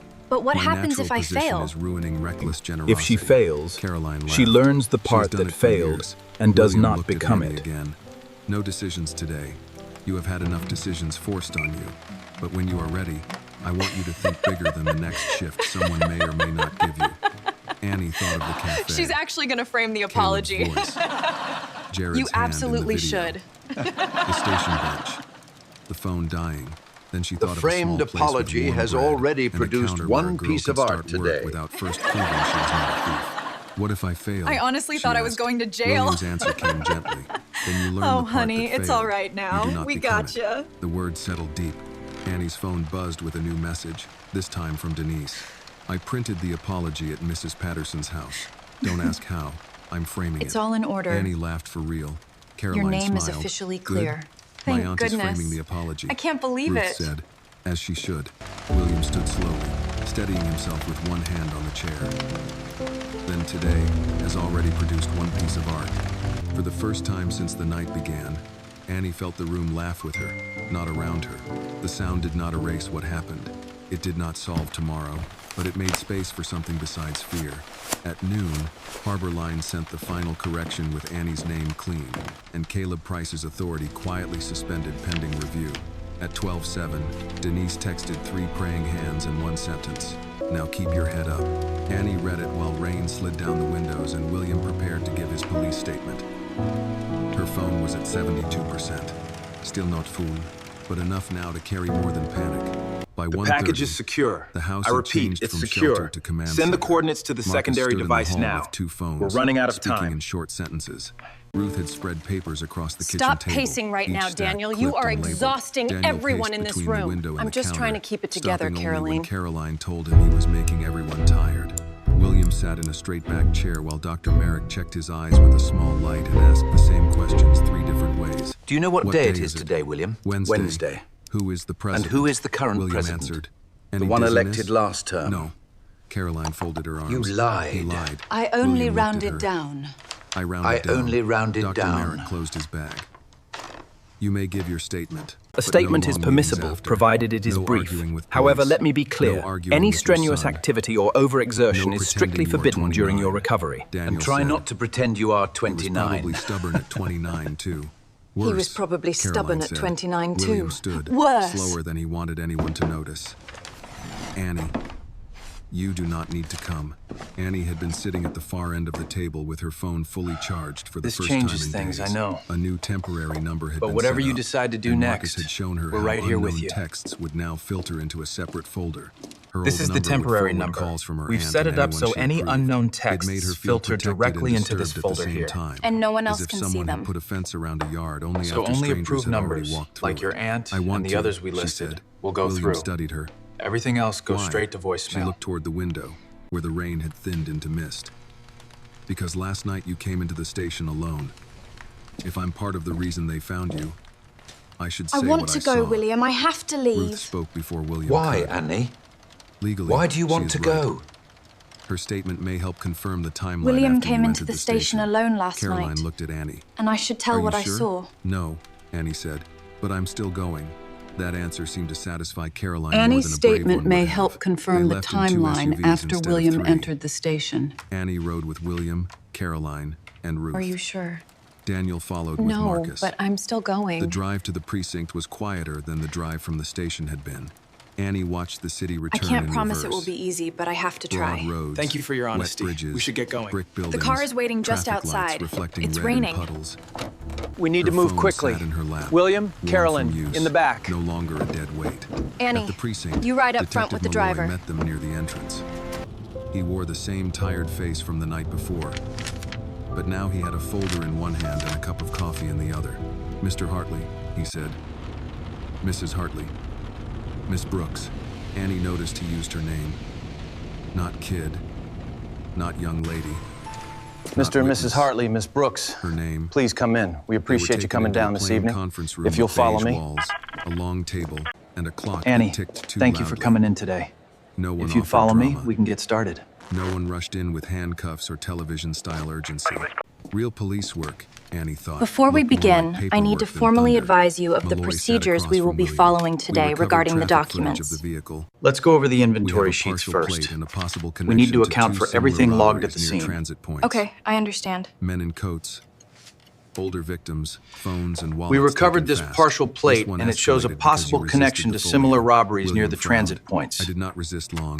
But what My happens natural if I position fail? is ruining reckless generosity. If she fails, Caroline she laughed. learns the She's part done that it for failed years. and does William not looked at become Annie it. again. No decisions today. You have had enough decisions forced on you. But when you are ready, I want you to think bigger than the next shift someone may or may not give you. Annie thought of the cafe. She's actually gonna frame the apology. Jared's You hand absolutely in the video. should. The station bench. The phone dying. Then she The thought framed of a small place apology with warm has bread already and a produced counter where a one girl piece could of art start work today. without first proving she was not a thief. What if I failed? I honestly she thought I was asked. going to jail. William's answer came gently. Then you learn Oh, the part honey, that it's failed. all right now. You do not We become gotcha. it. The words settled deep. Annie's phone buzzed with a new message, this time from Denise. I printed the apology at Mrs. Patterson's house. Don't ask how. I'm framing it. It's all in order. Annie laughed for real. Caroline Your name is smiled. officially Good. clear. My Thank aunt goodness. is framing the apology. I can't believe Ruth it. said, as she should. William stood slowly, steadying himself with one hand on the chair. Then today has already produced one piece of art. For the first time since the night began, Annie felt the room laugh with her, not around her. The sound did not erase what happened. It did not solve tomorrow, but it made space for something besides fear. At noon, Harbor Line sent the final correction with Annie's name clean, and Caleb Price's authority quietly suspended pending review. At 12:07, Denise texted 3 praying hands and 1 sentence. Now keep your head up. Annie read it while rain slid down the windows and William prepared to give his police statement. Her phone was at 72%. Still not full, but enough now to carry more than panic. By The 1:30, package is secure. the house I had repeat, changed it's from secure. shelter to command Send the center. coordinates to the Marcus secondary stood in the device hall now. with 2 phones, We're running out of speaking time. in short sentences. Ruth had spread papers across the kitchen Stop table. pacing right each now, stack Daniel. You clipped are and labeled. exhausting Daniel everyone paced in this between the room. window and I'm the just counter, trying to keep it together, stopping only when Caroline. Caroline told him he was making everyone tired. William sat in a straight-back chair while Dr. Merrick checked his eyes with a small light and asked the same questions 3 different ways. Do you know what day it is it? today, William? Wednesday. Who is the president? And who is the current William president? answered. The Any one dizziness? elected last term? No. Caroline folded her arms. You lied. He lied. I only William looked at rounded her. down. I rounded I down. only rounded Dr. down. Merrick closed his bag. You may give your statement. A but statement no is long permissible, meetings after. provided it is No brief. arguing with However, police. let me be No clear. arguing Any with your strenuous son. activity or overexertion No is strictly pretending you are forbidden during 29. your recovery. Daniel And try said. not to pretend you are He was 29. probably stubborn at 29, too. He was Worse, probably Caroline stubborn at said. 29 too. William stood, Worse. slower than he wanted anyone to notice. Annie, you do not need to come. Annie had been sitting at the far end of the table with her phone fully charged for the This first time in changes things, days. I know. A new temporary number had But been whatever set you up, decide to do and Marcus next, had shown her we're how right here with unknown you. texts would now filter into a separate folder. Her This old is the number would temporary forward number. calls from her We've aunt set and it up anyone so she any approved. unknown It made her texts feel filter protected directly and into this disturbed at the folder same here. time. And no one As else if can see someone them. had put a fence around a yard only So after only strangers approved had already numbers, walked through like your it. aunt I want and the to, others we she listed, said. will go William through. studied her. Everything else goes Why? straight to She voicemail. looked toward the window, where the rain had thinned into mist. Because last night you came into the station alone. If I'm part of the reason they found you, I should say I want what to I go, saw. William. I have to Ruth leave. spoke before William Why, could. Annie? Legally, Why do you she want is to right. go? Her statement may help confirm the timeline William after came you into entered the station alone last Caroline night. looked at Annie. And I should tell Are what you I sure? saw. No, Annie said, but I'm still going. That answer seemed to satisfy Caroline Annie's more than a brave statement one may would help have. confirm They the left in 2 timeline SUVs after instead of William 3. entered the station. Annie rode with William, Caroline, and Ruth. Are you sure? Daniel followed with No, Marcus. but I'm still going. The drive to the precinct was quieter than the drive from the station had been. Annie watched the city I return can't in promise it reverse. will be easy, but I have to Broad try. roads, Thank you for your honesty. wet bridges, We should get going. brick buildings, The car is waiting just traffic lights outside. reflecting It's red raining. in puddles. We need to Her move phone quickly. sat in her lap, William, warm Carolyn, from use, in the back. no longer a dead weight. Annie, At the precinct, you ride up front Detective with the Malloy driver. met them near the entrance. He wore the same tired face from the night before, but now he had a folder in one hand and a cup of coffee in the other. Mr. Hartley, he said. Mrs. Hartley. Miss Brooks. Annie noticed he used her name. Not kid. Not young lady. Mr. and witness. Mrs. Hartley, Miss Brooks, Her name. please come in. We They were appreciate you taken coming into down a this plain evening. conference room If you'll with follow beige me. walls, a long table, and a clock Annie, that ticked too thank you for loudly. coming in today. No one If you'd offered follow me, drama. we can get started. No one rushed in with handcuffs or television-style urgency. Real police work, Annie thought. Before we looked more begin, like I need to paperwork than formally thunder. advise you of the Malloy sat procedures across we will from be William. following We today recovered regarding the traffic footage documents. of the vehicle. Let's go over the We have inventory a sheets partial first. plate and a possible We need to connection account two for similar everything logged at robberies the near scene. transit points. Okay, I understand. Men in coats. Older victims, phones and wallets. We recovered taken this fast. partial This plate, one and it shows a escalated because you possible resisted connection the to fully. similar robberies near William the frowned. transit points. I did not resist long.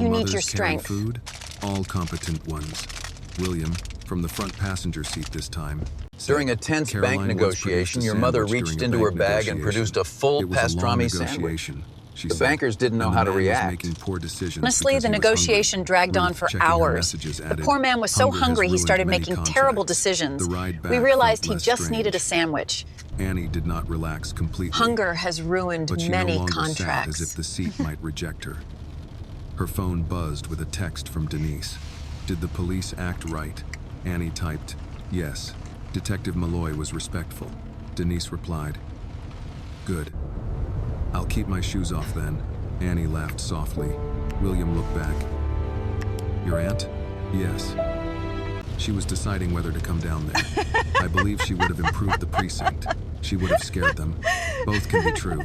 you need mothers your carry strength. food? All competent ones. William, from the front passenger seat this time. During a tense Caroline bank once produced negotiation, a your mother sandwich reached during a into her bank bag and negotiation. produced a full It was a long pastrami sandwich. negotiation. she The said. bankers didn't know And how the to man was react. making poor decisions Honestly, because the he was negotiation hungry. dragged on Ruth, for checking her hours. messages, The added, poor man was so "Hunger has hungry he ruined started many making contracts." terrible decisions. The ride back We realized felt he less just needed a strange. sandwich. Annie did not relax completely. Hunger has ruined but she many no longer contracts. sat as if the seat might reject her. Her phone buzzed with a text from Denise. Did the police act right? Annie typed, yes. Detective Malloy was respectful. Denise replied, good. I'll keep my shoes off then. Annie laughed softly. William looked back. Your aunt? Yes. She was deciding whether to come down there. I believe she would have improved the precinct. She would have scared them. Both can be true.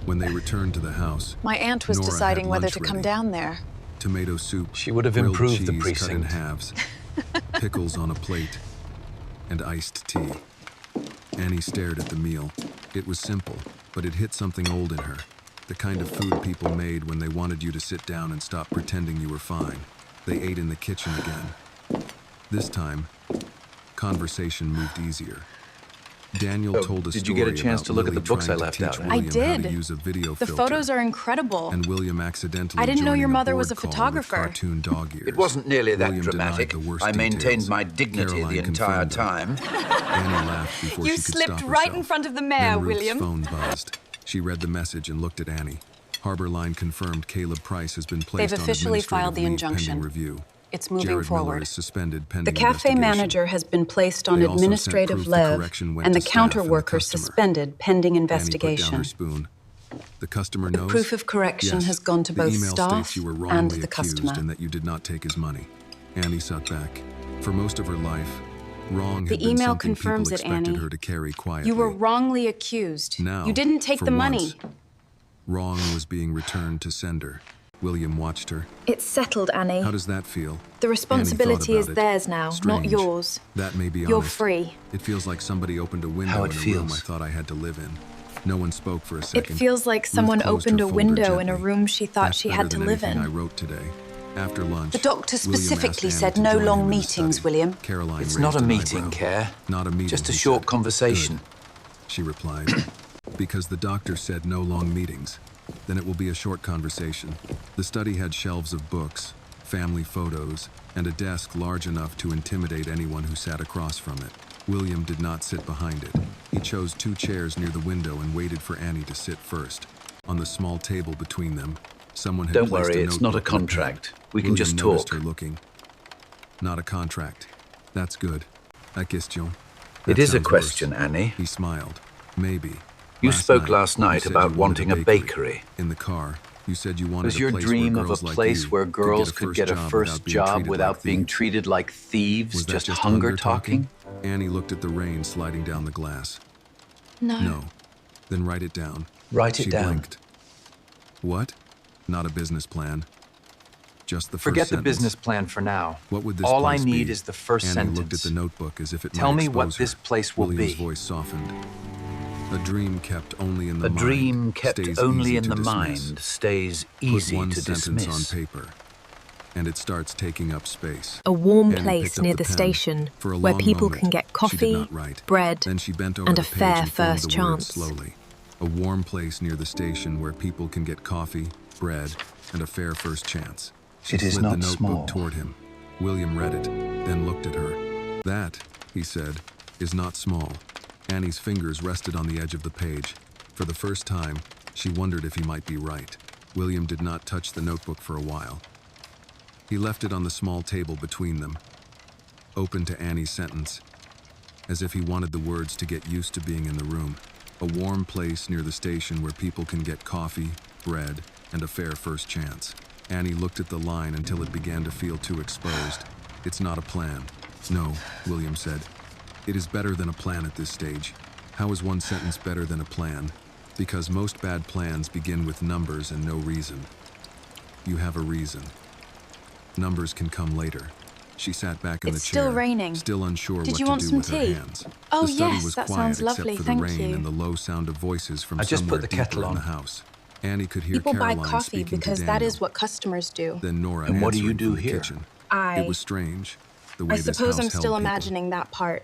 When they returned to the house, My aunt was Nora deciding had whether lunch to come ready. down there. Tomato soup, She would have grilled improved the cheese cut in precinct. halves, pickles on a plate, and iced tea. Annie stared at the meal. It was simple, but it hit something old in her. The kind of food people made when they wanted you to sit down and stop pretending you were fine. They ate in the kitchen again. This time, conversation moved easier. Daniel told a did story you get a chance about to look at Lily the books trying I left to teach out? William I did. How to use a video The filter, photos are incredible. and William accidentally I didn't know joining your a mother board was a call with photographer. cartoon dog ears. It wasn't nearly that William denied dramatic. the worst I maintained details. my dignity Caroline the entire confirmed them. time. Annie laughed before You she could slipped stop right herself. in front of the mayor, Then Ruth's William. phone buzzed. She read the message and looked at Annie. Harbor Line confirmed Caleb Price has been placed They've on officially administrative filed the leave injunction. pending review. It's moving Jared Miller forward. is suspended pending The cafe investigation. manager has been placed on They also sent administrative proof the leave, correction went and the to staff counter and the worker customer. suspended pending Annie put down her investigation. spoon. The customer The knows? proof of correction Yes. has gone to The both email staff states you were and wrongly the accused customer. and that you did not take his money. Annie sat back. For most of her life, wrong The had been email something confirms people it, expected Annie. her to carry quietly. You were wrongly accused. Now, You didn't take for the money. once, wrong was being returned to sender. William watched her. It's settled, Annie. How does that feel? The responsibility Annie is thought about it. theirs now, not Strange. yours. That may be You're honest. free. It feels like somebody opened a window How in it a room feels. I thought I had to live in. No one spoke for a second. It feels like Ruth someone closed opened her a folder window in a gently. room she thought That's she better had to than live anything I in. wrote today. After lunch, The doctor William specifically asked said Annie to no join long him in the meetings, study. William. Caroline It's raised not a an meeting, eyebrow. Care. Not a meeting. Just a he short said. conversation. Good, she replied. Because the doctor said no long meetings. Then it will be a short conversation. The study had shelves of books, family photos, and a desk large enough to intimidate anyone who sat across from it. William did not sit behind it. He chose 2 chairs near the window and waited for Annie to sit first. On the small table between them, someone had Don't placed worry, a it's not a notebook and pen. contract. We can William just noticed talk. her looking. Not a contract. That's good. A question. It is a sounds question, worse. Annie. He smiled. Maybe. You spoke last you night said about you wanted wanting a bakery. In the car, you said you wanted Was a your place dream where of a girls like place you where girls could get a first job without being treated like thieves, Was that just just hunger talking? Annie looked at the rain sliding down the glass. No. No. Then write it down. Write it She down. blinked. What? Not a business plan. Just the first Forget the sentence. business plan for now. What would this All I place need be? is the first Annie sentence. looked at the notebook as if it Tell might me what expose her. this place will William's be. voice softened. A dream kept only in the A mind. dream kept stays only easy in to the dismiss. mind stays Put easy one to sentence dismiss. on paper, and it starts taking up space. A warm Annie place picked up near the the pen. station For a where long people moment, can get she did coffee, not write. bread, Then she bent over and the a page fair and formed first the words chance. slowly. A warm place near the station where people can get coffee, bread, and a fair first chance. She It is slid not the notebook small. toward him. William read it, then looked at her. That, he said, is not small. Annie's fingers rested on the edge of the page. For the first time, she wondered if he might be right. William did not touch the notebook for a while. He left it on the small table between them, open to Annie's sentence, as if he wanted the words to get used to being in the room. A warm place near the station where people can get coffee, bread, and a fair first chance. Annie looked at the line until it began to feel too exposed. It's not a plan. No, William said. It is better than a plan at this stage. How is one sentence better than a plan? Because most bad plans begin with numbers and no reason. You have a reason. Numbers can come later. She sat back in It's the chair, still raining. still unsure Did what you to want do some with her tea? hands. Oh, The study yes, was that quiet sounds lovely, except for the thank rain you. and the low sound of voices from I just somewhere put the deeper kettle in on. the house. Annie could hear People buy Caroline coffee speaking because to that Daniel. is what customers do. Then Nora And what do you answering do from the here? kitchen. I It was strange, the way I this suppose house I'm held still people. imagining that part.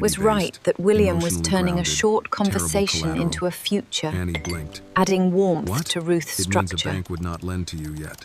was right that William was turning a short conversation into a future, Annie blinked. adding warmth What? to Ruth's It means a structure. bank would not lend to you yet.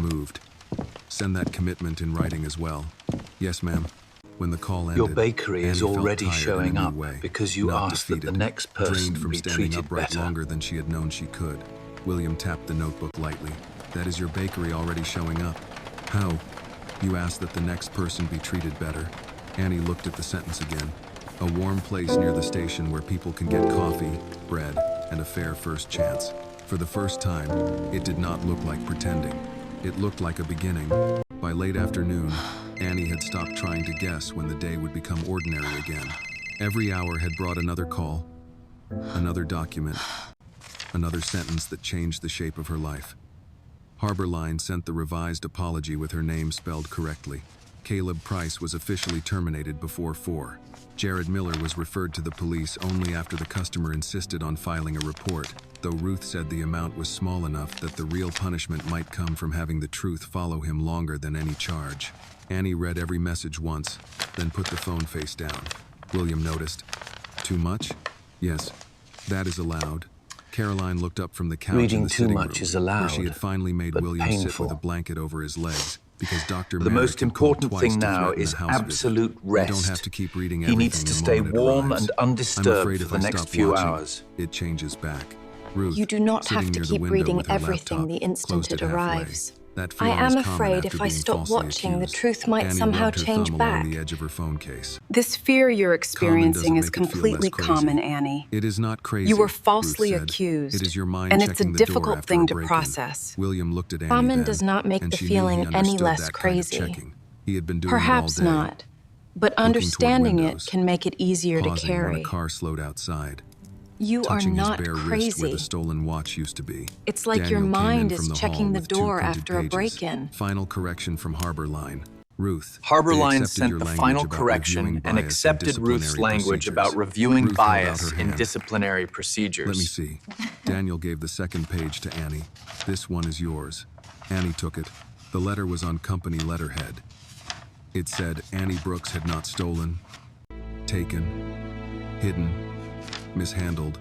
removed. Send that commitment in writing as well. Yes, ma'am. When the call ended, Your bakery is Annie felt already tired in a showing new up way, because you not asked that defeated, the next person drained from be standing treated upright better. longer than she had known she could. William tapped the notebook lightly. That is your bakery already showing up. How? You asked that the next person be treated better. Annie looked at the sentence again. A warm place near the station where people can get coffee, bread, and a fair first chance. For the first time, it did not look like pretending. It looked like a beginning. By late afternoon, Annie had stopped trying to guess when the day would become ordinary again. Every hour had brought another call, another document, another sentence that changed the shape of her life. Harbor Line sent the revised apology with her name spelled correctly. Caleb Price was officially terminated before 4. Jared Miller was referred to the police only after the customer insisted on filing a report, though Ruth said the amount was small enough that the real punishment might come from having the truth follow him longer than any charge. Annie read every message once, then put the phone face down. William noticed. Too much? Yes, that is allowed. Caroline looked up from the couch in Reading the too sitting much room, is allowed, where she had finally made but William sit painful. with a blanket over his legs, because Dr. The Merrick most had called important twice thing to now threaten is the house visit. absolute You rest. don't have to keep reading He everything needs to the stay moment it warm arrives. and I'm undisturbed afraid for if the I next stop few watching, hours. it changes back. Ruth, You do not sitting have to near the keep window reading with her everything laptop, the instant closed it halfway. arrives. That I feeling am is common afraid after if I being stop falsely watching, the accused. truth might Annie somehow rubbed her change thumb back. along the edge of her phone case. This fear you're experiencing is make it feel less completely crazy. common, Annie. It is not crazy. You were Ruth falsely said. accused, It is your mind and it's a checking the door difficult after thing a to break-in. process. William looked at Annie Common then, does not make and the she knew he feeling any understood less that kind of crazy. checking. He had been doing Perhaps it all day. not, but toward understanding it windows, can make it easier to pausing when carry. a car slowed outside. You are Touching not his bare wrist where crazy. the stolen watch used to be. It's like your Daniel came in mind from is the checking hall the with 2 door printed after a pages. break-in. Final correction from Harbor Line. Ruth. Harbor they Line accepted your sent the language final about correction reviewing and bias in accepted Ruth's disciplinary language procedures. about reviewing Ruth held out bias her in hand. disciplinary procedures. Let me see. Daniel gave the second page to Annie. This one is yours. Annie took it. The letter was on company letterhead. It said Annie Brooks had not stolen, taken, hidden, mishandled,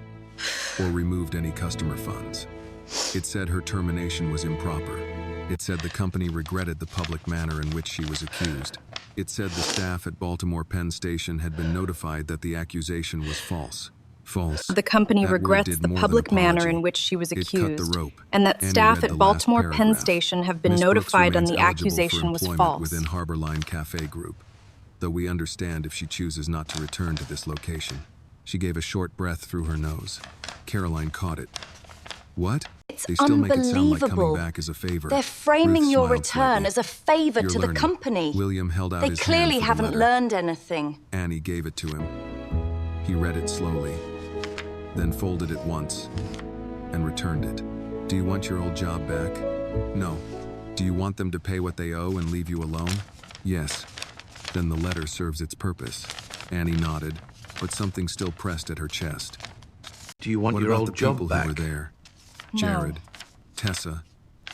or removed any customer funds. It said her termination was improper. It said the company regretted the public manner in which she was accused. It said the staff at Baltimore Penn Station had been notified that the accusation was false. False. The company That word regrets did the more than public manner apology. in which she was It cut the accused, rope. and that Annie staff read at the Baltimore last Penn paragraph. Station have been Miss Brooks notified on remains the eligible for accusation was employment false. within Harbor Line Cafe Group, though we understand if she chooses not to return to this location. She gave a short breath through her nose. Caroline caught it. What? It's They still make it sound like coming unbelievable. back as a favor. They're framing Ruth your smiled return slightly. as a favor You're to the learning. company. William held out They his clearly hand for the haven't letter. learned anything. Annie gave it to him. He read it slowly, then folded it once, and returned it. Do you want your old job back? No. Do you want them to pay what they owe and leave you alone? Yes. Then the letter serves its purpose. Annie nodded, but something still pressed at her chest. Do you want What your about old the job people back? who were there? No. Jared, Tessa.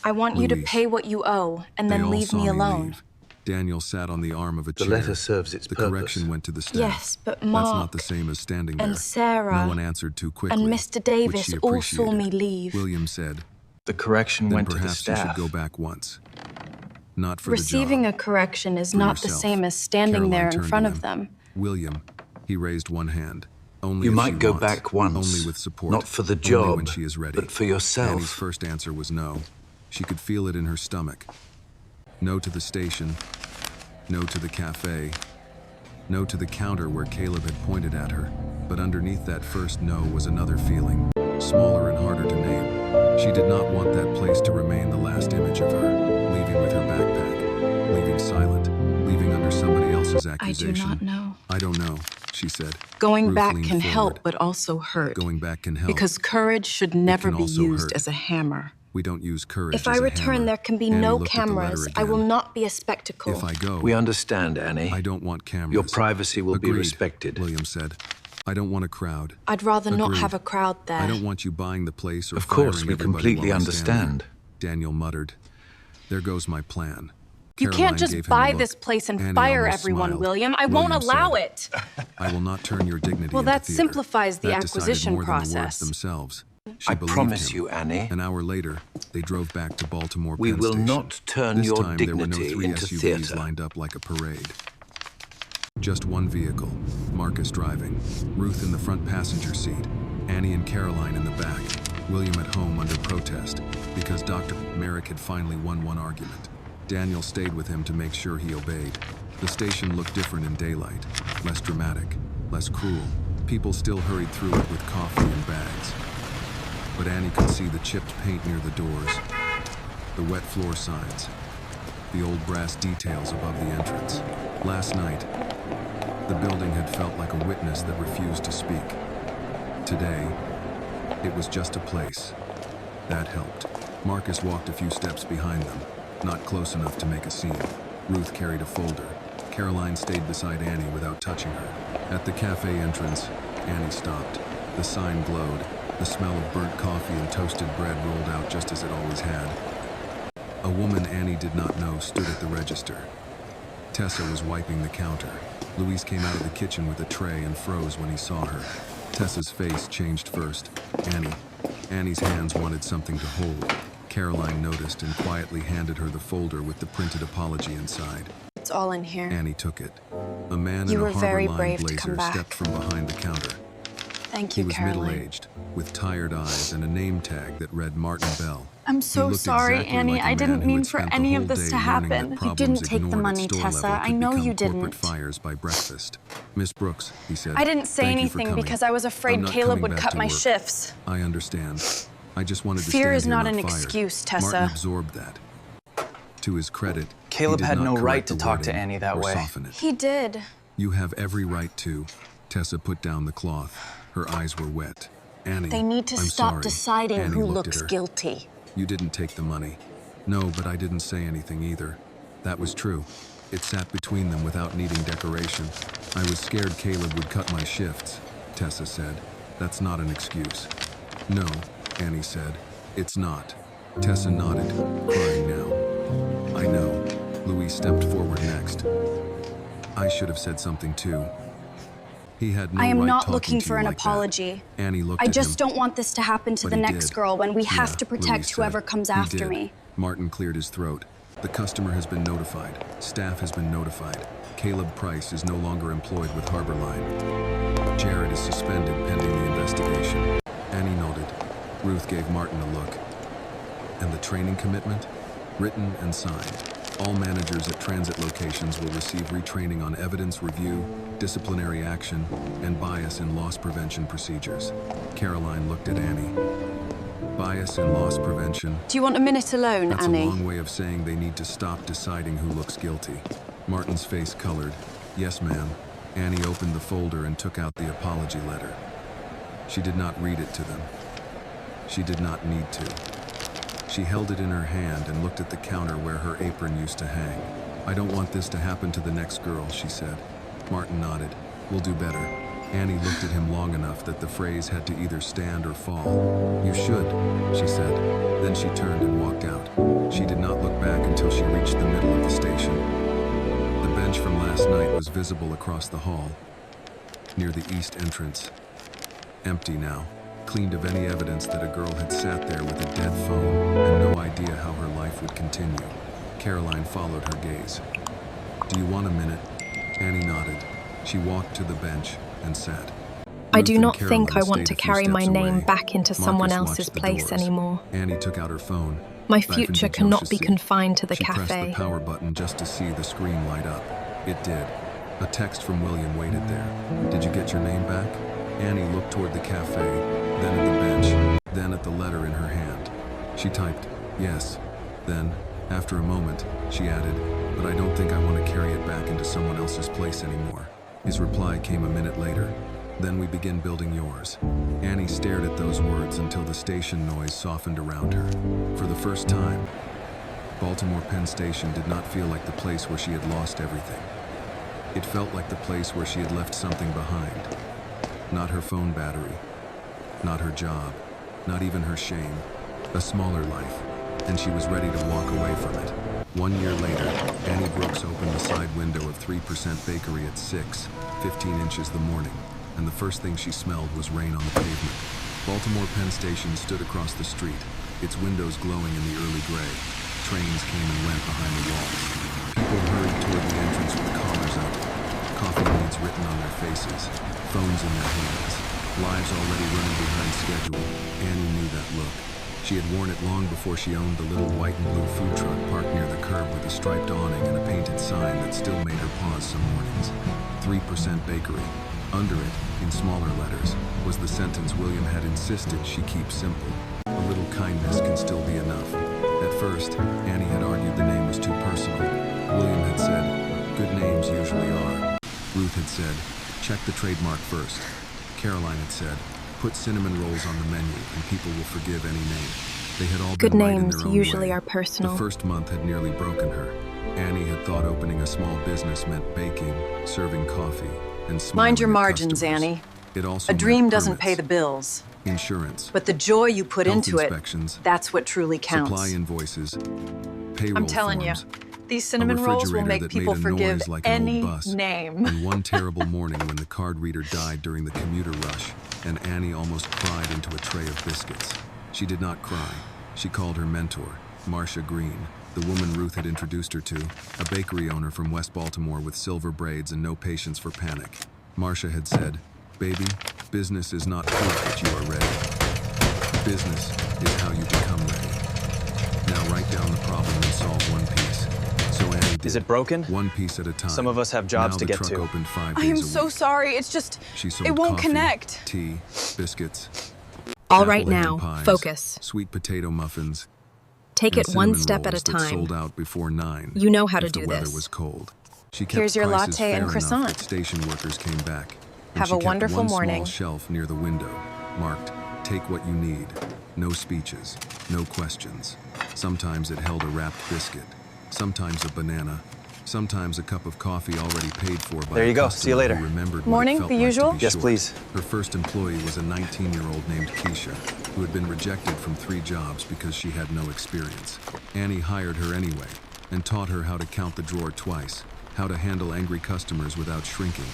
I want you to Louise. pay what you owe and They then all leave saw me alone. leave. Daniel sat on the arm of a The chair. letter serves its The purpose. correction went to the staff. Yes, but That's Mark not the same as standing there. and Sarah No one answered too quickly. and Mr. which Davis she all saw me appreciated. leave. William said, The correction then went to the perhaps you should staff. go back once. Not for Receiving the a job. correction is For not the yourself. same as standing Caroline there in turned front to of him. them. William, he raised one hand. Only You if might she go wants, back once, only with support. not for the Only job, when she is ready. but for yourself. Annie's first answer was no. She could feel it in her stomach. No to the station. No to the cafe. No to the counter where Caleb had pointed at her. But underneath that first no was another feeling, smaller and harder to name. She did not want that place to remain the last image of her, leaving with her backpack, leaving silent, leaving under somebody else's I do accusation. not know. I don't know, she said. Going Ruth back leaned can forward. help, but also hurt. Going back can help. Because courage should never can be also used hurt. as a hammer. We don't use courage If as I a return, hammer. there can be Annie no looked at the letter cameras. I will again. not be a spectacle. If I go, We understand, Annie. I don't want cameras. Your privacy will be Agreed, respected. William said. I don't want a crowd. I'd rather not Agreed. have a crowd there. I don't want you buying the place or Of course, firing we everybody completely while I stand there. understand. Daniel muttered. There goes my plan. You Caroline can't just gave him a buy look. this place and Annie fire almost everyone, smiled. William. I won't William allow said, it. I will not turn your dignity Well, into that theater. simplifies the That decided acquisition more than the words process. themselves. She I believed promise him. you, Annie. An hour later, they drove back to Baltimore We Penn will Station. not turn This your time, there were no dignity 3 into SUVs theater. lined up like a parade. Just one vehicle, Marcus driving, Ruth in the front passenger seat, Annie and Caroline in the back, William at home under protest because Dr. Merrick had finally won one argument. Daniel stayed with him to make sure he obeyed. The station looked different in daylight, less dramatic, less cruel. People still hurried through it with coffee and bags. But Annie could see the chipped paint near the doors, the wet floor signs, the old brass details above the entrance. Last night, the building had felt like a witness that refused to speak. Today, it was just a place. That helped. Marcus walked a few steps behind them, not close enough to make a scene. Ruth carried a folder. Caroline stayed beside Annie without touching her. At the cafe entrance, Annie stopped. The sign glowed. The smell of burnt coffee and toasted bread rolled out just as it always had. A woman Annie did not know stood at the register. Tessa was wiping the counter. Louise came out of the kitchen with a tray and froze when he saw her. Tessa's face changed first. Annie's hands wanted something to hold. Caroline noticed and quietly handed her the folder with the printed apology inside. It's all in here. Annie took it. A man in a harbor-lined blazer stepped from behind the counter. Thank you, Caroline. He was middle-aged, with tired eyes and a name tag that read Martin Bell. I'm so sorry, Annie. I didn't mean for any of this to happen. You didn't take the money, Tessa. I know you didn't. Fires by breakfast. Miss Brooks, he said. I didn't say anything because I was afraid Caleb would cut my shifts. I understand. I just wanted to stand Fear is here, not an fired. excuse, Tessa. Martin absorbed that. To his credit, Caleb he did had not no correct right to the talk to wording Annie that or way. soften it. He did. You have every right to. Tessa put down the cloth. Her eyes were wet. Annie, They need to I'm stop sorry. deciding Annie who looked at looks her. guilty. You didn't take the money. No, but I didn't say anything either. That was true. It sat between them without needing decoration. I was scared Caleb would cut my shifts, Tessa said. That's not an excuse. No, Annie said. It's not. Tessa nodded, crying now. I know. Louise stepped forward next. I should have said something too. He had no I am right not talking looking to for you an like that. apology. Annie looked I at him. just don't want this to happen to But the he next did. girl when we have Yeah, to protect Louise whoever said. comes He after did. me. Martin cleared his throat. The customer has been notified. Staff has been notified. Caleb Price is no longer employed with Harbor Line. Jared is suspended pending the investigation. Annie nodded. Ruth gave Martin a look. And the training commitment? Written and signed. All managers at transit locations will receive retraining on evidence review, disciplinary action, and bias in loss prevention procedures. Caroline looked at Annie. Bias in loss prevention. Do you want a minute alone, That's Annie? a long way of saying they need to stop deciding who looks guilty. Martin's face colored. Yes, ma'am. Annie opened the folder and took out the apology letter. She did not read it to them. She did not need to. She held it in her hand and looked at the counter where her apron used to hang. I don't want this to happen to the next girl, she said. Martin nodded. We'll do better. Annie looked at him long enough that the phrase had to either stand or fall. You should, she said. Then she turned and walked out. She did not look back until she reached the middle of the station. The bench from last night was visible across the hall, near the east entrance. Empty now, cleaned of any evidence that a girl had sat there with a dead phone and no idea how her life would continue. Caroline followed her gaze. Do you want a minute? Annie nodded. She walked to the bench and sat. I do Ruth and not think I Caroline want to stayed a few carry my steps name away. back into someone Marcus else's watched the place doors. anymore. Annie took out her phone. My Life future indeed cannot chose be to see. confined to the She pressed the cafe. power button just to see the screen light up. It did. A text from William waited there. Did you get your name back? Annie looked toward the cafe, then at the bench, then at the letter in her hand. She typed, yes. Then, after a moment, she added, but I don't think I want to carry it back into someone else's place anymore. His reply came a minute later. Then we begin building yours. Annie stared at those words until the station noise softened around her. For the first time, Baltimore Penn Station did not feel like the place where she had lost everything. It felt like the place where she had left something behind. Not her phone battery, not her job, not even her shame. A smaller life, and she was ready to walk away from it. 1 year later, Annie Brooks opened the side window of 3% Bakery at 6:15 inches the morning, and the first thing she smelled was rain on the pavement. Baltimore Penn Station stood across the street, its windows glowing in the early gray. Trains came and went behind the walls. People hurried toward the entrance with collars up. coffee needs written on their faces, phones in their hands, lives already running behind schedule. Annie knew that look. She had worn it long before she owned the little white and blue food truck parked near the curb with a striped awning and a painted sign that still made her pause some mornings. 3% bakery. Under it, in smaller letters, was the sentence William had insisted she keep simple. A little kindness can still be enough. At first, Annie had argued the name was too personal. William had said, good names usually are. Ruth had said, check the trademark first. Caroline had said, put cinnamon rolls on the menu and people will forgive any name. They had all Good been right in names their own usually way. are personal. The first month had nearly broken her. Annie had thought opening a small business meant baking, serving coffee, and smiling Mind your at margins, customers. Annie. It also A dream meant doesn't pay permits, the bills. insurance, But the joy you put health into it, inspections, that's what truly counts. supply invoices, payroll I'm telling you, forms, these cinnamon rolls will refrigerator make that people made a forgive noise like an any old bus. name. And one terrible morning when the card reader died during the commuter rush, and Annie almost cried into a tray of biscuits. She did not cry. She called her mentor, Marcia Green, the woman Ruth had introduced her to, a bakery owner from West Baltimore with silver braids and no patience for panic. Marcia had said, baby, business is not proof that you are ready. Business is how you become ready. Now write down the problem and solve one piece. So Annie did. Is it broken? One piece at a time. Some of us have jobs Now to the get truck to. opened 5 I days am a so week. sorry. It's just, She sold it won't coffee, connect. tea, biscuits, All right apple now, and pies, focus. sweet potato muffins, Take and it one cinnamon step at a rolls that time. sold out before 9. You know how to if do the weather this. was cold. She kept Here's your prices latte and fair croissant. enough that station workers came back. And Have she a kept wonderful one morning. small shelf near the window, marked, take what you need. No speeches, no questions. Sometimes it held a wrapped biscuit, sometimes a banana, sometimes a cup of coffee already paid for by There you a go. See you customer later. who remembered what Morning, it felt the like to usual? be Yes, short. please. Her first employee was a 19-year-old named Keisha, who had been rejected from 3 jobs because she had no experience. Annie hired her anyway and taught her how to count the drawer twice, how to handle angry customers without shrinking,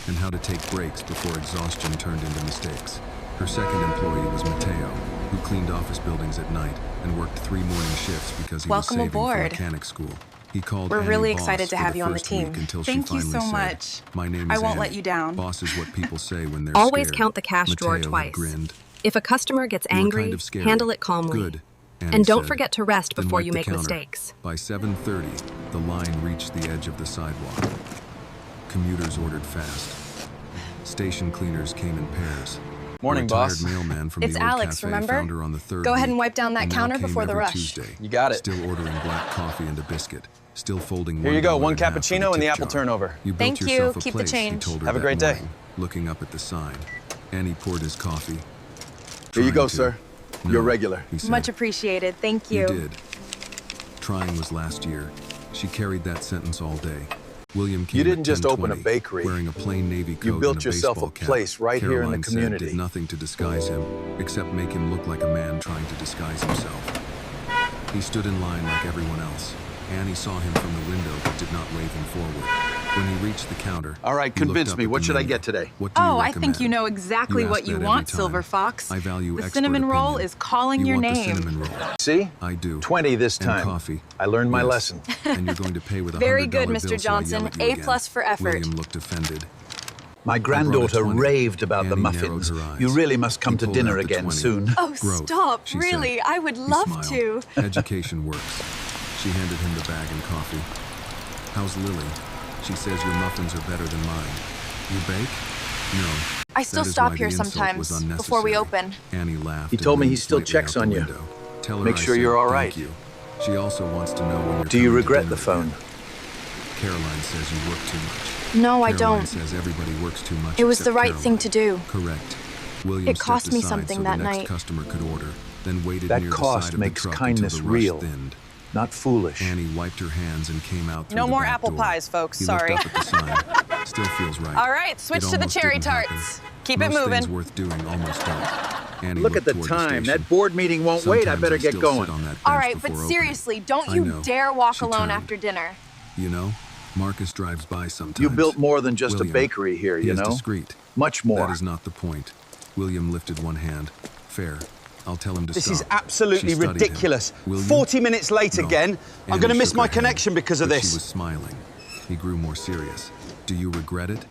and how to take breaks before exhaustion turned into mistakes. Her second employee was Mateo, who cleaned office buildings at night and worked 3 morning shifts because he Welcome was saving for aboard. mechanic school. He called We're Annie really boss excited to for have you on the first team. week until Thank she you finally so said, much. My name I is won't Annie. let you down. Boss is what people say when they're Always scared. count the cash drawer Mateo had twice. grinned. If a customer gets You were angry, kind of scary. handle it calmly. Good, Annie And don't said. forget to rest Then before wipe you the make counter. mistakes. By 7:30, the line reached the edge of the sidewalk. Commuters ordered fast. Station cleaners came in pairs. Morning, A retired boss. mailman from It's the old Alex, cafe remember? found her on the 3rd Go ahead and week, wipe down that and now counter came before the every rush. Tuesday, You got it. Still ordering black coffee and a biscuit. Still folding Here you go, $1 one in half for cappuccino and the tip apple jar. turnover. You built Thank you. yourself a Keep the place, change. he told her Have a that great day. morning, looking up at the sign. Annie poured his coffee. Here you go, Trying to. sir. No, You're regular. he said. Much appreciated. Thank You you. did. Trying was last year. She carried that sentence all day. William came You didn't at just open a 10:20, bakery. wearing a plain navy coat You built and a yourself a baseball cap. place right here in the Caroline said community. did nothing to disguise him, except make him look like a man trying to disguise himself. He stood in line like everyone else. Annie saw him from the window but did not wave him forward. When he reached the counter, All right, he looked convince up me. at What the should I menu. get today? What do you Oh, I recommend? think you know exactly You what ask you that every want, time. Silver Fox. I value The expert cinnamon roll opinion. is calling You your want the name. cinnamon roll? See? I do. 20 this And time. coffee. I learned my Yes. lesson. And you're going to pay with a Very $100 good, bill, Mr. so I yell Johnson. at you A again. plus for effort. William looked offended. My granddaughter 20. raved about the Annie narrowed muffins. her eyes. You really must come He to pulled dinner out the again 20. soon. Oh, Growth, stop. she Really? said. I would He love smiled. to. Education works. She handed him the bag and coffee. How's Lily? She says your muffins are better than mine. You bake? No. I still That is stop why here the insult sometimes was before we unnecessary. open. Annie laughed. He and told me he leaned still slightly checks out on the you. window. Tell her Make I sure said you're all thank right. you. She also wants to know when you're Do you coming to regret dinner the phone? again. Caroline says you work too much. No, I Caroline don't. says everybody works too much. It was the except right thing Caroline. to do. Correct. William It cost stepped me aside something so that the next night. customer could order, then waited That near the cost side of makes the truck kindness until the rush real. thinned. Not foolish. Annie wiped her hands and came out through No the more back apple door. pies, folks. He Sorry. looked up at the sign. Still feels right. All right, switch It to the almost cherry didn't happen. tarts. Keep it Most moving. things worth doing almost don't. Annie Look at looked the toward time. station. That board meeting won't wait. I Sometimes better get still going. sit on that All bench right, but before seriously, opening. don't I you know. dare walk She alone turned. after dinner. You know, Marcus drives by sometimes. You built more than just William, a bakery here, he you is know? discreet. Much more. That is not the point. William lifted one hand. Fair. I'll tell him to This stop. is absolutely She studied him. ridiculous. Will you? 40 minutes late No. again. I'm Annie going to miss shook my her head, connection because of but this. She was smiling. He grew more serious. Do you regret it?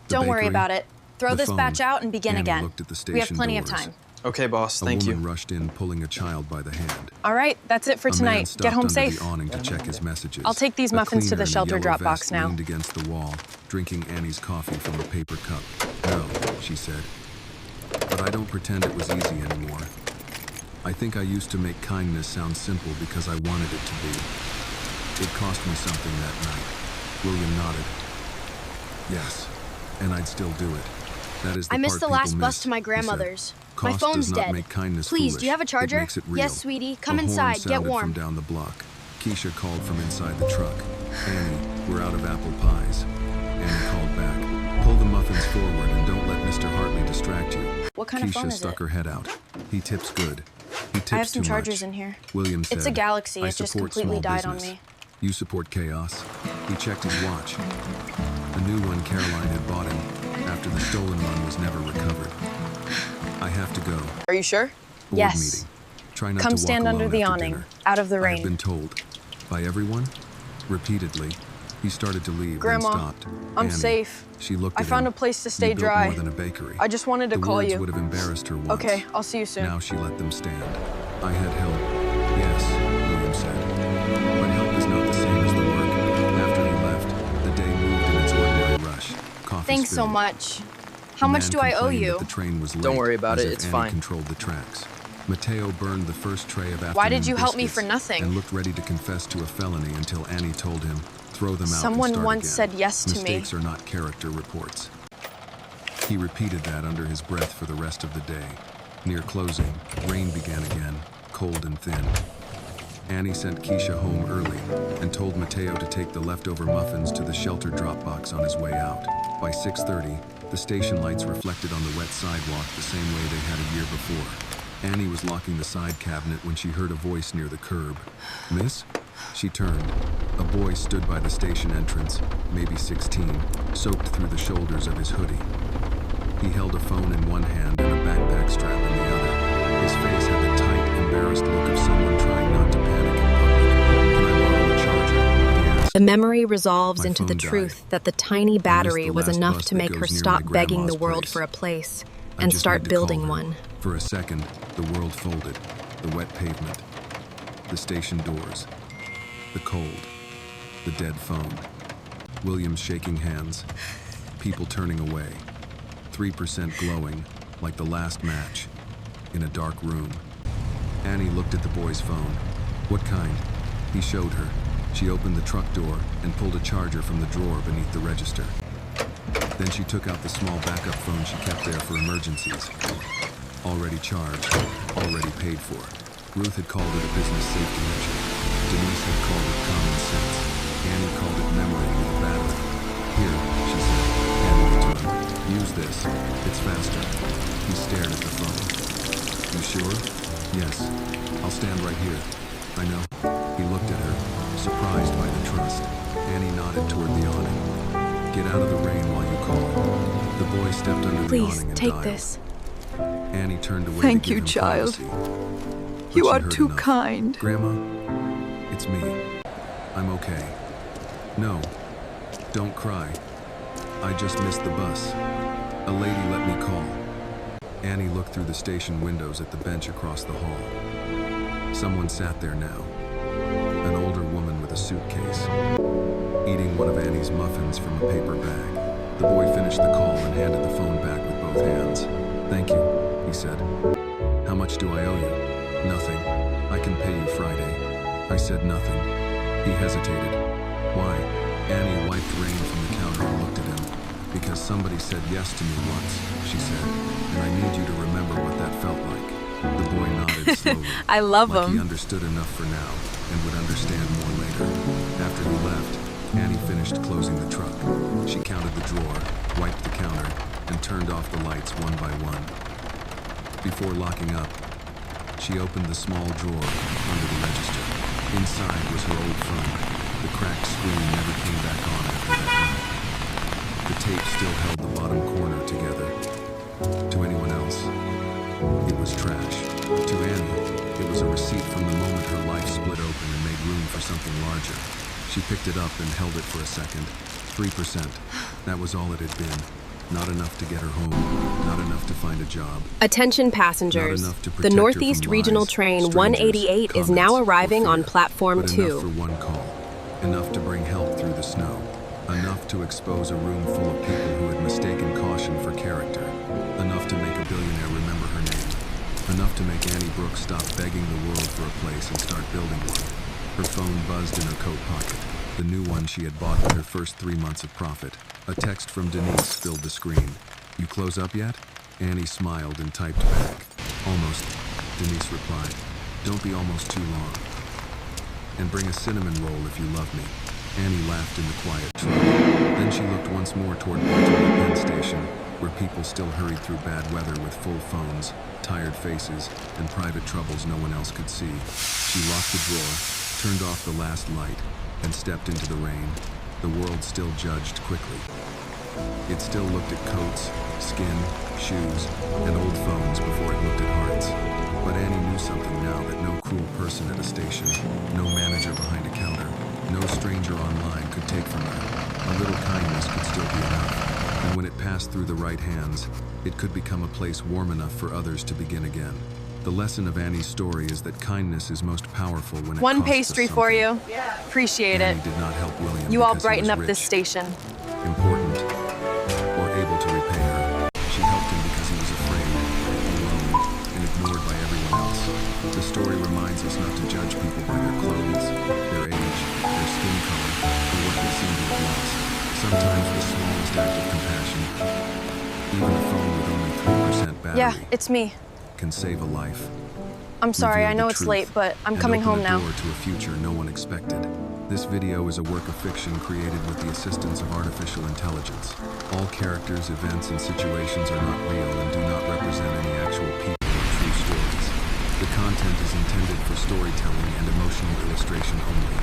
Don't worry about it. Throw this batch out and begin Annie again. looked at the We have station plenty of doors. time. Okay, boss. Thank you. A woman rushed in, pulling a child by the hand. All right, that's it for A man tonight. stopped Get home under safe. the awning to check his messages. I'll take these A muffins to the cleaner in a shelter yellow drop vest box now. leaned against the wall, drinking Annie's coffee from a paper cup. No, she said. But I don't pretend it was easy anymore. I think I used to make kindness sound simple because I wanted it to be. It cost me something that night. William nodded. Yes, and I'd still do it. That is the I part missed the people last bus miss, to my he said. grandmother's. My Cost phone's does not dead. make kindness Please, foolish. do you have a charger? It makes it real. Yes, sweetie. Come A horn inside. Get sounded warm. from down the block. Keisha called from inside the truck. Annie, we're out of apple pies. Annie called back. Pull the muffins forward and don't let Mr. Hartley distract you. What kind of phone Keisha is stuck it? her head out. He tips good. He tips I have some too chargers much. in here. William said, It's a Galaxy. I It just support completely small died on business. me. You support chaos. He checked his watch. A new one Caroline had bought him after the stolen one was never recovered. I have to go. Are you sure? Board Yes. meeting. Try not Come to stand walk under alone the after awning, dinner. out of the I have rain. been told. By everyone? Repeatedly. He started to leave, Grandma, then stopped. I'm Annie. safe. She looked I at found him. a place to You stay built dry. more than a bakery. I just wanted to the call words you. would have embarrassed her once. Okay, I'll see you soon. Now she let them stand. I had help. Yes, William said. But help is not the same as the work. After he left, the day moved in its ordinary rush. Coffee Thanks so spilled. much. How much do I owe complained you? that the train was late, Don't worry about as it, if it's Annie fine. controlled the tracks. Mateo burned the first tray of afternoon Why did you help me biscuits for nothing? and looked ready to confess to a felony until Annie told him, throw them out Someone and start once again. said yes to me. Mistakes are not character reports. He repeated that under his breath for the rest of the day. Near closing, rain began again, cold and thin. Annie sent Keisha home early and told Mateo to take the leftover muffins to the shelter drop box on his way out. By 6:30, the station lights reflected on the wet sidewalk the same way they had a year before. Annie was locking the side cabinet when she heard a voice near the curb. Miss? She turned. A boy stood by the station entrance, maybe 16, soaked through the shoulders of his hoodie. He held a phone in one hand and a backpack strap in the other. His face had the tight, embarrassed look of someone trying not to panic in public. Can I borrow a charger? He asked. The memory resolves My into the phone died. truth that the tiny battery the was last enough bus to that make her goes near stop my begging the grandma's world place. for a place I and just start need to call building her. one. For a second, the world folded. The wet pavement. The station doors. The cold. The dead phone. William shaking hands. People turning away. 3% glowing, like the last match, in a dark room. Annie looked at the boy's phone. What kind? He showed her. She opened the truck door and pulled a charger from the drawer beneath the register. Then she took out the small backup phone she kept there for emergencies. Already charged, already paid for. Ruth had called it a business safety measure. Denise had called it common sense. Annie called it memory with a battery. Here, she said, handing it to him. Use this. It's faster. He stared at the phone. You sure? Yes. I'll stand right here. I know. He looked at her, surprised by the trust. Annie nodded toward the awning. Get out of the rain while you call. The boy stepped under the Please, awning and take dialed. this. Annie turned away Thank to give you, him child. privacy. But You she are heard too enough. kind. Grandma, it's me. I'm okay. No, don't cry. I just missed the bus. A lady let me call. Annie looked through the station windows at the bench across the hall. Someone sat there now. An older woman with a suitcase, eating one of Annie's muffins from a paper bag. The boy finished the call and handed the phone back with both hands. Thank you, he said. How much do I owe you? Nothing. I can pay you Friday. I said nothing. He hesitated. Why? Annie wiped rain from the counter and looked at him. Because somebody said yes to me once, she said, and I need you to remember what that felt like. The boy nodded slowly. I love like he him. understood enough for now and would understand more later. After he left, Annie finished closing the truck. She counted the drawer, wiped the counter, and turned off the lights one by one. Before locking up, she opened the small drawer under the register. Inside was her old phone. The cracked screen never came back on after that night. The tape still held the bottom corner together. To anyone else, it was trash. To Annie, it was a receipt from the moment her life split open and made room for something larger. She picked it up and held it for a second. 3%. That was all it had been. Not enough to get her home, not enough to find a job. Attention passengers. The Northeast Regional Train 188 is now arriving on Platform But 2. enough for one call. Enough to bring help through the snow. Enough to expose a room full of people who had mistaken caution for character. Enough to make a billionaire remember her name. Enough to make Annie Brooks stop begging the world for a place and start building one. Her phone buzzed in her coat pocket. The new one she had bought with her first 3 months of profit. A text from Denise filled the screen. "You close up yet?" Annie smiled and typed back. "Almost," Denise replied. "Don't be almost too long. And bring a cinnamon roll if you love me." Annie laughed in the quiet truck. Then she looked once more toward Baltimore Penn Station, where people still hurried through bad weather with full phones, tired faces, and private troubles no one else could see. She locked the drawer, turned off the last light, and stepped into the rain. The world still judged quickly. It still looked at coats, skin, shoes, and old phones before it looked at hearts. But Annie knew something now that no cruel person at a station, no manager behind a counter, no stranger online could take from her. A little kindness could still be enough. And when it passed through the right hands, it could become a place warm enough for others to begin again. The lesson of Annie's story is that kindness is most powerful when it One costs us pastry for something. you. Appreciate it. Annie did not help William You all because he brighten was up rich, this station. important, or able to repay her. She helped him because he was afraid, alone, and ignored by everyone else. The story reminds us not to judge people by their clothes, their age, their skin color, or what they seem to have lost. Sometimes the smallest act of compassion, even a phone with only 3% battery, Yeah, it's me. can save a life. I'm sorry, Reveal I know the it's truth, late, but I'm and coming open home a now. door to a future no one expected. This video is a work of fiction created with the assistance of artificial intelligence. All characters, events, and situations are not real and do not represent any actual people or true stories. The content is intended for storytelling and emotional illustration only.